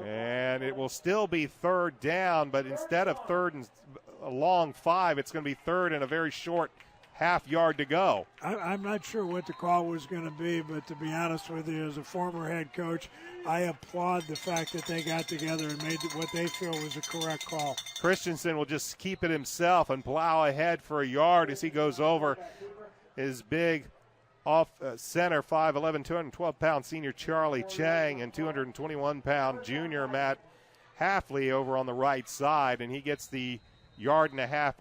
And it will still be 3rd down, but instead of 3rd and a long 5, it's going to be 3rd and a very short half yard to go. I'm not sure what the call was going to be, but to be honest with you, as a former head coach, I applaud the fact that they got together and made what they feel was a correct call. Christensen will just keep it himself and plow ahead for a yard as he goes over his big off center, 5'11", 212-pound senior Charlie Chang and 221-pound junior Matt Halfley over on the right side, and he gets the 1.5 yards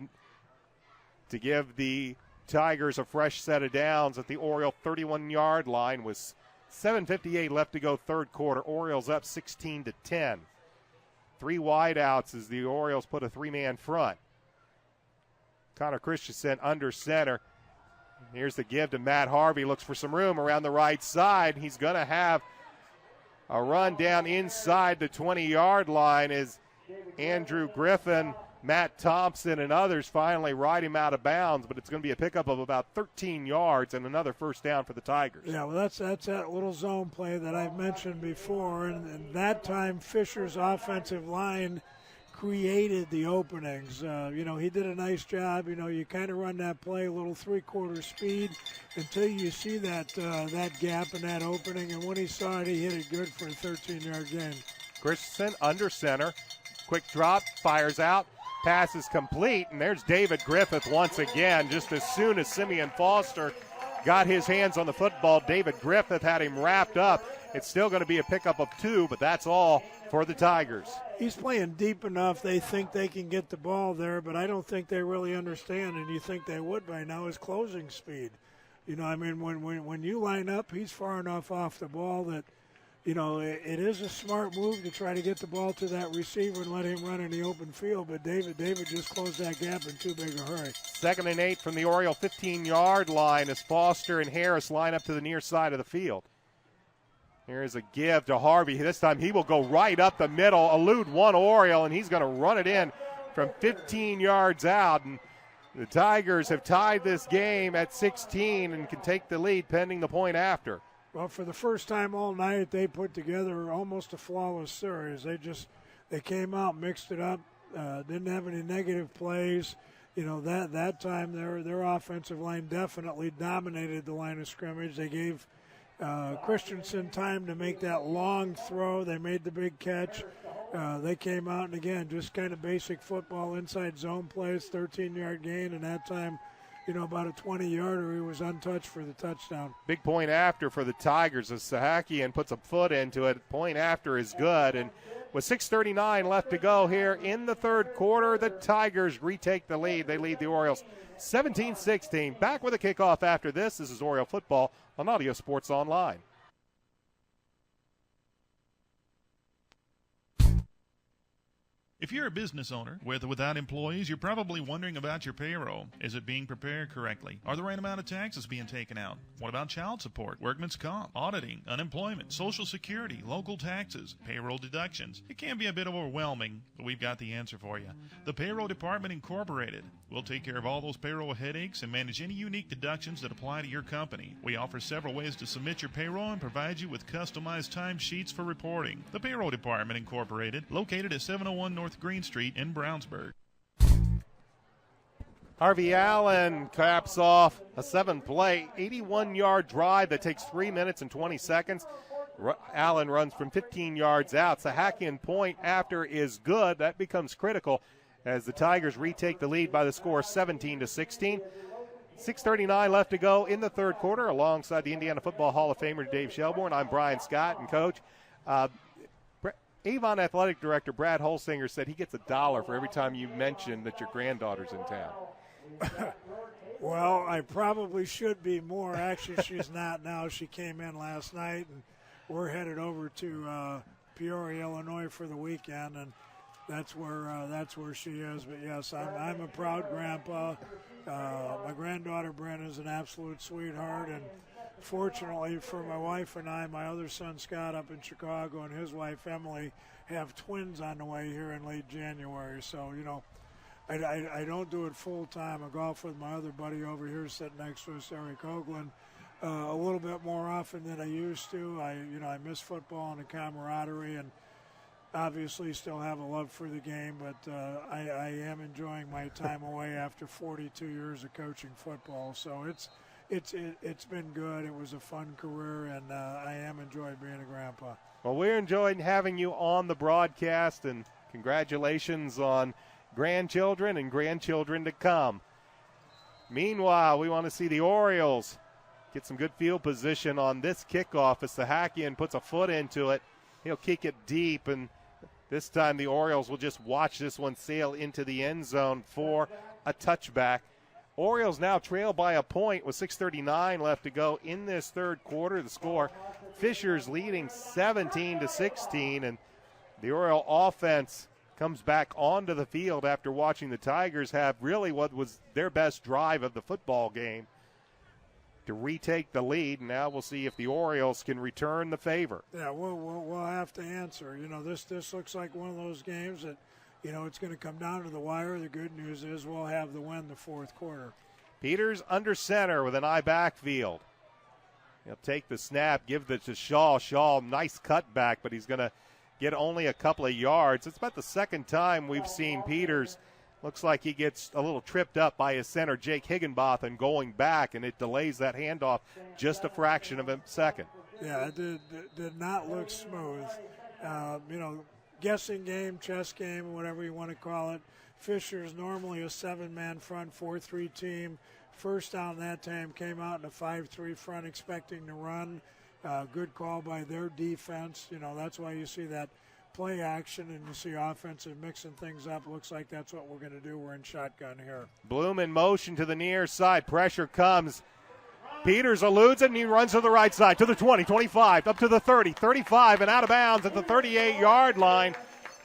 to give the Tigers a fresh set of downs at the Oriole 31-yard line with 7:58 left to go third quarter. Orioles up 16-10. 3 wideouts as the Orioles put a 3-man front. Connor Christensen under center. Here's the give to Matt Harvey. Looks for some room around the right side. He's going to have a run down inside the 20-yard line as Andrew Griffin, Matt Thompson, and others finally ride him out of bounds, but it's going to be a pickup of about 13 yards and another first down for the Tigers. Yeah, well, that's that little zone play that I've mentioned before, and that time Fisher's offensive line created the openings. He did a nice job. You kind of run that play a little three-quarter speed until you see that gap and that opening, and when he saw it, he hit it good for a 13-yard gain. Christensen under center. Quick drop, fires out. Pass is complete, and there's David Griffith once again. Just as soon as Simeon Foster got his hands on the football, David Griffith had him wrapped up. It's still going to be a pickup of 2, but that's all for the Tigers. He's playing deep enough. They think they can get the ball there, but I don't think they really understand, and you think they would by now, his closing speed. When you line up, he's far enough off the ball that, it is a smart move to try to get the ball to that receiver and let him run in the open field, but David just closed that gap in too big a hurry. 2nd and 8 from the Oriole 15-yard line as Foster and Harris line up to the near side of the field. Here's a give to Harvey. This time he will go right up the middle, elude one Oriole, and he's going to run it in from 15 yards out. And the Tigers have tied this game at 16 and can take the lead pending the point after. Well, for the first time all night, they put together almost a flawless series. They came out, mixed it up, didn't have any negative plays. That time their offensive line definitely dominated the line of scrimmage. They gave Christensen time to make that long throw. They made the big catch. They came out, and again, just kind of basic football, inside zone plays, 13-yard gain, and that time, about a 20-yarder, he was untouched for the touchdown. Big point after for the Tigers as Sahakian puts a foot into it. Point after is good, and with 6:39 left to go here in the third quarter, the Tigers retake the lead. They lead the Orioles 17-16. Back with a kickoff after this. This is Oriole football on Audio Sports Online. If you're a business owner, with or without employees, you're probably wondering about your payroll. Is it being prepared correctly? Are the right amount of taxes being taken out? What about child support, workman's comp, auditing, unemployment, Social Security, local taxes, payroll deductions? It can be a bit overwhelming, but we've got the answer for you. The Payroll Department Incorporated. We'll take care of all those payroll headaches and manage any unique deductions that apply to your company. We offer several ways to submit your payroll and provide you with customized timesheets for reporting. The Payroll Department Incorporated, located at 701 North Green Street in Brownsburg. Harvey Allen caps off a 7-play, 81-yard drive that takes 3 minutes and 20 seconds. Allen runs from 15 yards out. Sahakian point after is good. That becomes critical as the Tigers retake the lead by the score 17-16. 6:39 left to go in the third quarter. Alongside the Indiana Football Hall of Famer Dave Shelbourne, I'm Brian Scott, and Coach. Avon Athletic Director Brad Holsinger said he gets $1 for every time you mention that your granddaughter's in town. Well, I probably should be more. Actually, she's not now. She came in last night, and we're headed over to Peoria, Illinois for the weekend, and that's where she is. But yes, I'm a proud grandpa. My granddaughter Brent is an absolute sweetheart, and fortunately for my wife and I, my other son Scott up in Chicago and his wife Emily have twins on the way here in late January. So, I don't do it full time. I golf with my other buddy over here sitting next to us, Eric Hoagland, a little bit more often than I used to. I miss football and the camaraderie, and obviously still have a love for the game, but I am enjoying my time away after 42 years of coaching football. So it's been good. It was a fun career, and I am enjoying being a grandpa. Well, we're enjoying having you on the broadcast, and congratulations on grandchildren and grandchildren to come. Meanwhile, we want to see the Orioles get some good field position on this kickoff as Sahakian puts a foot into it. He'll kick it deep, and this time the Orioles will just watch this one sail into the end zone for a touchback. Orioles now trail by a point with 6:39 left to go in this third quarter. The score, Fisher's leading 17-16, and the Oriole offense comes back onto the field after watching the Tigers have really what was their best drive of the football game. to retake the lead. Now we'll see if the Orioles can return the favor. Yeah, we'll have to answer. This looks like one of those games that, it's going to come down to the wire. The good news is we'll have the win the fourth quarter. Peters under center with an eye backfield. He'll take the snap, give it to Shaw. Shaw, nice cutback, but he's going to get only a couple of yards. It's about the second time we've seen Peters. Looks like he gets a little tripped up by his center, Jake Higginbotham, going back, and it delays that handoff just a fraction of a second. Yeah, it did not look smooth. Guessing game, chess game, whatever you want to call it. Fisher's normally a 7-man front, 4-3 team. First down that time came out in a 5-3 front expecting to run. Good call by their defense. That's why you see that play action and you see offensive mixing things up. Looks like that's what we're going to do. We're in shotgun here. Bloom in motion to the near side. Pressure comes. Peters eludes it, and he runs to the right side, to the 20, 25, up to the 30, 35, and out of bounds at the 38-yard line.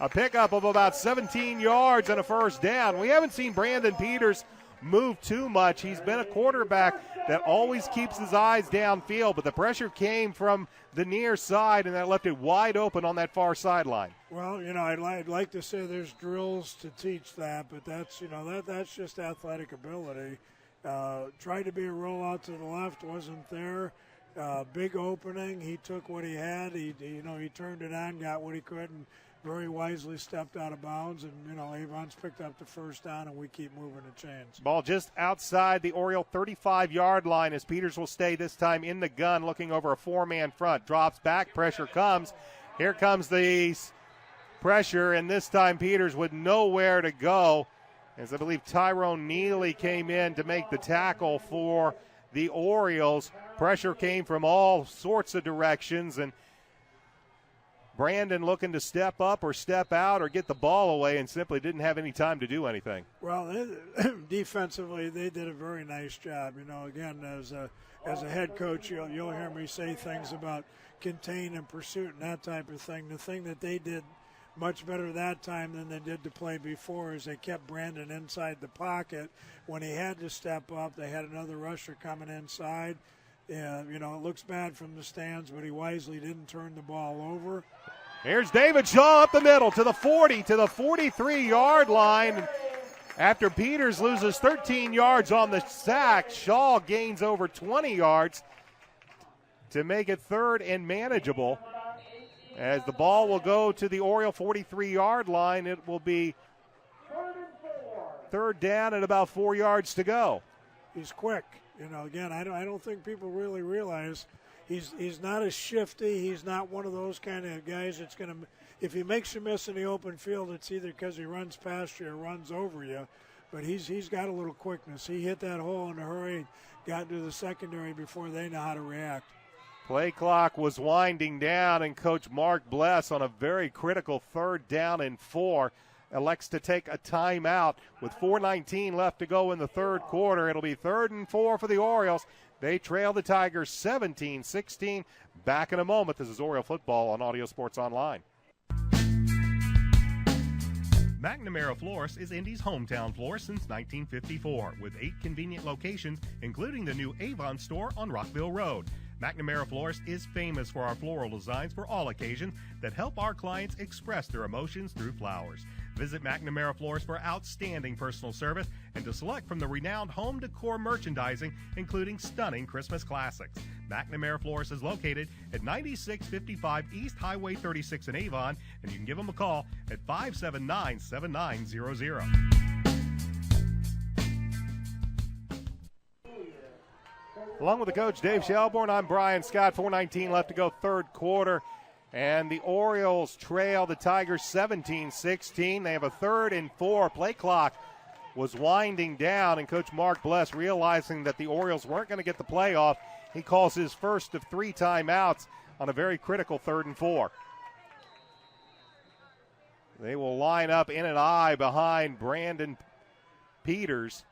A pickup of about 17 yards and a first down. We haven't seen Brandon Peters move too much. He's been a quarterback that always keeps his eyes downfield, but the pressure came from the near side, and that left it wide open on that far sideline. Well, I'd like to say there's drills to teach that, but that's just athletic ability. Tried to be a rollout to the left, wasn't there. Big opening. He took what he had. He turned it on, got what he could, and very wisely stepped out of bounds. And Avon's picked up the first down, and we keep moving the chains. Ball just outside the Oriole 35-yard line as Peters will stay this time in the gun, looking over a 4-man front. Drops back, pressure comes. Here comes the pressure, and this time Peters with nowhere to go, as I believe Tyrone Neely came in to make the tackle for the Orioles. Pressure came from all sorts of directions, and Brandon looking to step up or step out or get the ball away and simply didn't have any time to do anything. Well, defensively, they did a very nice job. Again, as a head coach, you'll hear me say things about contain and pursuit and that type of thing. The thing that they did much better that time than they did to play before is they kept Brandon inside the pocket. When he had to step up, they had another rusher coming inside. It looks bad from the stands, but he wisely didn't turn the ball over. Here's David Shaw up the middle to the 40, to the 43-yard line. After Peters loses 13 yards on the sack, Shaw gains over 20 yards to make it third and manageable. As the ball will go to the Oriole 43-yard line, it will be third down and about 4 yards to go. He's quick. Again, I don't think people really realize he's not as shifty. He's not one of those kind of guys that's going to, if he makes you miss in the open field, it's either because he runs past you or runs over you. But he's got a little quickness. He hit that hole in a hurry, got into the secondary before they know how to react. Play clock was winding down, and Coach Mark Bless on a very critical 3rd down and 4 elects to take a timeout with 4:19 left to go in the third quarter. It'll be 3rd and 4 for the Orioles. They trail the Tigers 17-16. Back in a moment. This is Oriole football on Audio Sports Online. McNamara Florist is Indy's hometown florist since 1954, with 8 convenient locations, including the new Avon store on Rockville Road. McNamara Florist is famous for our floral designs for all occasions that help our clients express their emotions through flowers. Visit McNamara Florist for outstanding personal service and to select from the renowned home decor merchandising, including stunning Christmas classics. McNamara Florist is located at 9655 East Highway 36 in Avon, and you can give them a call at 579-7900. Along with the coach, Dave Shelbourne, I'm Brian Scott. 4:19 left to go, third quarter. And the Orioles trail the Tigers 17-16. They have a 3rd and 4. Play clock was winding down, and Coach Mark Bless, realizing that the Orioles weren't going to get the playoff, he calls his first of 3 timeouts on a very critical 3rd and 4. They will line up in an eye behind Brandon Peters.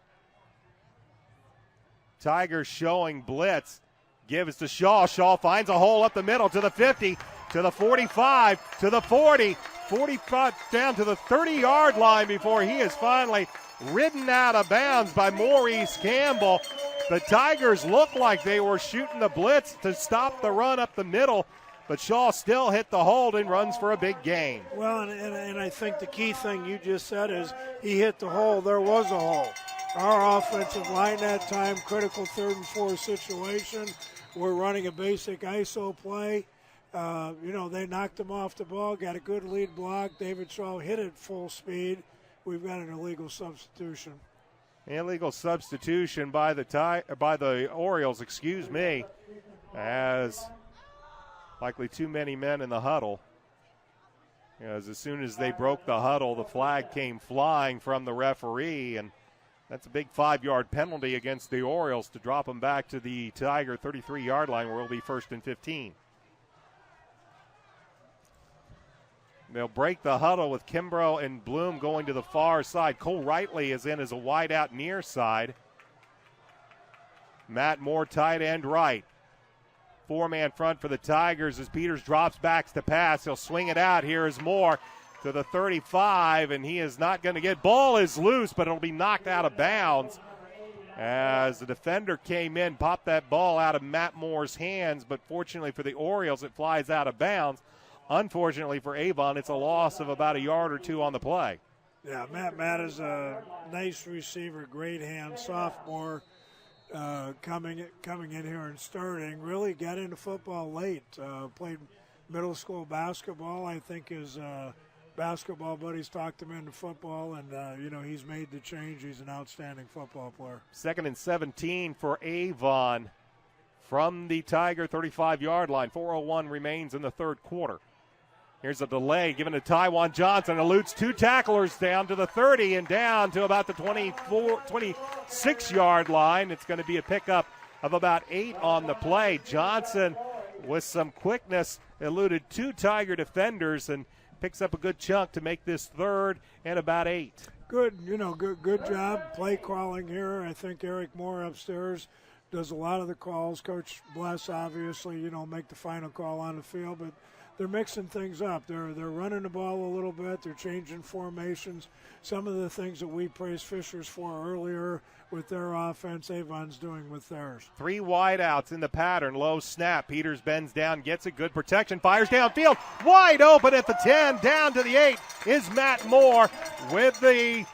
Tigers showing blitz. Gives to Shaw. Shaw finds a hole up the middle to the 50, to the 45, to the 40, 45 down to the 30-yard line before he is finally ridden out of bounds by Maurice Campbell. The Tigers looked like they were shooting the blitz to stop the run up the middle, but Shaw still hit the hold and runs for a big gain. Well, and I think the key thing you just said is he hit the hole. There was a hole. Our offensive line that time, critical 3rd and 4 situation. We're running a basic ISO play. They knocked him off the ball, got a good lead block. David Shaw hit it full speed. We've got an illegal substitution. Illegal substitution by the Orioles, as likely too many men in the huddle. As soon as they broke the huddle, the flag came flying from the referee, and that's a big 5-yard penalty against the Orioles to drop them back to the Tiger 33-yard line, where it'll be 1st and 15. They'll break the huddle with Kimbrough and Bloom going to the far side. Cole Rightly is in as a wide out near side. Matt Moore, tight end right. 4-man front for the Tigers as Peters drops back to pass. He'll swing it out. Here is Moore to the 35, and he is not going to get. Ball is loose, but it'll be knocked out of bounds as the defender came in, popped that ball out of Matt Moore's hands, but fortunately for the Orioles, it flies out of bounds. Unfortunately for Avon, it's a loss of about a yard or 2 on the play. Yeah, Matt is a nice receiver, great hand, sophomore, coming in here and starting. Really got into football late. Played middle school basketball. I think his basketball buddies talked him into football, and he's made the change. He's an outstanding football player. 2nd and 17 for Avon from the Tiger 35-yard line. 4:01 remains in the 3rd quarter. Here's a delay given to Taiwan Johnson. Eludes 2 tacklers down to the 30 and down to about the 26-yard line. It's going to be a pickup of about 8 on the play. Johnson, with some quickness, eluded 2 Tiger defenders and picks up a good chunk to make this 3rd and about 8. Good job play calling here. I think Eric Moore upstairs does a lot of the calls. Coach Bless, obviously, make the final call on the field, but they're mixing things up. They're running the ball a little bit. They're changing formations. Some of the things that we praised Fishers for earlier with their offense, Avon's doing with theirs. 3 wideouts in the pattern. Low snap. Peters bends down, gets a good protection, fires downfield. Wide open at the 10, down to the 8 is Matt Moore with the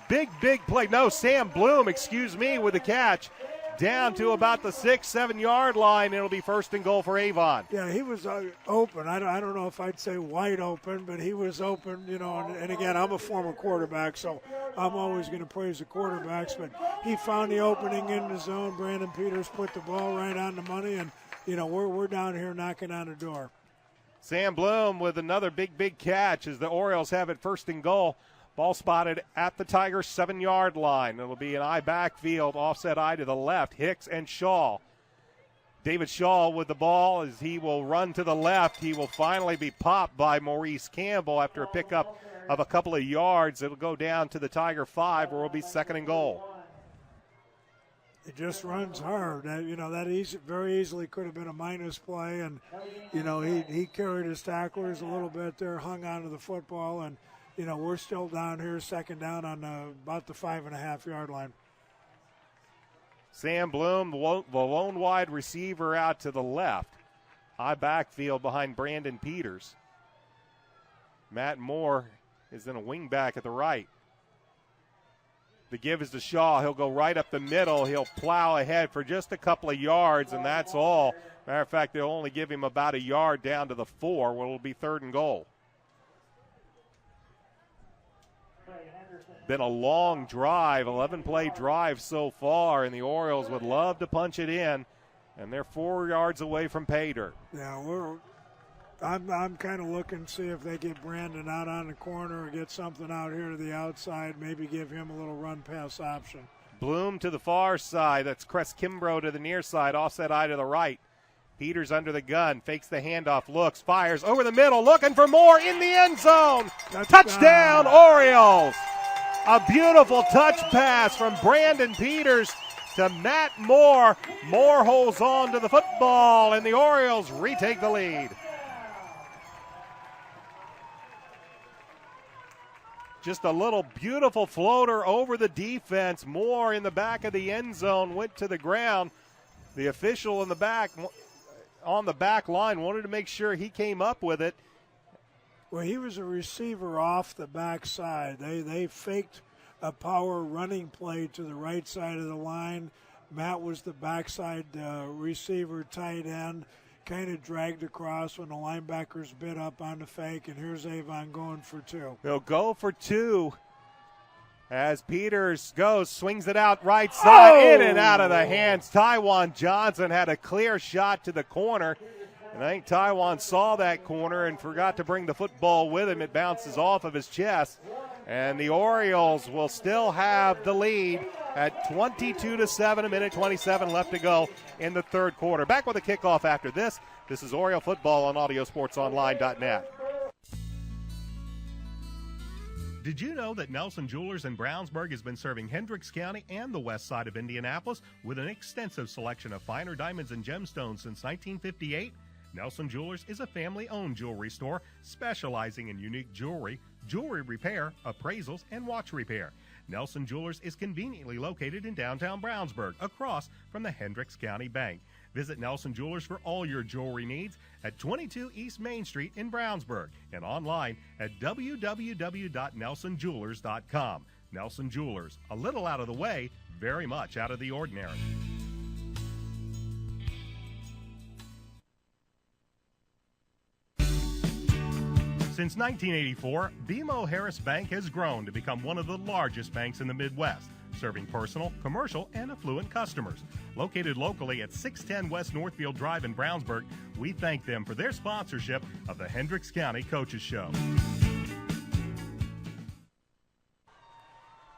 big play. No, Sam Bloom, with the catch. Down to about the 6-7 yard line. It'll be 1st and goal for Avon. Yeah, he was open. I don't know if I'd say wide open, but he was open, and again, I'm a former quarterback, so I'm always going to praise the quarterbacks, but he found the opening in the zone. Brandon Peters put the ball right on the money, and, we're down here knocking on the door. Sam Bloom with another big catch as the Orioles have it 1st and goal. Ball spotted at the Tigers' 7-yard line. It'll be an eye backfield, offset eye to the left. Hicks and Shaw. David Shaw with the ball as he will run to the left. He will finally be popped by Maurice Campbell after a pickup of a couple of yards. It'll go down to the Tiger 5 where it'll be 2nd and goal. It just runs hard. That very easily could have been a minus play, and, he carried his tacklers a little bit there, hung onto the football, and, we're still down here, 2nd down on about the 5.5-yard line. Sam Bloom, the lone wide receiver out to the left. High backfield behind Brandon Peters. Matt Moore is in a wing back at the right. The give is to Shaw. He'll go right up the middle. He'll plow ahead for just a couple of yards, and that's all. Matter of fact, they'll only give him about a yard down to the 4, where it'll be 3rd and goal. Been a long drive, 11-play drive so far, and the Orioles would love to punch it in, and they're 4 yards away from pay dirt. Yeah, I'm kind of looking to see if they get Brandon out on the corner or get something out here to the outside, maybe give him a little run-pass option. Bloom to the far side. That's Cress Kimbrough to the near side, offset eye to the right. Peters under the gun, fakes the handoff, looks, fires over the middle, looking for Moore in the end zone. Touchdown, Orioles! A beautiful touch pass from Brandon Peters to Matt Moore. Moore holds on to the football, and the Orioles retake the lead. Just a little beautiful floater over the defense. Moore in the back of the end zone went to the ground. The official in the back, on the back line, wanted to make sure he came up with it. Well, he was a receiver off the backside. They faked a power running play to the right side of the line. Matt was the backside receiver, tight end, kind of dragged across when the linebackers bit up on the fake, and here's Avon going for two. They'll go for two as Peters goes, swings it out right side, in and out of the hands. Tywan Johnson had a clear shot to the corner, and I think Tywan saw that corner and forgot to bring the football with him. It bounces off of his chest, and the Orioles will still have the lead at 22-7, a minute 27 left to go in the third quarter. Back with a kickoff after this. This is Oriole Football on AudioSportsOnline.net. Did you know that Nelson Jewelers in Brownsburg has been serving Hendricks County and the west side of Indianapolis with an extensive selection of finer diamonds and gemstones since 1958? Nelson Jewelers is a family-owned jewelry store specializing in unique jewelry, jewelry repair, appraisals, and watch repair. Nelson Jewelers is conveniently located in downtown Brownsburg, across from the Hendricks County Bank. Visit Nelson Jewelers for all your jewelry needs at 22 East Main Street in Brownsburg and online at www.nelsonjewelers.com. Nelson Jewelers, a little out of the way, very much out of the ordinary. Since 1984, BMO Harris Bank has grown to become one of the largest banks in the Midwest, serving personal, commercial, and affluent customers. Located locally at 610 West Northfield Drive in Brownsburg, we thank them for their sponsorship of the Hendricks County Coaches Show.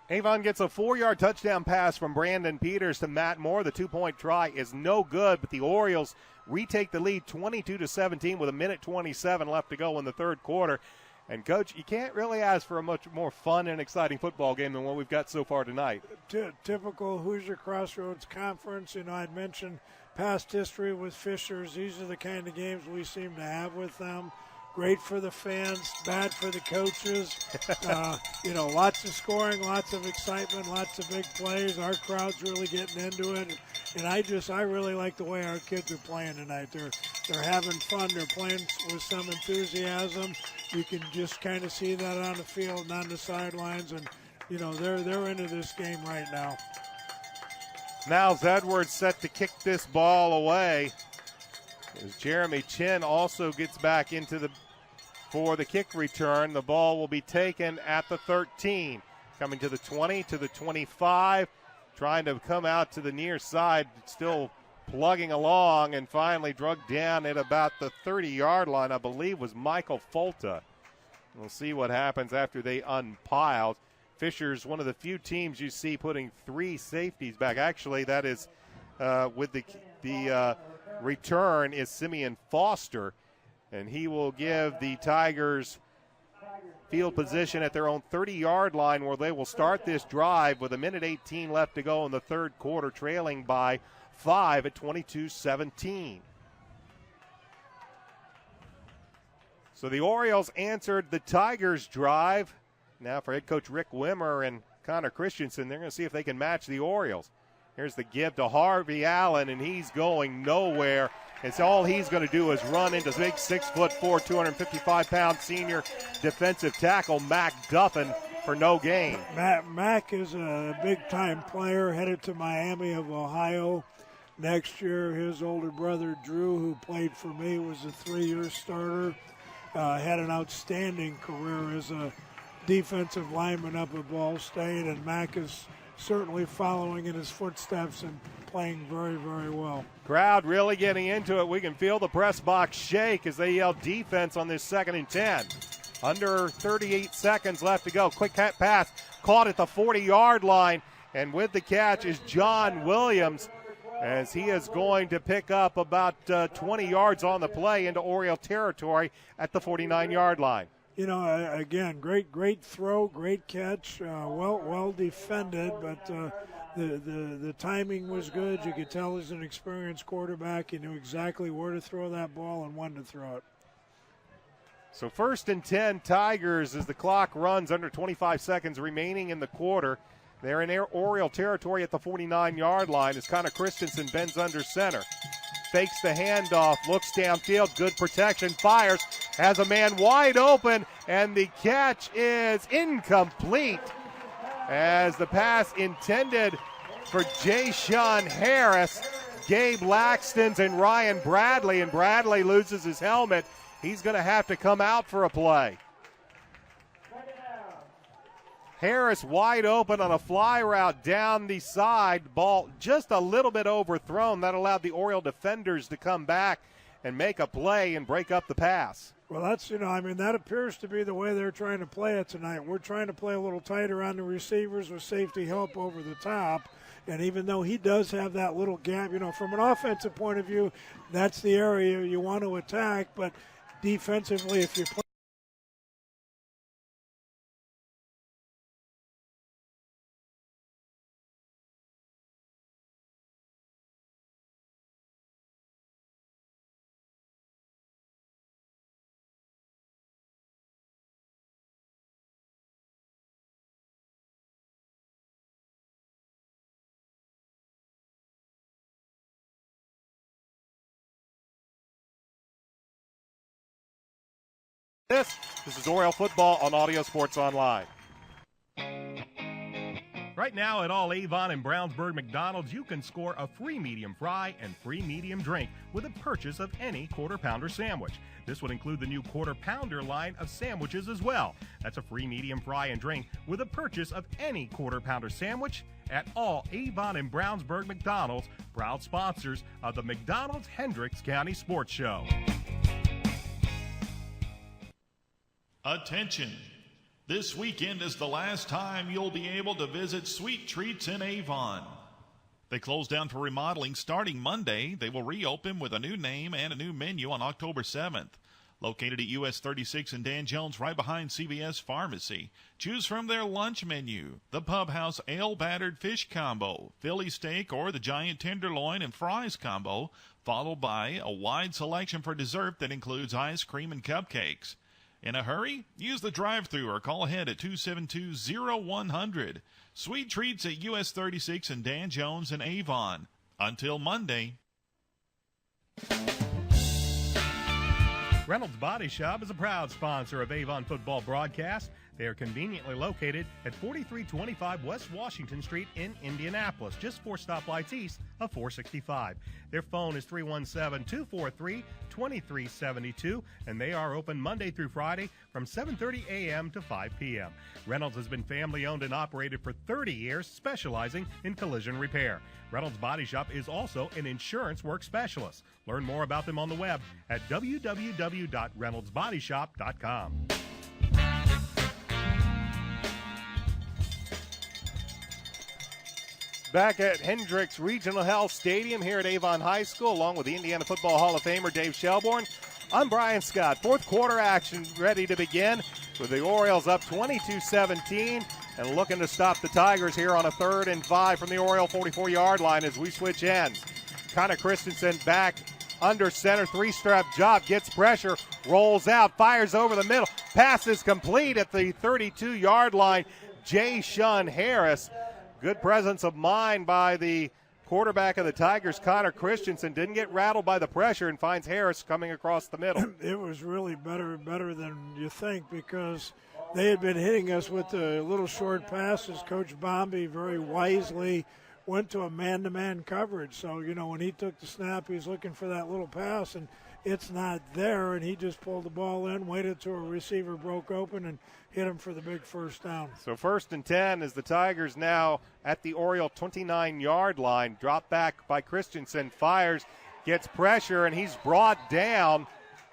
Avon gets a 4-yard touchdown pass from Brandon Peters to Matt Moore. The 2-point try is no good, but the Orioles retake the lead 22-17 with a minute 27 left to go in the third quarter. And, Coach, you can't really ask for a much more fun and exciting football game than what we've got so far tonight. Typical Hoosier Crossroads Conference. You know, I'd mentioned past history with Fishers. These are the kind of games we seem to have with them. Great for the fans, bad for the coaches. You know, lots of scoring, lots of excitement, lots of big plays. Our crowd's really getting into it. And I really like the way our kids are playing tonight. They're having fun. They're playing with some enthusiasm. You can just kind of see that on the field and on the sidelines. And, you know, they're into this game right now. Now's Edwards set to kick this ball away. As Jeremy Chin also gets back for the kick return. The ball will be taken at the 13. Coming to the 20, to the 25. Trying to come out to the near side. Still plugging along and finally drugged down at about the 30-yard line, I believe, was Michael Folta. We'll see what happens after they unpiled. Fisher's one of the few teams you see putting 3 safeties back. Actually, that is with the return is Simeon Foster, and he will give the Tigers field position at their own 30-yard line, where they will start this drive with a minute 18 left to go in the third quarter, trailing by 5 at 22-17. So the Orioles answered the Tigers' drive. Now for head coach Rick Wimmer and Connor Christensen, they're going to see if they can match the Orioles. Here's the give to Harvey Allen, and he's going nowhere. It's all he's going to do is run into big 6'4", 255-pound senior defensive tackle Mac Duffin for no gain. Mac is a big-time player headed to Miami of Ohio next year. His older brother Drew, who played for me, was a 3-year starter. Had an outstanding career as a defensive lineman up at Ball State, and Mac is certainly following in his footsteps and playing very, very well. Crowd really getting into it. We can feel the press box shake as they yell defense on this 2nd and 10. Under 38 seconds left to go. Quick pass caught at the 40-yard line, and with the catch is John Williams, as he is going to pick up about 20 yards on the play into Oriole territory at the 49-yard line. You know, again, great throw, great catch, well defended, but the timing was good. You could tell he's an experienced quarterback. He knew exactly where to throw that ball and when to throw it. So 1st and 10 Tigers as the clock runs under 25 seconds remaining in the quarter. They're in Oriole territory at the 49-yard line as Connor Christensen bends under center. Fakes the handoff, looks downfield, good protection, fires, has a man wide open, and the catch is incomplete as the pass intended for J-Shun Harris, Gabe Laxtons, and Ryan Bradley, and Bradley loses his helmet. He's going to have to come out for a play. Harris wide open on a fly route down the side. Ball just a little bit overthrown. That allowed the Oriole defenders to come back and make a play and break up the pass. Well, that's, that appears to be the way they're trying to play it tonight. We're trying to play a little tighter on the receivers with safety help over the top. And even though he does have that little gap, from an offensive point of view, that's the area you want to attack. But defensively, if you're playing This is Oriole Football on Audio Sports Online. Right now at all Avon and Brownsburg McDonald's, you can score a free medium fry and free medium drink with a purchase of any Quarter Pounder sandwich. This would include the new Quarter Pounder line of sandwiches as well. That's a free medium fry and drink with a purchase of any Quarter Pounder sandwich at all Avon and Brownsburg McDonald's, proud sponsors of the McDonald's Hendricks County Sports Show. Attention! This weekend is the last time you'll be able to visit Sweet Treats in Avon. They close down for remodeling starting Monday. They will reopen with a new name and a new menu on October 7th. Located at US 36 and Dan Jones, right behind CVS Pharmacy. Choose from their lunch menu, the Pub House Ale Battered Fish Combo, Philly Steak, or the Giant Tenderloin and Fries Combo, followed by a wide selection for dessert that includes ice cream and cupcakes. In a hurry? Use the drive-thru or call ahead at 272-0100. Sweet Treats at US 36 and Dan Jones in Avon. Until Monday. Reynolds Body Shop is a proud sponsor of Avon Football Broadcast. They are conveniently located at 4325 West Washington Street in Indianapolis, just 4 stoplights east of 465. Their phone is 317-243-2372, and they are open Monday through Friday from 7:30 a.m. to 5 p.m. Reynolds has been family-owned and operated for 30 years, specializing in collision repair. Reynolds Body Shop is also an insurance work specialist. Learn more about them on the web at www.reynoldsbodyshop.com. Back at Hendricks Regional Health Stadium here at Avon High School, along with the Indiana Football Hall of Famer Dave Shelbourne. I'm Brian Scott. Fourth quarter action ready to begin with the Orioles up 22-17 and looking to stop the Tigers here on a 3rd and 5 from the Oriole 44-yard line as we switch ends. Connor Christensen back under center, 3-strap job, gets pressure, rolls out, fires over the middle. Pass is complete at the 32-yard line. J-Shun Harris. Good presence of mind by the quarterback of the Tigers, Connor Christensen. Didn't get rattled by the pressure and finds Harris coming across the middle. It was really better than you think because they had been hitting us with the little short passes. Coach Bombi very wisely went to a man-to-man coverage. So, when he took the snap, he was looking for that little pass, and it's not there, and he just pulled the ball in, waited till a receiver broke open, and hit him for the big first down. So 1st and 10 as the Tigers now at the Oriole 29-yard line. Drop back by Christensen, fires, gets pressure, and he's brought down.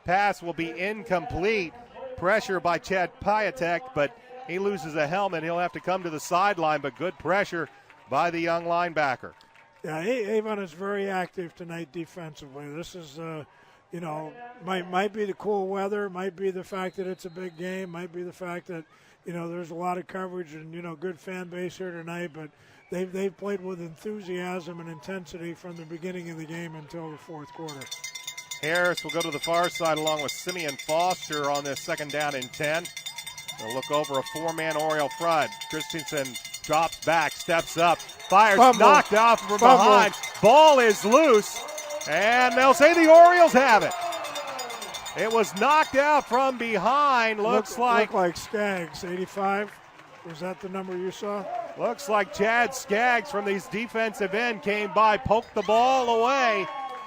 Pass will be incomplete. Pressure by Chad Piatek, but he loses a helmet. He'll have to come to the sideline, but good pressure by the young linebacker. Yeah, Avon is very active tonight defensively. This is might be the cool weather, might be the fact that it's a big game, might be the fact that, there's a lot of coverage and, good fan base here tonight, but they've played with enthusiasm and intensity from the beginning of the game until the fourth quarter. Harris will go to the far side along with Simeon Foster on this 2nd down and 10. They'll look over a 4-man Oriole front. Christensen drops back, steps up, fires, Fumble. knocked out from Fumble. behind. Ball is loose, and they'll say the Orioles have it. It was knocked out from behind. Looked like Skaggs, 85. Was that the number you saw? Looks like Chad Skaggs from these defensive end came by, poked the ball away,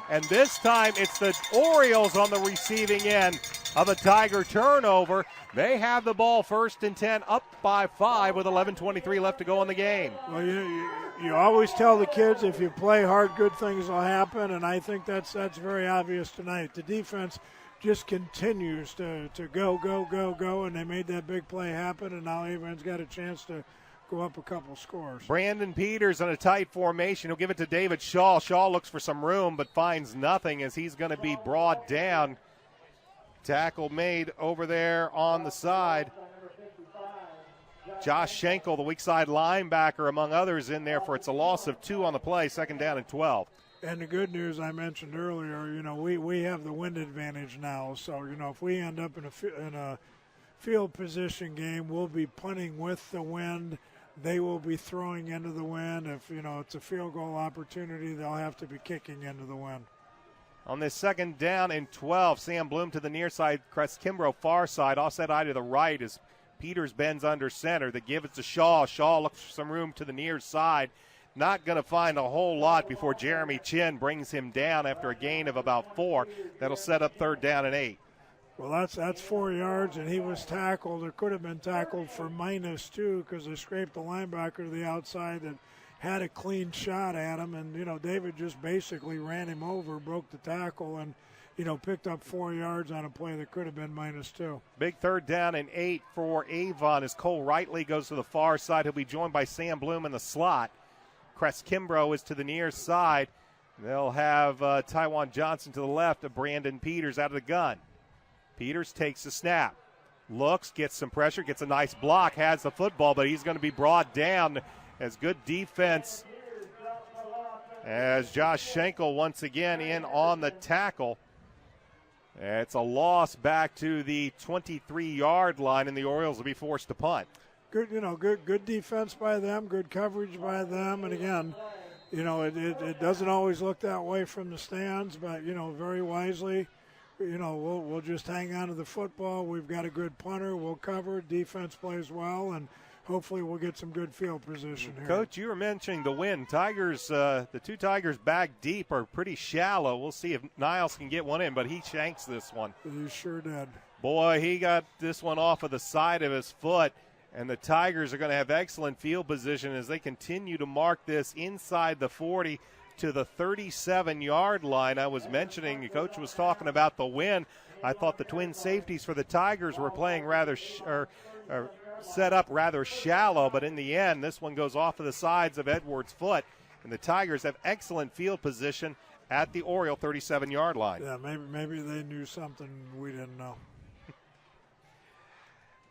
and this time it's the Orioles on the receiving end of a Tiger turnover. They have the ball 1st and 10, up by 5 with 11:23 left to go in the game. Well, you always tell the kids if you play hard, good things will happen, and I think that's very obvious tonight. The defense just continues to go, and they made that big play happen, and now Avon's got a chance to go up a couple scores. Brandon Peters in a tight formation. He'll give it to David Shaw. Shaw looks for some room but finds nothing as he's going to be brought down. Tackle made over there on the side. Josh Schenkel, the weak side linebacker, among others, in there for it's a loss of 2 on the play, 2nd down and 12. And the good news I mentioned earlier, we have the wind advantage now. So, if we end up in a field position game, we'll be punting with the wind. They will be throwing into the wind. If, it's a field goal opportunity, they'll have to be kicking into the wind. On this 2nd down and 12, Sam Bloom to the near side, Crest Kimbrough far side, offset eye to the right as Peters bends under center. They give it to Shaw. Shaw looks for some room to the near side. Not going to find a whole lot before Jeremy Chin brings him down after a gain of about 4. That'll set up 3rd down and 8. Well, that's 4 yards, and he was tackled. Or could have been tackled for -2 because they scraped the linebacker to the outside that had a clean shot at him. And, David just basically ran him over, broke the tackle, and, picked up 4 yards on a play that could have been -2. Big 3rd down and 8 for Avon as Cole Rightly goes to the far side. He'll be joined by Sam Bloom in the slot. Crest Kimbrough is to the near side. They'll have Tywan Johnson to the left of Brandon Peters out of the gun. Peters takes the snap, looks, gets some pressure, gets a nice block, has the football, but he's going to be brought down as good defense as Josh Schenkel once again in on the tackle. It's a loss back to the 23-yard line, and the Orioles will be forced to punt. Good defense by them, good coverage by them, and again, it doesn't always look that way from the stands, but very wisely, we'll just hang on to the football. We've got a good punter, we'll cover, defense plays well, and hopefully we'll get some good field position here. Coach, you were mentioning the wind. Tigers, the 2 Tigers back deep are pretty shallow. We'll see if Niles can get one in, but he shanks this one. He sure did. Boy, he got this one off of the side of his foot. And the Tigers are going to have excellent field position as they continue to mark this inside the 40 to the 37-yard line. I was mentioning, the coach was talking about the wind. I thought the twin safeties for the Tigers were playing rather set up rather shallow, but in the end, this one goes off of the sides of Edwards' foot, and the Tigers have excellent field position at the Oriole 37-yard line. Yeah, maybe they knew something we didn't know.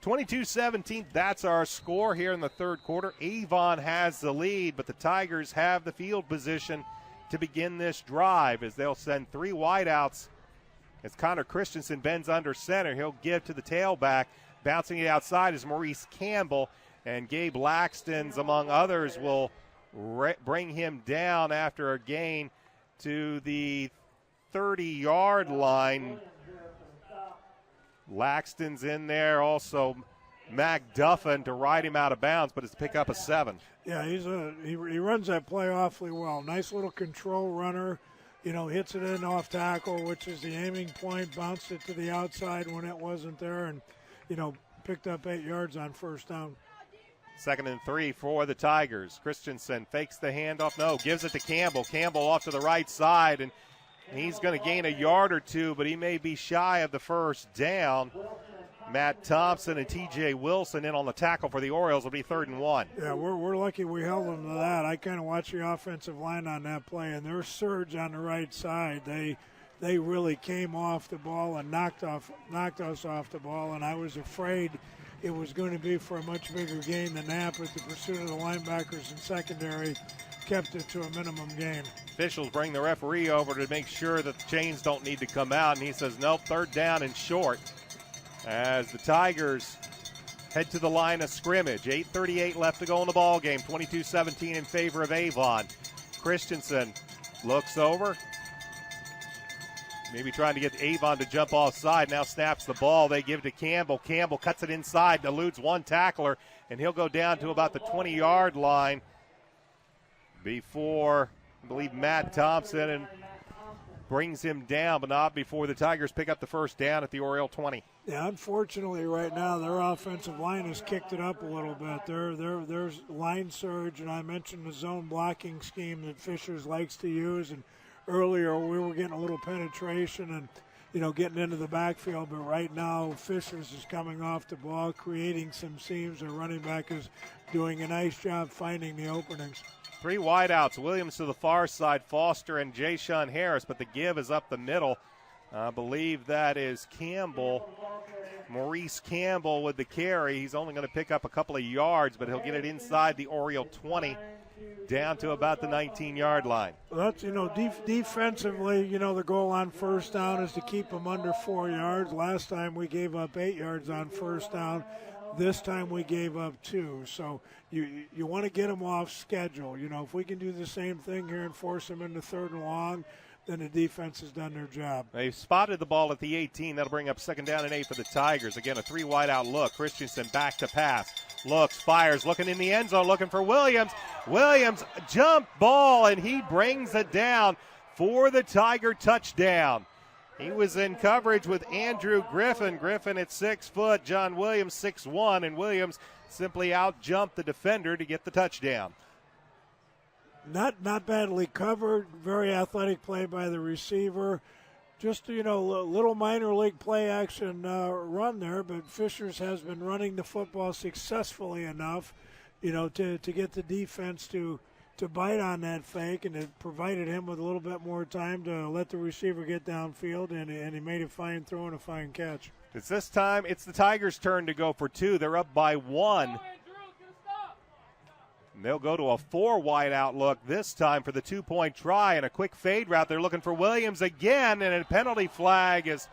22-17, that's our score here in the 3rd quarter. Avon has the lead, but the Tigers have the field position to begin this drive as they'll send 3 wideouts as Connor Christensen bends under center. He'll give to the tailback. Bouncing it outside is Maurice Campbell, and Gabe Laxton's, among others, will bring him down after a gain to the 30-yard line. Laxton's in there, also Mac Duffin to ride him out of bounds, but it's to pick up a 7. Yeah, he runs that play awfully well. Nice little control runner, hits it in off tackle, which is the aiming point, bounced it to the outside when it wasn't there, and, picked up 8 yards on 1st down. 2nd and 3 for the Tigers. Christensen fakes the handoff. No, gives it to Campbell. Campbell off to the right side, and he's going to gain a yard or 2, but he may be shy of the 1st down. Matt Thompson and T.J. Wilson in on the tackle for the Orioles. Will be 3rd and 1. Yeah, we're lucky we held them to that. I kind of watched the offensive line on that play, and their surge on the right side, they really came off the ball and knocked us off the ball, and I was afraid it was going to be for a much bigger gain than that, but the pursuit of the linebackers in secondary kept it to a minimum gain. officials bring the referee over to make sure that the chains don't need to come out, and he says, nope, third down and short. As the Tigers head to the line of scrimmage. 8:38 left to go in the ball game. 22-17 in favor of Avon. Christensen looks over. Maybe trying to get Avon to jump offside. Now snaps the ball. They give it to Campbell. Campbell cuts it inside, eludes one tackler, and he'll go down to about the 20-yard line before, I believe, Matt Thompson and brings him down, but not before the Tigers pick up the first down at the Oriole 20. Yeah, unfortunately, right now their offensive line has kicked it up a little bit. There's line surge, and I mentioned the zone blocking scheme that Fishers likes to use. And earlier we were getting a little penetration and getting into the backfield, but right now Fishers is coming off the ball, creating some seams. Their running back is doing a nice job finding the openings. 3 wideouts. Williams to the far side, Foster and J-Shun Harris, but the give is up the middle. I believe that is Campbell, Maurice Campbell with the carry. He's only going to pick up a couple of yards, but he'll get it inside the Oriole 20, down to about the 19-yard line. Well, that's, defensively, the goal on first down is to keep them under 4 yards. Last time we gave up 8 yards on first down. This time we gave up 2. So you want to get them off schedule. If we can do the same thing here and force them into third and long, then the defense has done their job. They've spotted the ball at the 18. That'll bring up second down and 8 for the Tigers. Again, a 3 wide-out look. Christensen back to pass. Looks, fires, looking in the end zone, looking for Williams. Williams, jump ball, and he brings it down for the Tiger touchdown. He was in coverage with Andrew Griffin. Griffin at 6 foot, John Williams 6'1", and Williams simply out-jumped the defender to get the touchdown. Not badly covered. Very athletic play by the receiver. Just, little minor league play action run there, but Fishers has been running the football successfully enough, to get the defense to bite on that fake, and it provided him with a little bit more time to let the receiver get downfield, and he made a fine throw and a fine catch. It's this time, it's the Tigers' turn to go for 2. They're up by 1. They'll go to a 4 wide out look this time for the 2-point try and a quick fade route. They're looking for Williams again, and a penalty flag as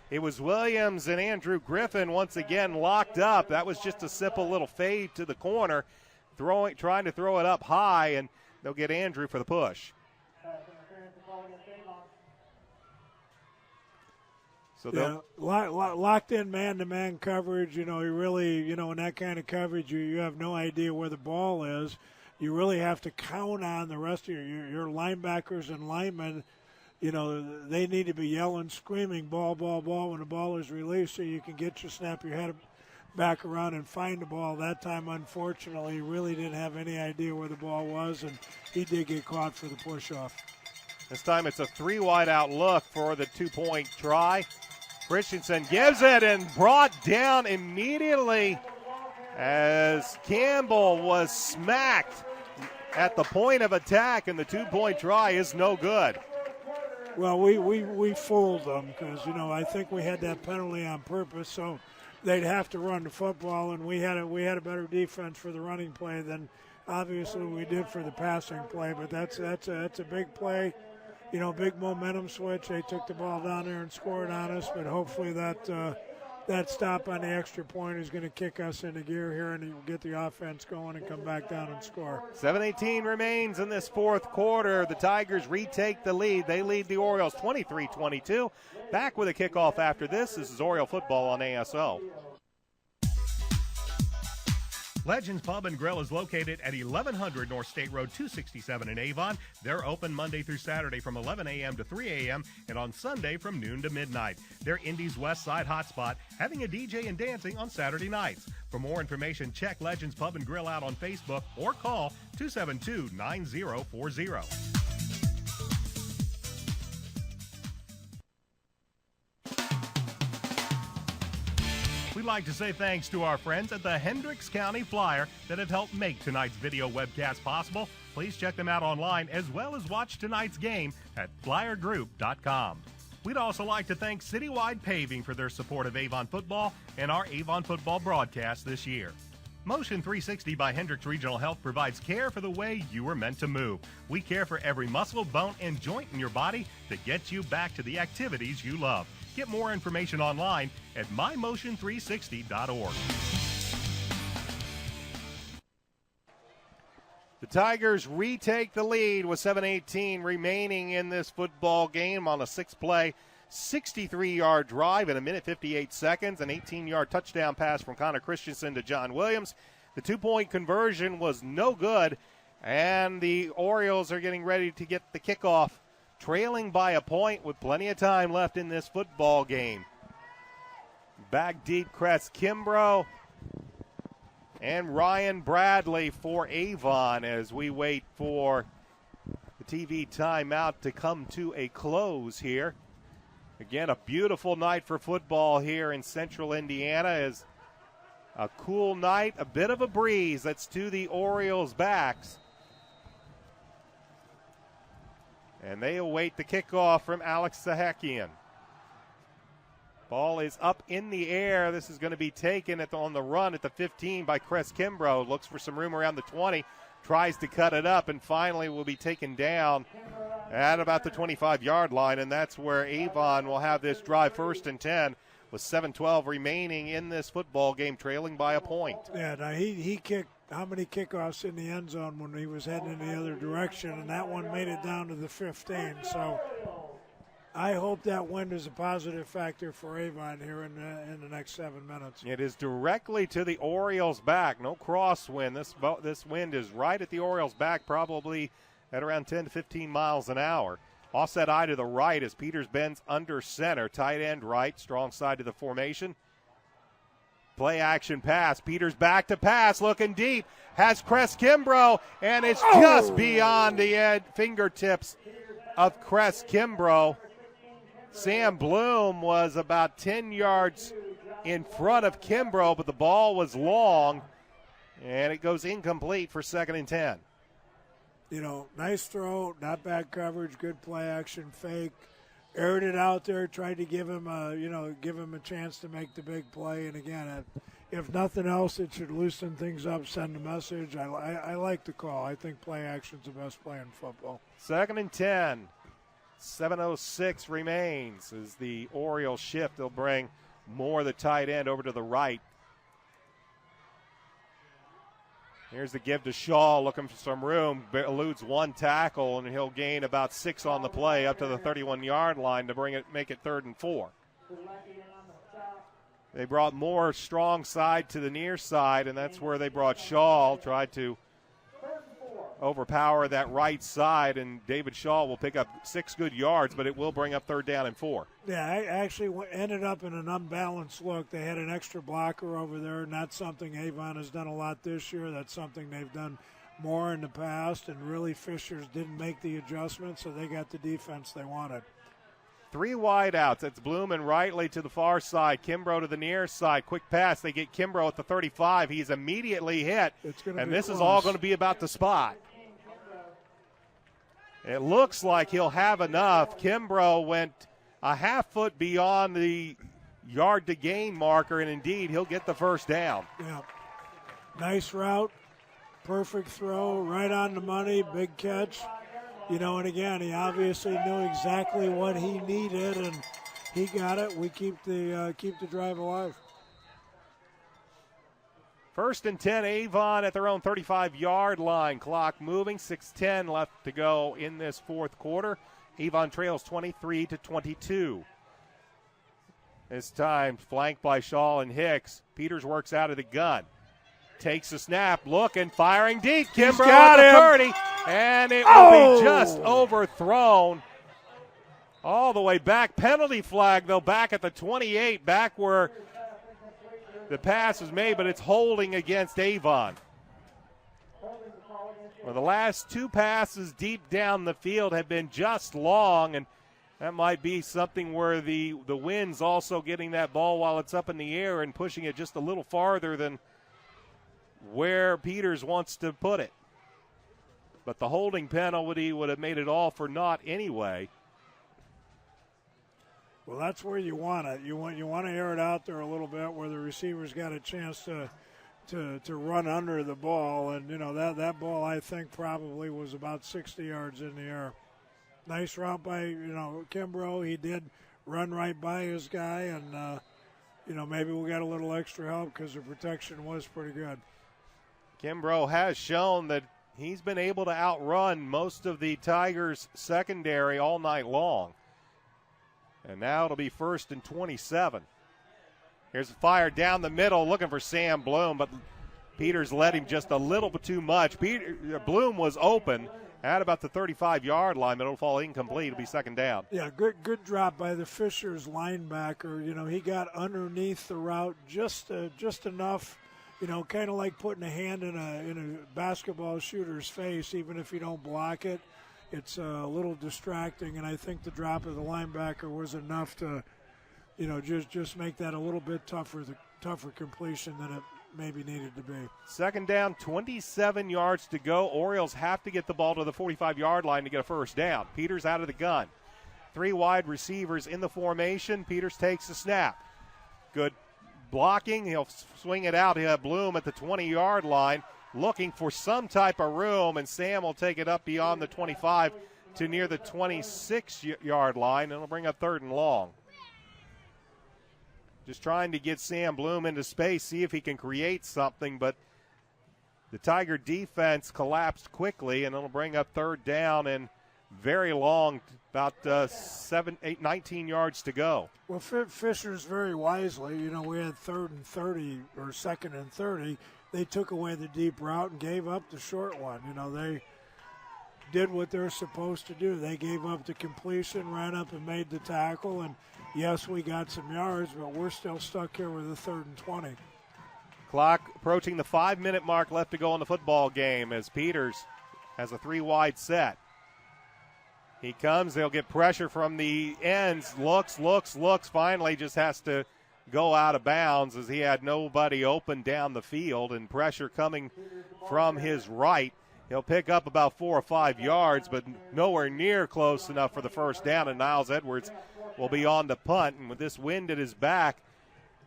it was Williams and Andrew Griffin once again locked up. That was just a simple little fade to the corner, trying to throw it up high, and they'll get Andrew for the push. So locked in man-to-man coverage, you really, in that kind of coverage, you have no idea where the ball is. You really have to count on the rest of your linebackers and linemen. They need to be yelling, screaming, ball, ball, ball when the ball is released so you can snap your head back around and find the ball. That time, unfortunately, he really didn't have any idea where the ball was, and he did get caught for the push-off. This time it's a 3 wide out look for the 2-point try. Christensen gives it and brought down immediately as Campbell was smacked at the point of attack, and the 2-point try is no good. Well, we fooled them because, I think we had that penalty on purpose, so they'd have to run the football, and we had a better defense for the running play than obviously we did for the passing play. But that's a big play. Big momentum switch. They took the ball down there and scored on us, but hopefully that stop on the extra point is going to kick us into gear here and get the offense going and come back down and score. 7:18 remains in this fourth quarter. The Tigers retake the lead. They lead the Orioles 23-22. Back with a kickoff after this. This is Oriole football on ASO. Legends Pub and Grill is located at 1100 North State Road 267 in Avon. They're open Monday through Saturday from 11 a.m. to 3 a.m. and on Sunday from noon to midnight. They're Indy's West Side hotspot, having a DJ and dancing on Saturday nights. For more information, check Legends Pub and Grill out on Facebook or call 272-9040. We'd like to say thanks to our friends at the Hendricks County Flyer that have helped make tonight's video webcast possible. Please check them out online as well as watch tonight's game at flyergroup.com. We'd also like to thank Citywide Paving for their support of Avon football and our Avon football broadcast this year. Motion 360 by Hendricks Regional Health provides care for the way you were meant to move. We care for every muscle, bone, and joint in your body to get you back to the activities you love. Get more information online at mymotion360.org. The Tigers retake the lead with 7:18 remaining in this football game on a 6-play, 63-yard drive in a minute 58 seconds, an 18-yard touchdown pass from Connor Christensen to John Williams. The two-point conversion was no good, and the Orioles are getting ready to get the kickoff, trailing by a point with plenty of time left in this football game. Back deep, Cress Kimbrough and Ryan Bradley for Avon as we wait for the TV timeout to come to a close here. Again, a beautiful night for football here in central Indiana. As a cool night, a bit of a breeze that's to the Orioles' backs. And they await the kickoff from Alex Sahakian. Ball is up in the air. This is going to be taken on the run at the 15 by Cress Kimbrough. Looks for some room around the 20. Tries to cut it up and finally will be taken down at about the 25-yard line. And that's where Avon will have this drive 1st and 10 with 7:12 remaining in this football game, trailing by a point. Yeah, now he kicked how many kickoffs in the end zone when he was heading in the other direction, and that one made it down to the 15. So I hope that wind is a positive factor for Avon here in the next 7 minutes. It is directly to the Orioles' back. No crosswind. This wind is right at the Orioles' back, probably at around 10 to 15 miles an hour. Offset eye to the right as Peters bends under center. Tight end right, strong side to the formation. Play action pass. Peters back to pass, looking deep. Has Cress Kimbrough, and it's just beyond the fingertips of Cress Kimbrough. Sam Bloom was about 10 yards in front of Kimbrough, but the ball was long, and it goes incomplete for 2nd and 10. You know, nice throw, not bad coverage, good play action fake. Aired it out there, tried to give him a chance to make the big play. And again, if nothing else, it should loosen things up, send a message. I like the call. I think play action's the best play in football. 2nd and 10. 7:06 remains as the Orioles shift. They'll bring Moore, the tight end, over to the right. Here's the give to Shaw, looking for some room. Eludes one tackle, and he'll gain about 6 on the play up to the 31-yard line to make it 3rd and 4. They brought Moore strong side to the near side, and that's where they brought Shaw. Tried to overpower that right side, and David Shaw will pick up 6 good yards, but it will bring up 3rd down and 4. Yeah, I actually ended up in an unbalanced look. They had an extra blocker over there, and that's something Avon has done a lot this year. That's something they've done more in the past, and really Fishers didn't make the adjustment, so they got the defense they wanted. 3 wide outs. It's Bloom and Rightly to the far side. Kimbrough to the near side. Quick pass. They get Kimbrough at the 35. He's immediately hit, and this is all going to be about the spot. It looks like he'll have enough. Kimbrough went a half foot beyond the yard to gain marker, and indeed he'll get the 1st down. Yeah. Nice route, perfect throw, right on the money, big catch. You know, and again, he obviously knew exactly what he needed, and he got it. We keep the drive alive. 1st and 10, Avon at their own 35-yard line. Clock moving, 6:10 left to go in this 4th quarter. Avon trails 23-22. This time flanked by Shaw and Hicks. Peters works out of the gun. Takes a snap, looking, firing deep. Kimbrough at the 30, and it will be just overthrown all the way back. Penalty flag, though, back at the 28, back where the pass was made, but it's holding against Avon. Well, the last 2 passes deep down the field have been just long, and that might be something where the wind's also getting that ball while it's up in the air and pushing it just a little farther than where Peters wants to put it. But the holding penalty would have made it all for naught anyway. Well, that's where you want it. You want to air it out there a little bit where the receiver's got a chance to to run under the ball. And, that ball, I think, probably was about 60 yards in the air. Nice route by, Kimbrough. He did run right by his guy, and, maybe we got a little extra help because the protection was pretty good. Kimbrough has shown that he's been able to outrun most of the Tigers' secondary all night long. And now it'll be 1st and 27. Here's a fire down the middle, looking for Sam Bloom, but Peters led him just a little bit too much. Bloom was open at about the 35-yard line, but it'll fall incomplete. It'll be 2nd down. Yeah, good drop by the Fishers linebacker. He got underneath the route just enough, kind of like putting a hand in a basketball shooter's face. Even if you don't block it, it's a little distracting, and I think the drop of the linebacker was enough to, just make that a little bit tougher completion than it maybe needed to be. 2nd down, 27 yards to go. Orioles have to get the ball to the 45-yard line to get a 1st down. Peters out of the gun. 3 wide receivers in the formation. Peters takes the snap. Good blocking. He'll swing it out. He'll have Bloom at the 20-yard line looking for some type of room, and Sam will take it up beyond the 25 to near the 26-yard line, and it'll bring up 3rd and long. Just trying to get Sam Bloom into space, see if he can create something, but the Tiger defense collapsed quickly, and it'll bring up 3rd down and very long, about 19 yards to go. Well, Fisher's very wisely, we had 3rd and 30 or 2nd and 30. They took away the deep route and gave up the short one. They did what they're supposed to do. They gave up the completion, ran up and made the tackle, and yes, we got some yards, but we're still stuck here with a 3rd and 20. Clock approaching the 5-minute mark left to go in the football game as Peters has a 3-wide set. He comes, they'll get pressure from the ends, looks, finally just has to go out of bounds as he had nobody open down the field, and pressure coming from his right. He'll pick up about 4 or 5 yards, but nowhere near close enough for the 1st down, and Niles Edwards will be on the punt. And with this wind at his back,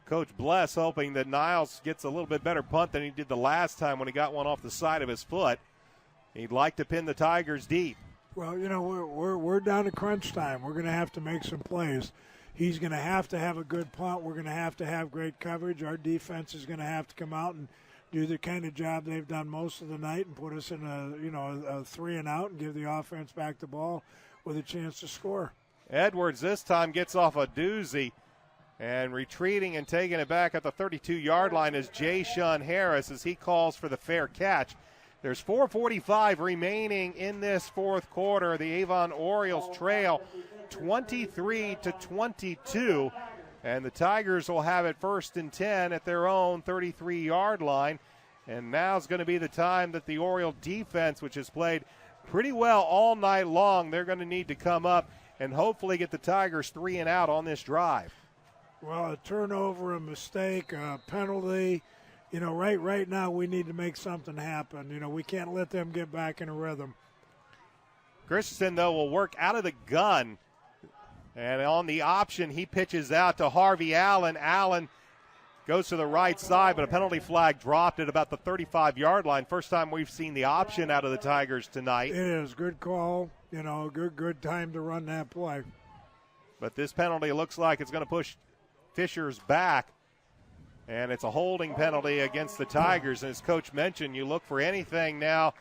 Coach Bless hoping that Niles gets a little bit better punt than he did the last time when he got one off the side of his foot. He'd like to pin the Tigers deep. Well, we're down to crunch time. We're going to have to make some plays. He's going to have a good punt. We're going to have great coverage. Our defense is going to have to come out and do the kind of job they've done most of the night and put us in a 3 and out and give the offense back the ball with a chance to score. Edwards this time gets off a doozy, and retreating and taking it back at the 32-yard line is J-Shun Harris as he calls for the fair catch. There's 4:45 remaining in this 4th quarter. The Avon Orioles trail 23-22, and the Tigers will have it 1st and 10 at their own 33-yard line. And now's going to be the time that the Oriole defense, which has played pretty well all night long, they're going to need to come up and hopefully get the Tigers 3 and out on this drive. Well, a turnover, a mistake, a penalty. Right now we need to make something happen. We can't let them get back in a rhythm. Christensen, though, will work out of the gun. And on the option, he pitches out to Harvey Allen. Allen goes to the right side, but a penalty flag dropped at about the 35-yard line. First time we've seen the option out of the Tigers tonight. It is. Good call. Good time to run that play. But this penalty looks like it's going to push Fisher's back. And it's a holding penalty against the Tigers. And as Coach mentioned, you look for anything now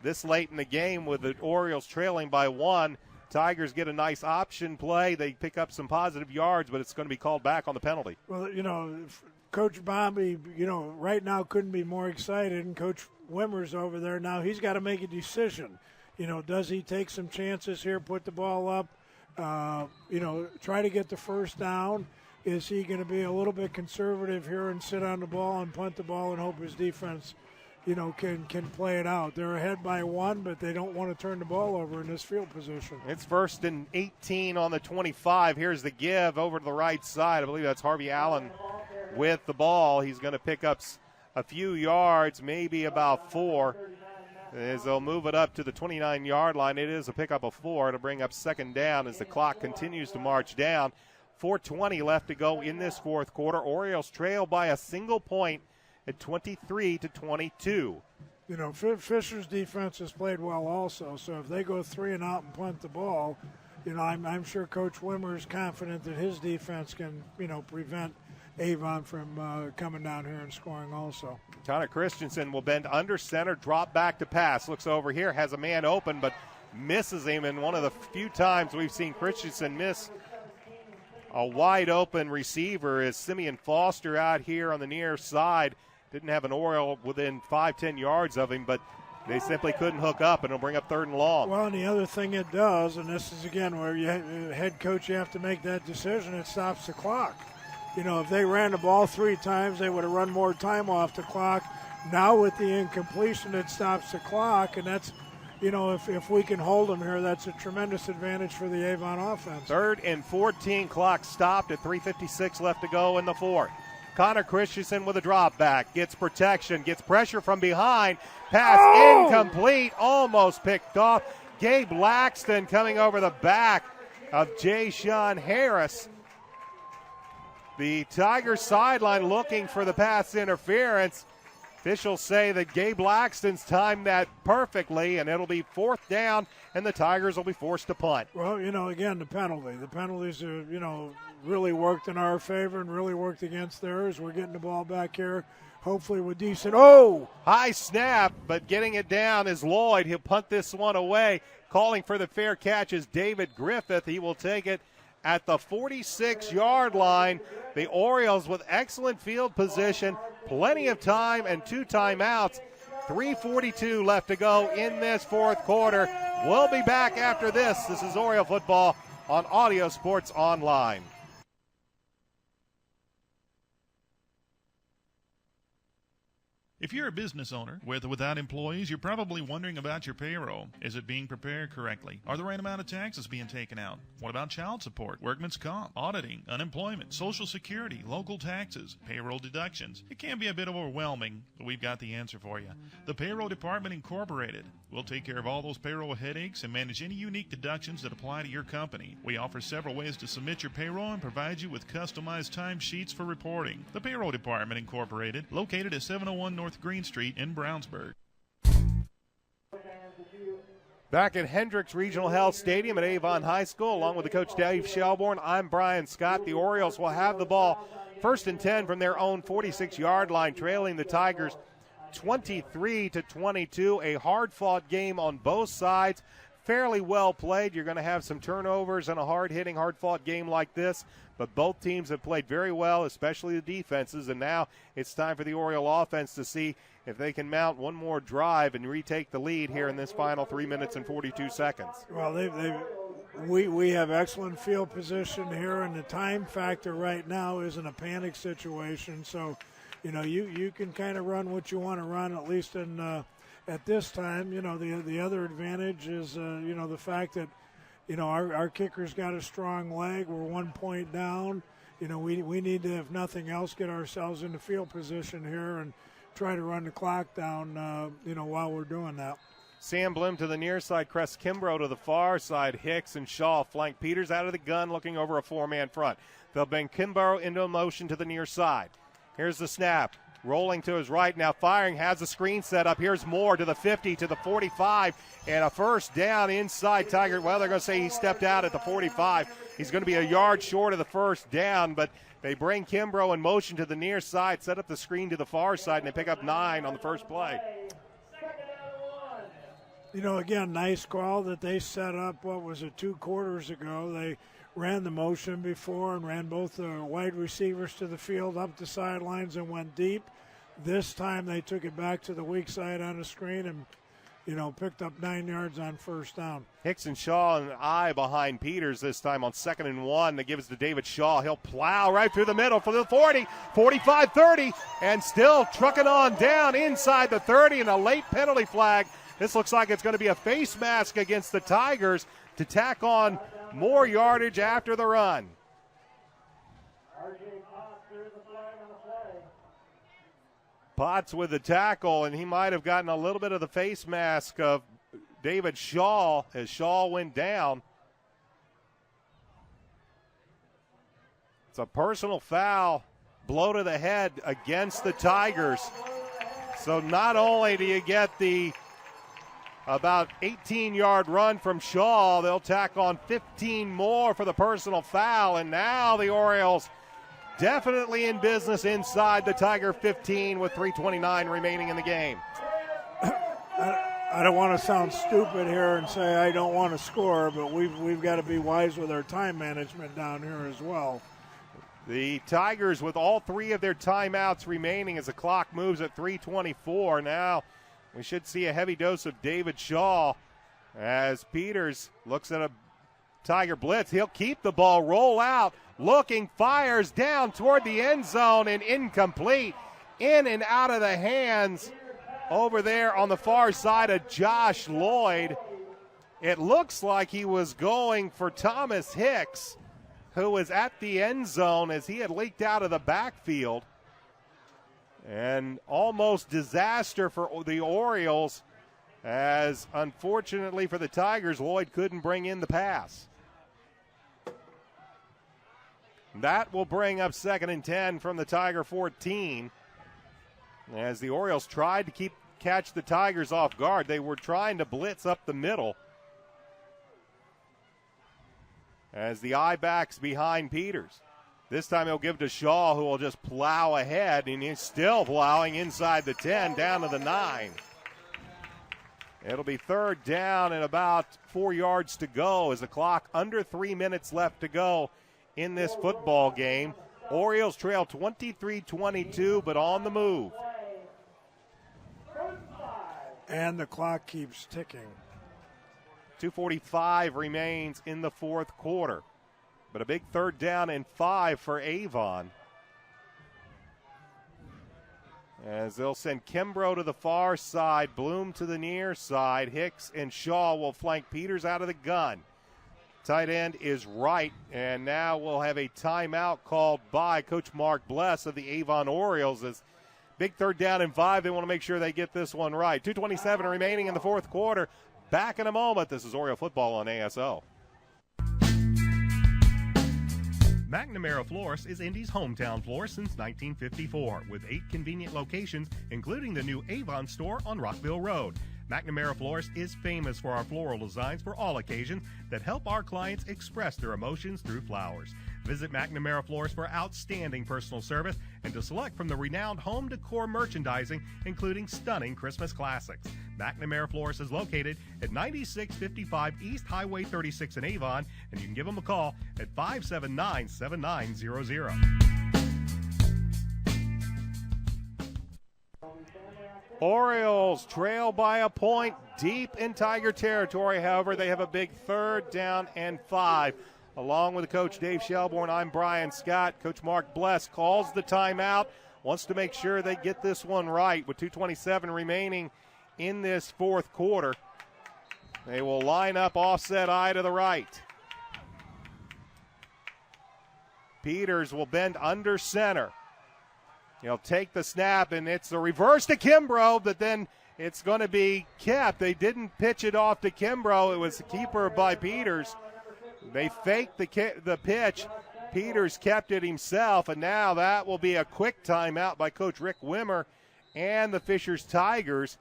this late in the game with the Orioles trailing by 1. Tigers get a nice option play. They pick up some positive yards, but it's going to be called back on the penalty. Well, Coach Bombi, right now couldn't be more excited. And Coach Wimmer's over there now. He's got to make a decision. Does he take some chances here, put the ball up, try to get the 1st down? Is he going to be a little bit conservative here and sit on the ball and punt the ball and hope his defense, can play it out? They're ahead by 1, but they don't want to turn the ball over in this field position. It's 1st and 18 on the 25. Here's the give over to the right side. I believe that's Harvey Allen with the ball. He's going to pick up a few yards, maybe about 4. As they'll move it up to the 29-yard line. It is a pickup of 4 to bring up 2nd down as the clock continues to march down. 4:20 left to go in this 4th quarter. Orioles trail by a single point at 23-22. You know, Fisher's defense has played well also, so if they go 3 and out and punt the ball, you know, I'm sure Coach Wimmer is confident that his defense can, you know, prevent Avon from coming down here and scoring also. Connor Christensen will bend under center, drop back to pass. Looks over here, has a man open, but misses him. And one of the few times we've seen Christensen miss a wide open receiver is Simeon Foster out here on the near side. Didn't have an Oriole within 5-10 yards of him, but they simply couldn't hook up, and it'll bring up 3rd and long. Well, and the other thing it does, and this is again where you head coach, you have to make that decision, it stops the clock. You know, if they ran the ball 3 times, they would have run more time off the clock. Now with the incompletion, it stops the clock, and that's, you know, if we can hold them here, that's a tremendous advantage for the Avon offense. 3rd and 14, clock stopped at 3:56 left to go in the 4th. Connor Christensen with a drop back, gets protection, gets pressure from behind, pass incomplete, almost picked off. Gabe Laxton coming over the back of J-Shun Harris. The Tigers sideline looking for the pass interference. Officials say that Gabe Laxton's timed that perfectly, and it'll be 4th down, and the Tigers will be forced to punt. Well, you know, again, the penalties are, you know, really worked in our favor and really worked against theirs. We're getting the ball back here, hopefully with decent. High snap, but getting it down is Lloyd. He'll punt this one away. Calling for the fair catch is David Griffith. He will take it at the 46-yard line. The Orioles with excellent field position, plenty of time and 2 timeouts. 3:42 left to go in this 4th quarter. We'll be back after this. This is Oriole football on Audio Sports Online. If you're a business owner, with or without employees, you're probably wondering about your payroll. Is it being prepared correctly? Are the right amount of taxes being taken out? What about child support, workman's comp, auditing, unemployment, Social Security, local taxes, payroll deductions? It can be a bit overwhelming, but we've got the answer for you. The Payroll Department Incorporated. We'll take care of all those payroll headaches and manage any unique deductions that apply to your company. We offer several ways to submit your payroll and provide you with customized timesheets for reporting. The Payroll Department Incorporated, located at 701 North Green Street in Brownsburg. Back at Hendricks Regional Health Stadium at Avon High School, along with the coach Dave Shelbourne, I'm Brian Scott. The Orioles will have the ball 1st and 10 from their own 46-yard line, trailing the Tigers 23-22. A hard-fought game on both sides. Fairly well played. You're going to have some turnovers in a hard-hitting, hard-fought game like this. But both teams have played very well, especially the defenses. And now it's time for the Oriole offense to see if they can mount one more drive and retake the lead here in this final 3 minutes and 42 seconds. Well, we have excellent field position here, and the time factor right now isn't a panic situation. So, you know, you can kind of run what you want to run, at least in at this time. You know, the other advantage is, you know, the fact that, you know, our kicker's got a strong leg. We're 1 point down. You know, we need to, if nothing else, get ourselves into field position here and try to run the clock down, you know, while we're doing that. Sam Blim to the near side, Crest Kimbrough to the far side. Hicks and Shaw flank Peters out of the gun, looking over a 4-man front. They'll bring Kimbrough into motion to the near side. Here's the snap. Rolling to his right now, firing, has a screen set up. Here's Moore to the 50, to the 45, and a 1st down inside Tiger. Well, they're going to say he stepped out at the 45. He's going to be a yard short of the 1st down, but they bring Kimbrough in motion to the near side, set up the screen to the far side, and they pick up 9 on the first play. You know, again, nice call that they set up, 2 quarters ago. They ran the motion before and ran both the wide receivers to the field, up the sidelines, and went deep. This time they took it back to the weak side on the screen and, you know, picked up 9 yards on 1st down. Hicks and Shaw and I behind Peters this time on 2nd and 1. They give us to David Shaw. He'll plow right through the middle for the 40, 45, 30, and still trucking on down inside the 30, and a late penalty flag. This looks like it's going to be a face mask against the Tigers to tack on more yardage after the run. Potts with the tackle, and he might have gotten a little bit of the face mask of David Shaw as Shaw went down. It's a personal foul blow to the head against the Tigers. So not only do you get the about 18-yard run from Shaw, they'll tack on 15 more for the personal foul, and now the Orioles definitely in business inside the Tiger 15 with 3:29 remaining in the game. I don't want to sound stupid here and say I don't want to score, but we've got to be wise with our time management down here as well. The Tigers with all 3 of their timeouts remaining as the clock moves at 3:24. Now we should see a heavy dose of David Shaw as Peters looks at a Tiger blitz. He'll keep the ball, roll out, looking, fires down toward the end zone and incomplete. In and out of the hands over there on the far side of Josh Lloyd. It looks like he was going for Thomas Hicks, who was at the end zone as he had leaked out of the backfield. And almost disaster for the Orioles, as unfortunately for the Tigers, Lloyd couldn't bring in the pass. That will bring up 2nd and 10 from the Tiger 14. As the Orioles tried to catch the Tigers off guard. They were trying to blitz up the middle. As the eye backs behind Peters. This time he'll give to Shaw, who will just plow ahead, and he's still plowing inside the 10, down to the 9. It'll be 3rd down and about 4 yards to go as the clock under 3 minutes left to go in this football game. Orioles trail 23-22, but on the move. And the clock keeps ticking. 2:45 remains in the 4th quarter. But a big 3rd down and 5 for Avon. As they'll send Kimbrough to the far side, Bloom to the near side. Hicks and Shaw will flank Peters out of the gun. Tight end is right, and now we'll have a timeout called by Coach Mark Bless of the Avon Orioles. As big 3rd down and 5, they want to make sure they get this one right. 2:27 remaining in the 4th quarter. Back in a moment. This is Oriole football on ASO. McNamara Florist is Indy's hometown florist since 1954, with 8 convenient locations, including the new Avon store on Rockville Road. McNamara Florist is famous for our floral designs for all occasions that help our clients express their emotions through flowers. Visit McNamara Florist for outstanding personal service and to select from the renowned home decor merchandising, including stunning Christmas classics. McNamara Florist is located at 9655 East Highway 36 in Avon, and you can give them a call at 579-7900. Orioles trail by a point deep in Tiger territory. However, they have a big 3rd down and 5. Along with Coach Dave Shelbourne, I'm Brian Scott. Coach Mark Bless calls the timeout, wants to make sure they get this one right with 2:27 remaining in this 4th quarter. They will line up offset eye to the right. Peters will bend under center. He'll take the snap, and it's a reverse to Kimbrough, but then it's going to be kept. They didn't pitch it off to Kimbrough. It was the keeper by Peters. They faked the pitch. Peters kept it himself, and now that will be a quick timeout by Coach Rick Wimmer and the Fishers Tigers.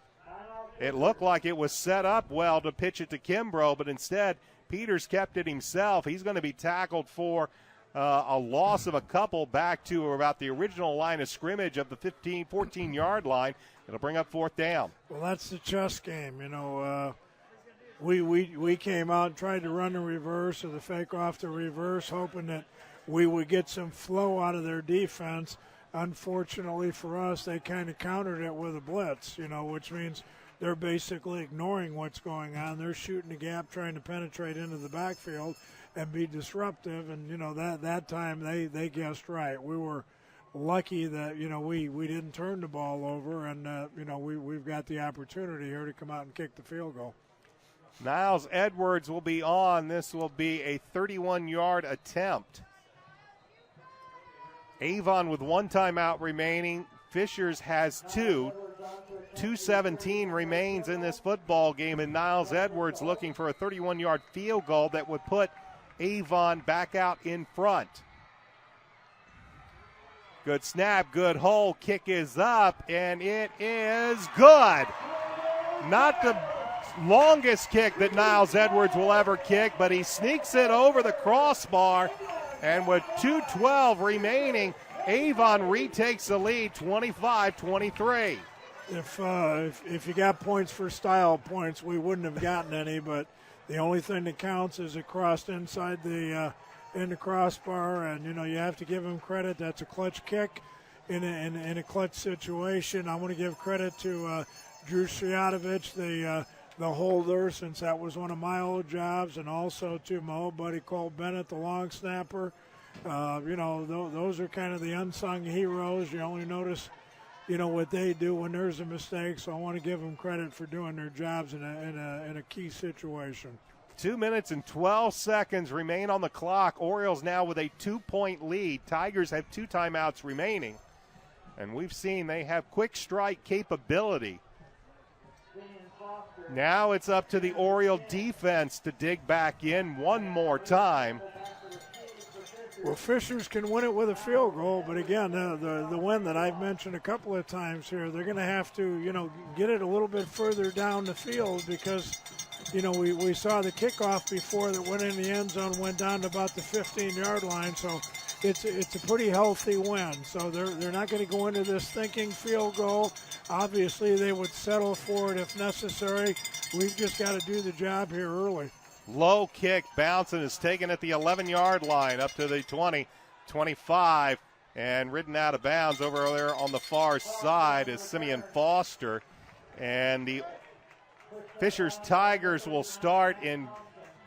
It looked like it was set up well to pitch it to Kimbrough, but instead Peters kept it himself. He's going to be tackled for a loss of a couple back to about the original line of scrimmage of the 14-yard line. It'll bring up 4th down. Well, that's the chess game. You know, we came out and tried to run the reverse or the fake off the reverse, hoping that we would get some flow out of their defense. Unfortunately for us, they kind of countered it with a blitz, you know, which means they're basically ignoring what's going on. They're shooting the gap, trying to penetrate into the backfield and be disruptive, and you know that time they guessed right. We were lucky that you know we didn't turn the ball over, and you know we've got the opportunity here to come out and kick the field goal. Niles Edwards will be on. This will be a 31-yard attempt. Avon with 1 timeout remaining. Fishers has 2. 2:17 remains in this football game, and Niles Edwards looking for a 31-yard field goal that would put Avon back out in front. Good snap, good hold. Kick is up, and it is good. Not the longest kick that Niles Edwards will ever kick, but he sneaks it over the crossbar, and with 2:12 remaining, Avon retakes the lead, 25-23. If you got points for style points, we wouldn't have gotten any, but the only thing that counts is it crossed inside the in the crossbar, and you have to give him credit. That's a clutch kick in a clutch situation. I want to give credit to Drew Sriatovich, the holder, since that was one of my old jobs, and also to my old buddy Cole Bennett, the long snapper. Those are kind of the unsung heroes. You only notice what they do when there's a mistake, so I want to give them credit for doing their jobs in a key situation. 2 minutes and 12 seconds remain on the clock. Orioles now with a 2-point lead. Tigers have 2 timeouts remaining, and we've seen they have quick strike capability. Now it's up to the Oriole defense to dig back in one more time. Well, Fishers can win it with a field goal, but again, the win that I've mentioned a couple of times here, they're going to have to, get it a little bit further down the field because, we saw the kickoff before that went in the end zone, went down to about the 15-yard line, so it's a pretty healthy win. So they're not going to go into this thinking field goal. Obviously, they would settle for it if necessary. We've just got to do the job here early. Low kick, bouncing, is taken at the 11-yard line up to the 20, 25, and ridden out of bounds over there on the far side is Simeon Foster. And the Fishers Tigers will start in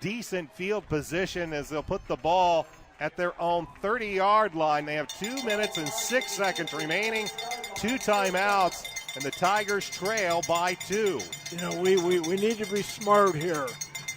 decent field position as they'll put the ball at their own 30-yard line. They have 2 minutes and 6 seconds remaining, 2 timeouts, and the Tigers trail by 2. We need to be smart here.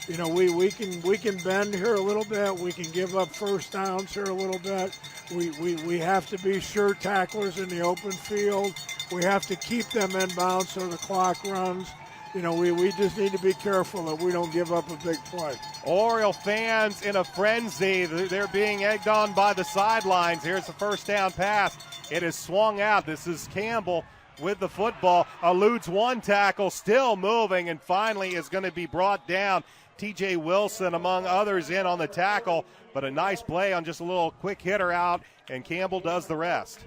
We can bend here a little bit. We can give up first downs here a little bit. We have to be sure tacklers in the open field. We have to keep them in bounds so the clock runs. We just need to be careful that we don't give up a big play. Oriole fans in a frenzy. They're being egged on by the sidelines. Here's the first down pass. It is swung out. This is Campbell with the football. Eludes one tackle, still moving, and finally is going to be brought down. T.J. Wilson, among others, in on the tackle, but a nice play on just a little quick hitter out, and Campbell does the rest.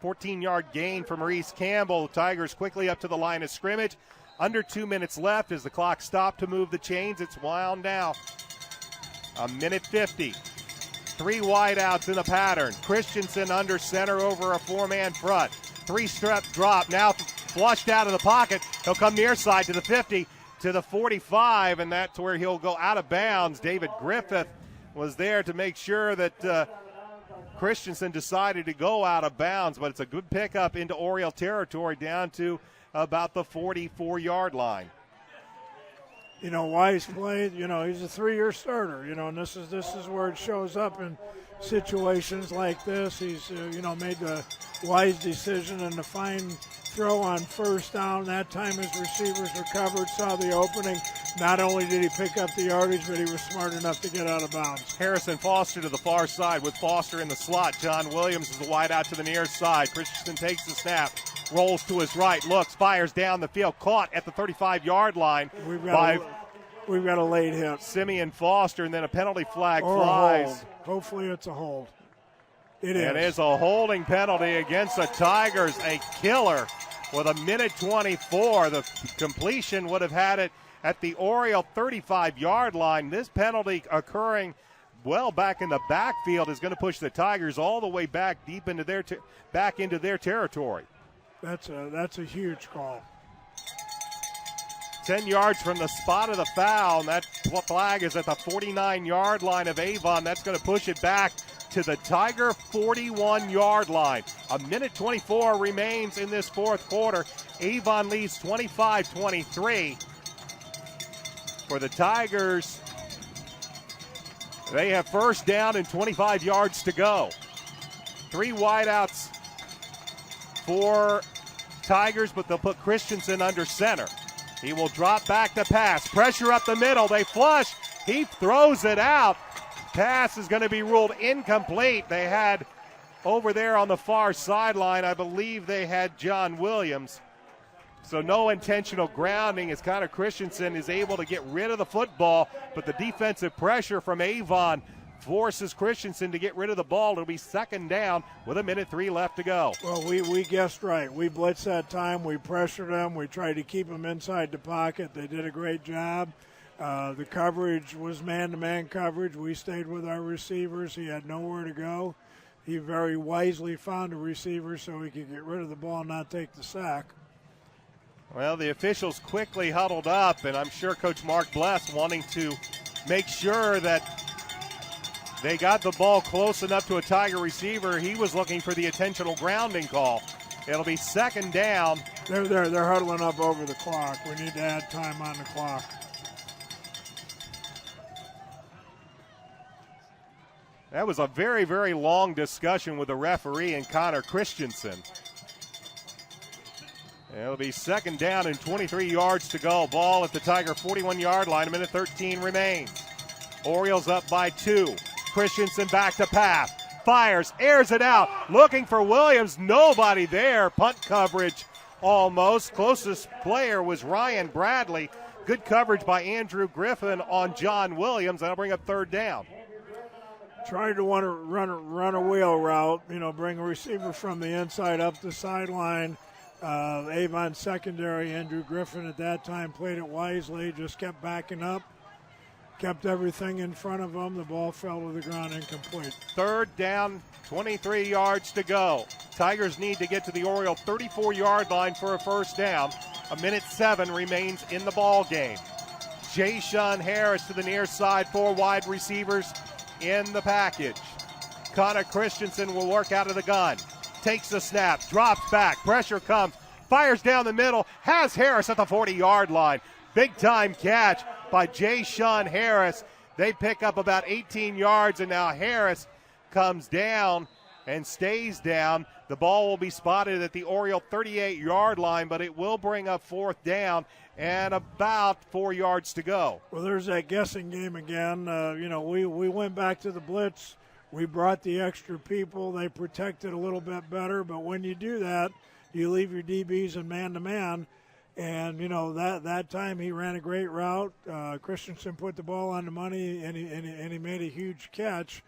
14-yard gain for Maurice Campbell. The Tigers quickly up to the line of scrimmage. Under 2 minutes left as the clock stopped to move the chains. It's wound down. 1:50. 3 wideouts in the pattern. Christensen under center over a 4-man front. 3-step drop. Now flushed out of the pocket. He'll come near side to the 50, to the 45, and that's where he'll go out of bounds. David Griffith was there to make sure that Christensen decided to go out of bounds, but it's a good pickup into Oriole territory down to about the 44-yard line. Wise played. He's a 3-year starter. And this is where it shows up in situations like this. He's made the wise decision and the fine throw on first down. That time his receivers recovered, saw the opening. Not only did he pick up the yardage, but he was smart enough to get out of bounds. Harrison Foster to the far side with Foster in the slot. John Williams is the wide out to the near side. Christensen takes the snap, rolls to his right, looks, fires down the field, caught at the 35-yard line. We've got a late hit. Simeon Foster, and then a penalty flag or flies. Hopefully it's a hold. It is. It is a holding penalty against the Tigers, a killer with 1:24. The completion would have had it at the Oriole 35-yard line. This penalty occurring well back in the backfield is going to push the Tigers all the way back deep into their back into their territory. That's a huge call. 10 yards from the spot of the foul, and that flag is at the 49-yard line of Avon. That's going to push it back to the Tiger 41-yard line. 1:24 remains in this fourth quarter. Avon leads 25-23. For the Tigers, they have first down and 25 yards to go. 3 wideouts for Tigers, but they'll put Christensen under center. He will drop back to pass. Pressure up the middle. They flush. He throws it out. Pass is going to be ruled incomplete. They had over there on the far sideline, I believe they had John Williams. So no intentional grounding as Connor Christensen is able to get rid of the football, but the defensive pressure from Avon forces Christensen to get rid of the ball. It'll be second down with 1:03 left to go. Well, we guessed right. We blitzed that time. We pressured them. We tried to keep them inside the pocket. They did a great job. The coverage was man-to-man coverage. We stayed with our receivers. He had nowhere to go. He very wisely found a receiver so he could get rid of the ball and not take the sack. Well, the officials quickly huddled up, and I'm sure Coach Mark Bless wanting to make sure that they got the ball close enough to a Tiger receiver. He was looking for the intentional grounding call. It'll be second down. They're huddling up over the clock. We need to add time on the clock. That was a very, very long discussion with the referee and Connor Christensen. It'll be second down and 23 yards to go. Ball at the Tiger 41-yard line. 1:13 remains. Orioles up by 2. Christensen back to pass. Fires, airs it out. Looking for Williams. Nobody there. Punt coverage almost. Closest player was Ryan Bradley. Good coverage by Andrew Griffin on John Williams. That'll bring up third down. Tried to want to run a wheel route, bring a receiver from the inside up the sideline. Avon secondary, Andrew Griffin at that time played it wisely, just kept backing up, kept everything in front of him. The ball fell to the ground incomplete. Third down, 23 yards to go. Tigers need to get to the Oriole 34-yard line for a first down. 1:07 remains in the ball game. J-Shun Harris to the near side, 4 wide receivers in the package. Connor Christensen will work out of the gun. Takes the snap, drops back, pressure comes, fires down the middle, has Harris at the 40-yard line. Big time catch by J-Shun Harris. They pick up about 18 yards, and now Harris comes down and stays down. The ball will be spotted at the Oriole 38-yard line, but it will bring up fourth down and about 4 yards to go. Well, there's that guessing game again. We went back to the blitz. We brought the extra people. They protected a little bit better, but when you do that, you leave your DBs in man-to-man. And, that time he ran a great route. Christensen put the ball on the money, and he made a huge catch.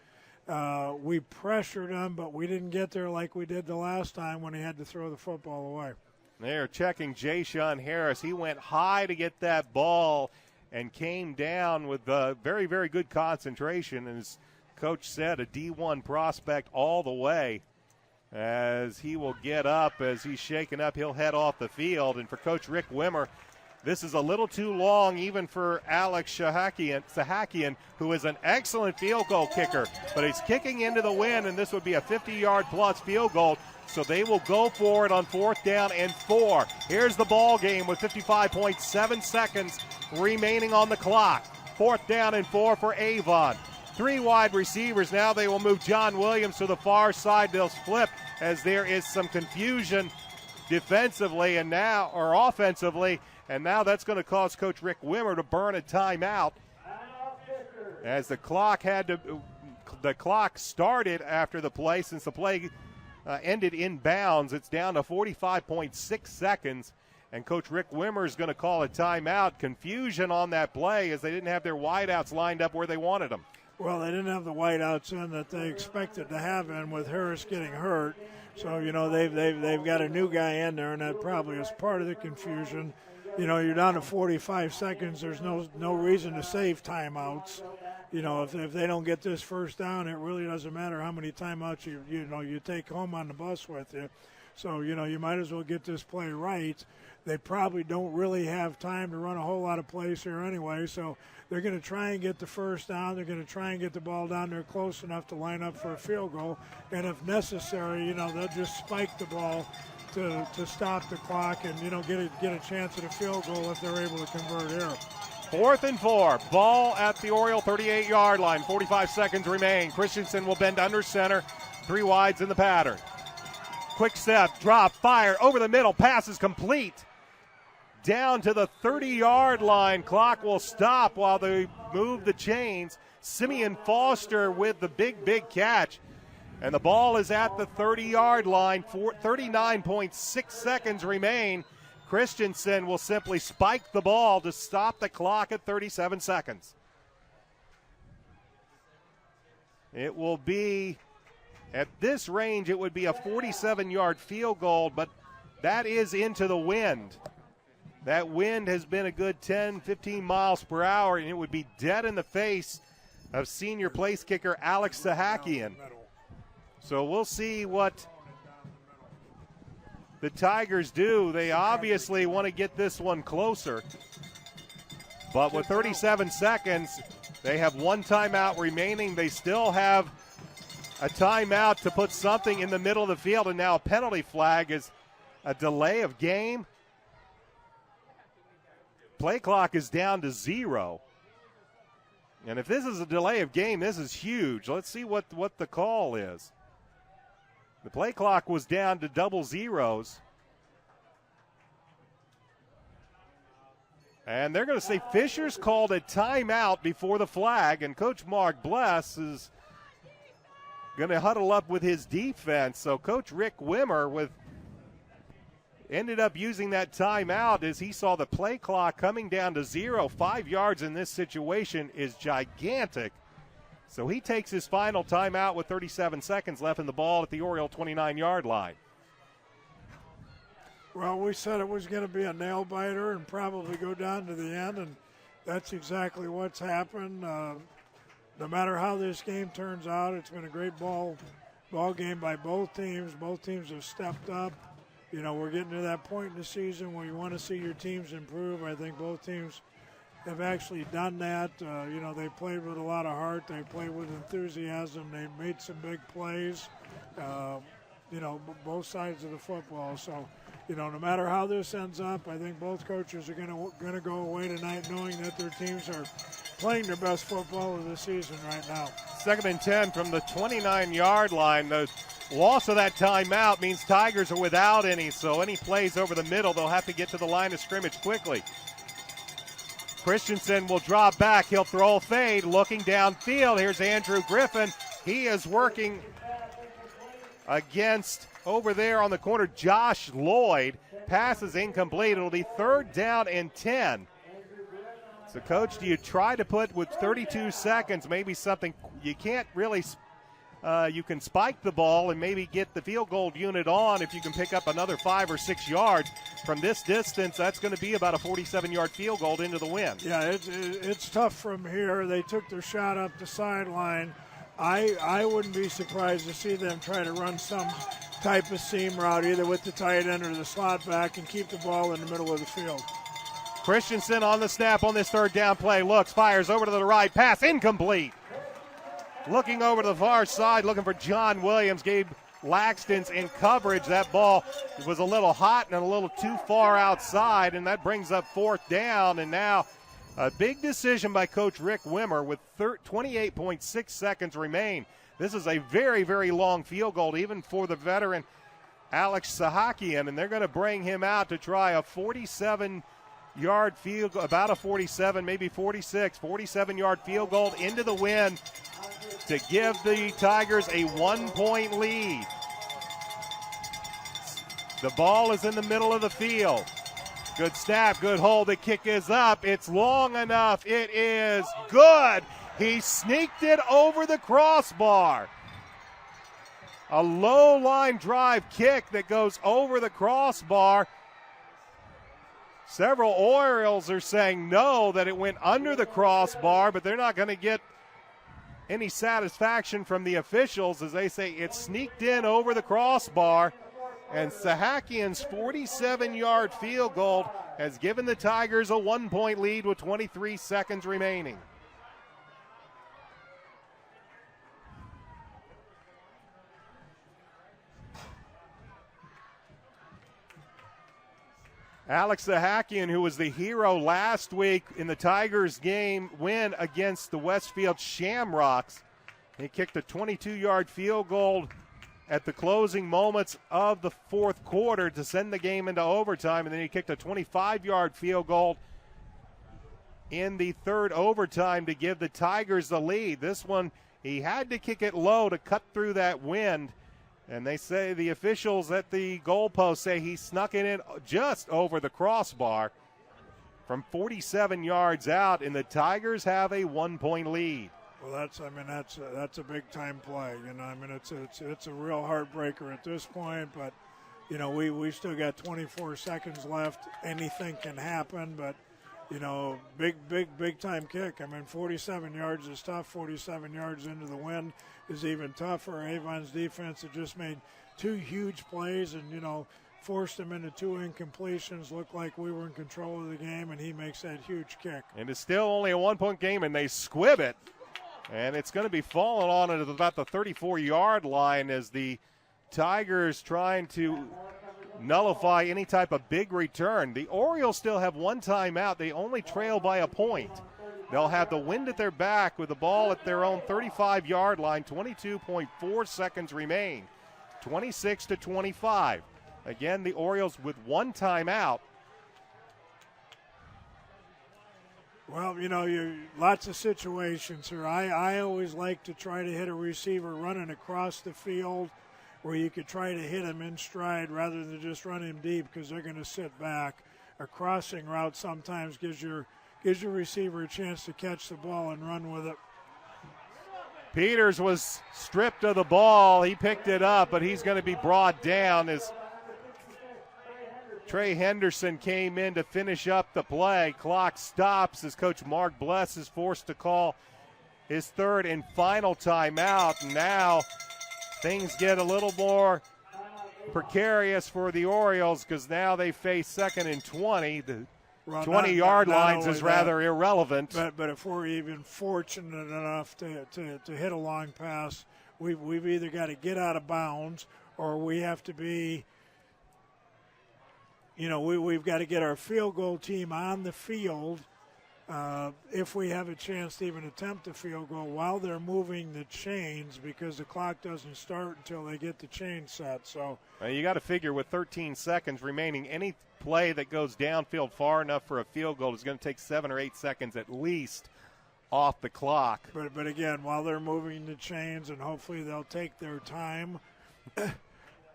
We pressured him, but we didn't get there like we did the last time when he had to throw the football away. They're checking J-Shun Harris. He went high to get that ball and came down with very, very good concentration. And as Coach said, a D1 prospect all the way. As he will get up, as he's shaken up, he'll head off the field. And for Coach Rick Wimmer, this is a little too long even for Alex Sahakian, who is an excellent field goal kicker. But he's kicking into the wind, and this would be a 50-yard plus field goal. So they will go for it on fourth down and 4. Here's the ball game with 55.7 seconds remaining on the clock. Fourth down and 4 for Avon. 3 wide receivers. Now they will move John Williams to the far side. They'll flip as there is some confusion defensively or offensively. And now that's going to cause Coach Rick Wimmer to burn a timeout. As the clock started after the play, since the play ended in bounds. It's down to 45.6 seconds, and Coach Rick Wimmer is going to call a timeout. Confusion on that play as they didn't have their wideouts lined up where they wanted them. Well, they didn't have the wideouts in that they expected to have in with Harris getting hurt. So, they've got a new guy in there, and that probably is part of the confusion. You're down to 45 seconds. There's no reason to save timeouts. If they don't get this first down, it really doesn't matter how many timeouts you take home on the bus with you. So, you might as well get this play right. They probably don't really have time to run a whole lot of plays here anyway, so they're going to try and get the first down. They're going to try and get the ball down there close enough to line up for a field goal. And if necessary, they'll just spike the ball to stop the clock and, get a chance at a field goal if they're able to convert here. 4th and 4. Ball at the Oriole 38-yard line. 45 seconds remain. Christensen will bend under center. 3 wides in the pattern. Quick step, drop, fire, over the middle. Pass is complete. Down to the 30-yard line. Clock will stop while they move the chains. Simeon Foster with the big catch. And the ball is at the 30-yard line. 39.6 seconds remain. Christensen will simply spike the ball to stop the clock at 37 seconds. It will be, at this range, it would be a 47-yard field goal, but that is into the wind. That wind has been a good 10, 15 miles per hour, and it would be dead in the face of senior place kicker Alex Sahakian. So we'll see what the Tigers do. They obviously want to get this one closer. But with 37 seconds, they have one timeout remaining. They still have a timeout to put something in the middle of the field, and now a penalty flag is a delay of game. Play clock is down to 0. And if this is a delay of game, this is huge. Let's see what the call is. The play clock was down to double zeros. And they're going to say Fisher's called a timeout before the flag, and Coach Mark Bless is going to huddle up with his defense. So Coach Rick Wimmer ended up using that timeout as he saw the play clock coming down to 0. 5 yards in this situation is gigantic. So he takes his final timeout with 37 seconds left in the ball at the Oriole 29-yard line. Well, we said it was going to be a nail-biter and probably go down to the end, and that's exactly what's happened. No matter how this game turns out, it's been a great ball game by both teams. Both teams have stepped up. You know, we're getting to that point in the season where you want to see your teams improve. I think both teams have actually done that. You know, they played with a lot of heart. They played with enthusiasm. They made some big plays, you know, both sides of the football. So, you know, no matter how this ends up, I think both coaches are going to go away tonight knowing that their teams are playing their best football of the season right now. 2nd and 10 from the 29-yard line. The loss of that timeout means Tigers are without any, so any plays over the middle, they'll have to get to the line of scrimmage quickly. Christensen will drop back. He'll throw a fade, looking downfield. Here's Andrew Griffin. He is working against, over there on the corner, Josh Lloyd. Pass is incomplete. It'll be 3rd down and 10. So, Coach, do you try to put with 32 seconds maybe something you can't really you can spike the ball and maybe get the field goal unit on if you can pick up another 5 or 6 yards. From this distance, that's going to be about a 47-yard field goal into the wind. Yeah, it's tough from here. They took their shot up the sideline. I wouldn't be surprised to see them try to run some type of seam route, either with the tight end or the slot back, and keep the ball in the middle of the field. Christensen on the snap on this 3rd down play. Looks, fires over to the right. Pass incomplete. Looking over to the far side, looking for John Williams. Gabe Laxton's in coverage. That ball was a little hot and a little too far outside, and that brings up 4th down. And now a big decision by Coach Rick Wimmer with 28.6 seconds remain. This is a very, very long field goal, even for the veteran Alex Sahakian, and they're going to bring him out to try a 47-yard field goal, about a 47, maybe 46, 47-yard field goal into the wind to give the Tigers a 1-point lead. The ball is in the middle of the field. Good snap, good hold. The kick is up. It's long enough. It is good. He sneaked it over the crossbar. A low line drive kick that goes over the crossbar. Several Orioles are saying no, that it went under the crossbar, but they're not going to get any satisfaction from the officials as they say it sneaked in over the crossbar. And Sahakian's 47-yard field goal has given the Tigers a 1-point lead with 23 seconds remaining. Alex Sahakian, who was the hero last week in the Tigers game win against the Westfield Shamrocks. He kicked a 22-yard field goal at the closing moments of the 4th quarter to send the game into overtime, and then he kicked a 25-yard field goal in the 3rd overtime to give the Tigers the lead. This one He had to kick it low to cut through that wind. And they say, the officials at the goalpost say he snuck it in just over the crossbar from 47 yards out, and the Tigers have a 1-point lead. Well, that's a big time play. It's a real heartbreaker at this point, but we still got 24 seconds left. Anything can happen, but big time kick. 47 yards is tough. 47 yards into the wind is even tougher. Avon's defense had just made 2 huge plays and forced them into 2 incompletions. Looked like we were in control of the game, and he makes that huge kick. And it's still only a 1-point game, and they squib it. And it's going to be falling on at about the 34-yard line as the Tigers trying to nullify any type of big return. The Orioles still have 1 timeout. They only trail by a point. They'll have the wind at their back with the ball at their own 35-yard line. 22.4 seconds remain. 26-25. Again, the Orioles with 1 timeout. Well, lots of situations here. I always like to try to hit a receiver running across the field where you could try to hit him in stride rather than just run him deep because they're going to sit back. A crossing route sometimes gives your receiver a chance to catch the ball and run with it. Peters was stripped of the ball. He picked it up, but he's going to be brought down as Trey Henderson came in to finish up the play. Clock stops as Coach Mark Bless is forced to call his 3rd and final timeout. Now things get a little more precarious for the Orioles because now they face 2nd and 20. The 20-yard lines is rather irrelevant. But if we're even fortunate enough to hit a long pass, we've either got to get out of bounds or we have to be we've got to get our field goal team on the field if we have a chance to even attempt a field goal while they're moving the chains because the clock doesn't start until they get the chain set. So you got to figure with 13 seconds remaining, any play that goes downfield far enough for a field goal is going to take 7 or 8 seconds at least off the clock. But again, while they're moving the chains, and hopefully they'll take their time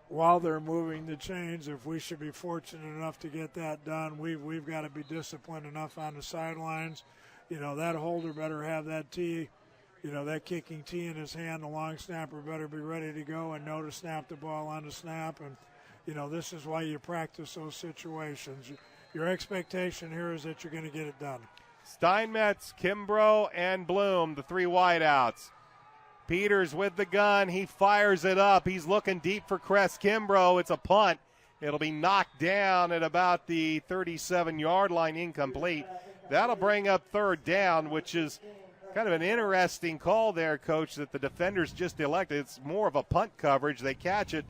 while they're moving the chains, if we should be fortunate enough to get that done, we've got to be disciplined enough on the sidelines. That holder better have that tee, that kicking tee in his hand. The long snapper better be ready to go and know to snap the ball on the snap. And, this is why you practice those situations. Your expectation here is that you're going to get it done. Steinmetz, Kimbrough, and Bloom, the 3 wideouts. Peters with the gun. He fires it up. He's looking deep for Crest Kimbrough. It's a punt. It'll be knocked down at about the 37-yard line, incomplete. That'll bring up 3rd down, which is kind of an interesting call there, Coach, that the defenders just elected. It's more of a punt coverage. They catch it.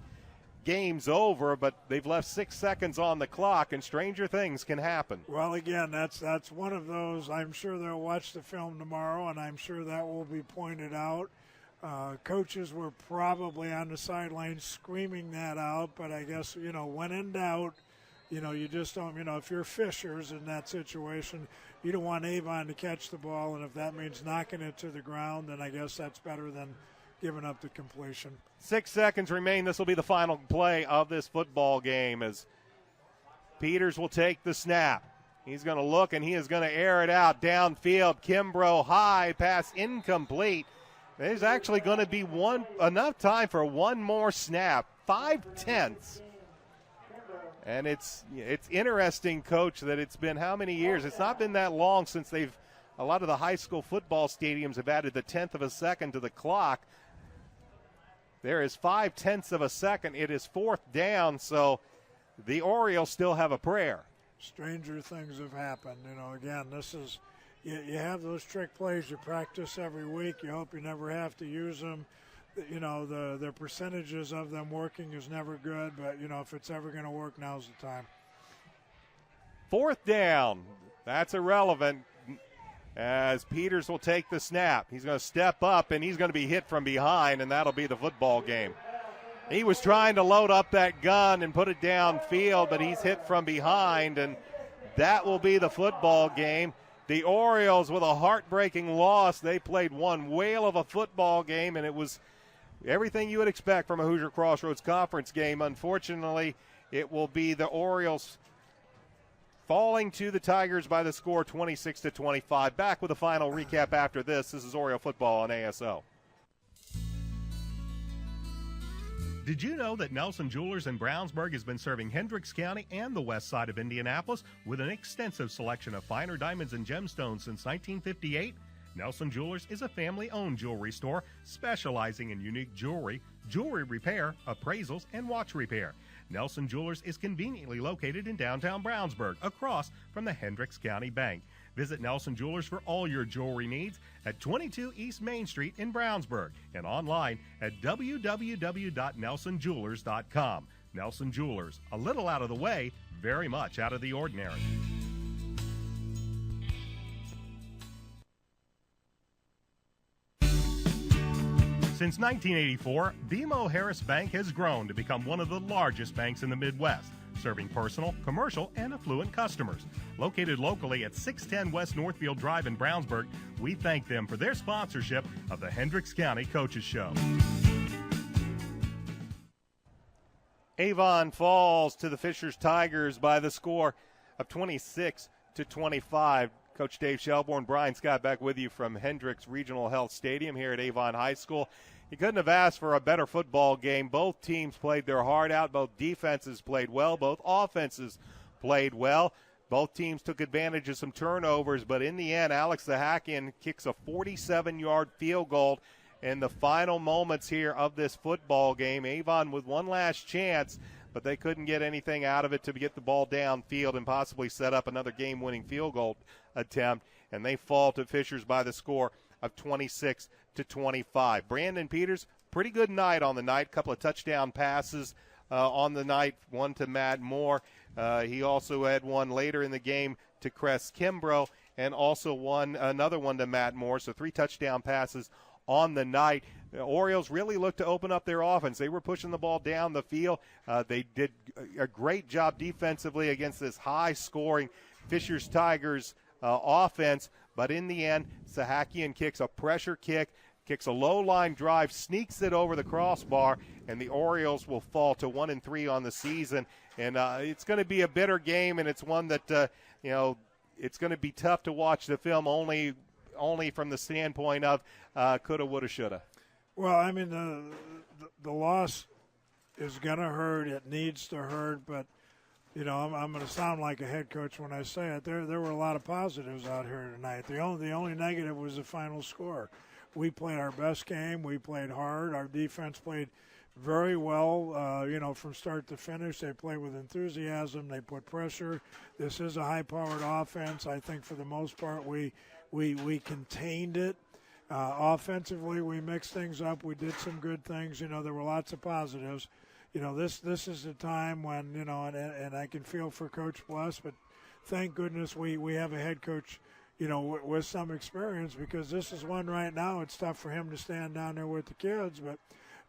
Game's over, but they've left 6 seconds on the clock, and stranger things can happen. Well, again, that's one of those. I'm sure they'll watch the film tomorrow, and I'm sure that will be pointed out. Coaches were probably on the sidelines screaming that out, but I guess, when in doubt, you just don't, if you're Fishers in that situation, you don't want Avon to catch the ball, and if that means knocking it to the ground, then I guess that's better than giving up the completion. 6 seconds remain. This will be the final play of this football game as Peters will take the snap. He's going to look, and he is going to air it out downfield. Kimbrough high, pass incomplete. There's actually going to be enough time for one more snap. 5/10. And it's interesting, Coach, that it's been how many years? It's not been that long since a lot of the high school football stadiums have added the 1/10 of a second to the clock. There is 5/10 of a second. It is 4th down, so the Orioles still have a prayer. Stranger things have happened. Again, this is, you have those trick plays you practice every week. You hope you never have to use them. The percentages of them working is never good, but, if it's ever going to work, now's the time. 4th down. That's irrelevant as Peters will take the snap. He's going to step up, and he's going to be hit from behind, and that'll be the football game. He was trying to load up that gun and put it downfield, but he's hit from behind, and that will be the football game. The Orioles, with a heartbreaking loss, they played one whale of a football game, and it was everything you would expect from a Hoosier Crossroads Conference game. Unfortunately, it will be the Orioles falling to the Tigers by the score 26-25. Back with a final recap after this. This is Oriole football on ASO. Did you know that Nelson Jewelers in Brownsburg has been serving Hendricks County and the west side of Indianapolis with an extensive selection of finer diamonds and gemstones since 1958? Nelson Jewelers is a family-owned jewelry store specializing in unique jewelry, jewelry repair, appraisals, and watch repair. Nelson Jewelers is conveniently located in downtown Brownsburg, across from the Hendricks County Bank. Visit Nelson Jewelers for all your jewelry needs at 22 East Main Street in Brownsburg and online at www.nelsonjewelers.com. Nelson Jewelers, a little out of the way, very much out of the ordinary. Since 1984, BMO Harris Bank has grown to become one of the largest banks in the Midwest, serving personal, commercial, and affluent customers. Located locally at 610 West Northfield Drive in Brownsburg, we thank them for their sponsorship of the Hendricks County Coaches Show. Avon falls to the Fishers Tigers by the score of 26-25. Coach Dave Shelbourne, Brian Scott back with you from Hendricks Regional Health Stadium here at Avon High School. You couldn't have asked for a better football game. Both teams played their heart out. Both defenses played well. Both offenses played well. Both teams took advantage of some turnovers, but in the end, Alex Zahakian kicks a 47-yard field goal in the final moments here of this football game. Avon with one last chance, but they couldn't get anything out of it to get the ball downfield and possibly set up another game-winning field goal attempt, and they fall to Fishers by the score of 26-25. Brandon Peters, pretty good night on the night. Couple of touchdown passes on the night, one to Matt Moore. He also had one later in the game to Cress Kimbrough, and also another one to Matt Moore. So 3 touchdown passes on the night. The Orioles really looked to open up their offense. They were pushing the ball down the field. They did a great job defensively against this high-scoring Fishers Tigers offense. But in the end, Zahakian kicks a pressure kick, kicks a low-line drive, sneaks it over the crossbar, and the Orioles will fall to 1-3 on the season. And it's going to be a bitter game, and it's one that, it's going to be tough to watch the film only from the standpoint of coulda, woulda, shoulda. Well, I mean, the loss is going to hurt. It needs to hurt, but I'm going to sound like a head coach when I say it. There were a lot of positives out here tonight. The only negative was the final score. We played our best game. We played hard. Our defense played very well, from start to finish. They played with enthusiasm. They put pressure. This is a high-powered offense. I think for the most part we contained it. Offensively, we mixed things up. We did some good things. There were lots of positives. This is a time when, and I can feel for Coach Bless, but thank goodness we have a head coach, with some experience, because this is one right now. It's tough for him to stand down there with the kids, but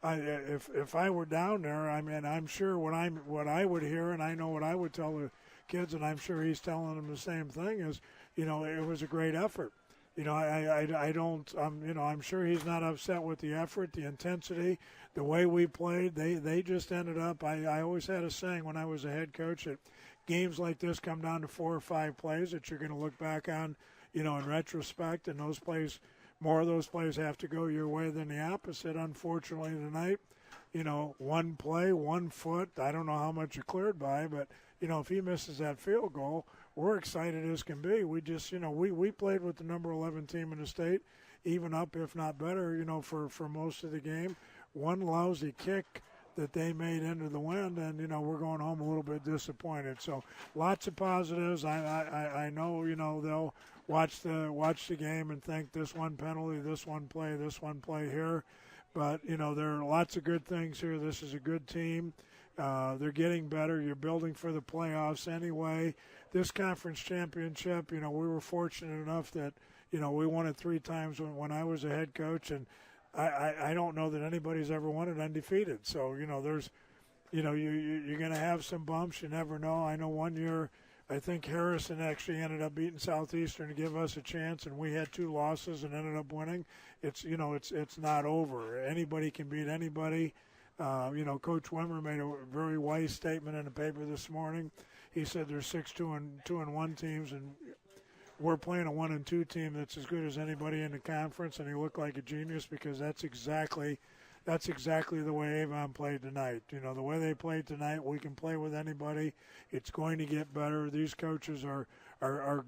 if I were down there, I mean, I'm sure what I would hear, and I know what I would tell the kids, and I'm sure he's telling them the same thing, is, it was a great effort. I'm sure he's not upset with the effort, the intensity, the way we played. They just ended up, I always had a saying when I was a head coach that games like this come down to 4 or 5 plays that you're going to look back on, in retrospect, and those plays, more of those plays have to go your way than the opposite. Unfortunately tonight, one play, 1 foot, I don't know how much you cleared by, but, if he misses that field goal, we're excited as can be. We just, we played with the number 11 team in the state, even up, if not better, for most of the game. One lousy kick that they made into the wind, and, we're going home a little bit disappointed. So lots of positives. I know, they'll watch the game and think this one penalty, this one play here. But, there are lots of good things here. This is a good team. They're getting better. You're building for the playoffs anyway. This conference championship, we were fortunate enough that, we won it 3 times when I was a head coach, and I don't know that anybody's ever won it undefeated. So, there's, you're going to have some bumps. You never know. I know one year I think Harrison actually ended up beating Southeastern to give us a chance, and we had 2 losses and ended up winning. It's not over. Anybody can beat anybody. Coach Wimmer made a very wise statement in the paper this morning. He said there's 6 2-1 teams, and we're playing a 1-2 team that's as good as anybody in the conference, and he looked like a genius because that's exactly the way Avon played tonight. The way they played tonight, we can play with anybody. It's going to get better. These coaches are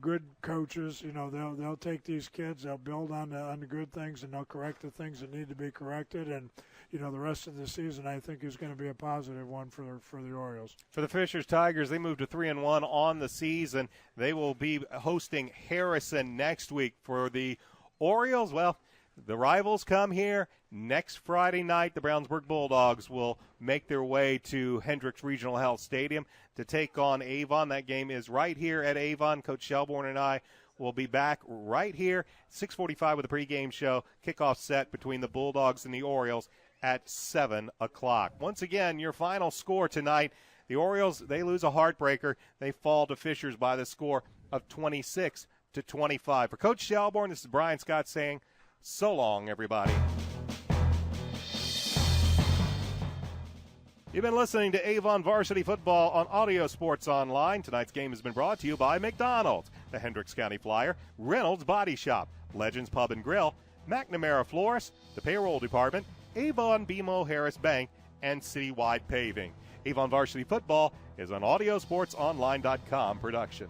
good coaches. They'll take these kids, they'll build on the good things, and they'll correct the things that need to be corrected. And the rest of the season, I think, is going to be a positive one for the Orioles. For the Fishers Tigers, they moved to 3-1 on the season. They will be hosting Harrison next week. For the Orioles, well, the rivals come here. Next Friday night, the Brownsburg Bulldogs will make their way to Hendricks Regional Health Stadium to take on Avon. That game is right here at Avon. Coach Shelbourne and I will be back right here, 6:45 with a pregame show. Kickoff set between the Bulldogs and the Orioles at 7 o'clock. Once again, your final score tonight, the Orioles, they lose a heartbreaker. They fall to Fishers by the score of 26-25. For Coach Shelbourne, this is Brian Scott saying, so long, everybody. You've been listening to Avon Varsity Football on Audio Sports Online. Tonight's game has been brought to you by McDonald's, the Hendricks County Flyer, Reynolds Body Shop, Legends Pub and Grill, McNamara Florist, the Payroll Department, Avon BMO Harris Bank, and Citywide Paving. Avon Varsity Football is an AudioSportsOnline.com production.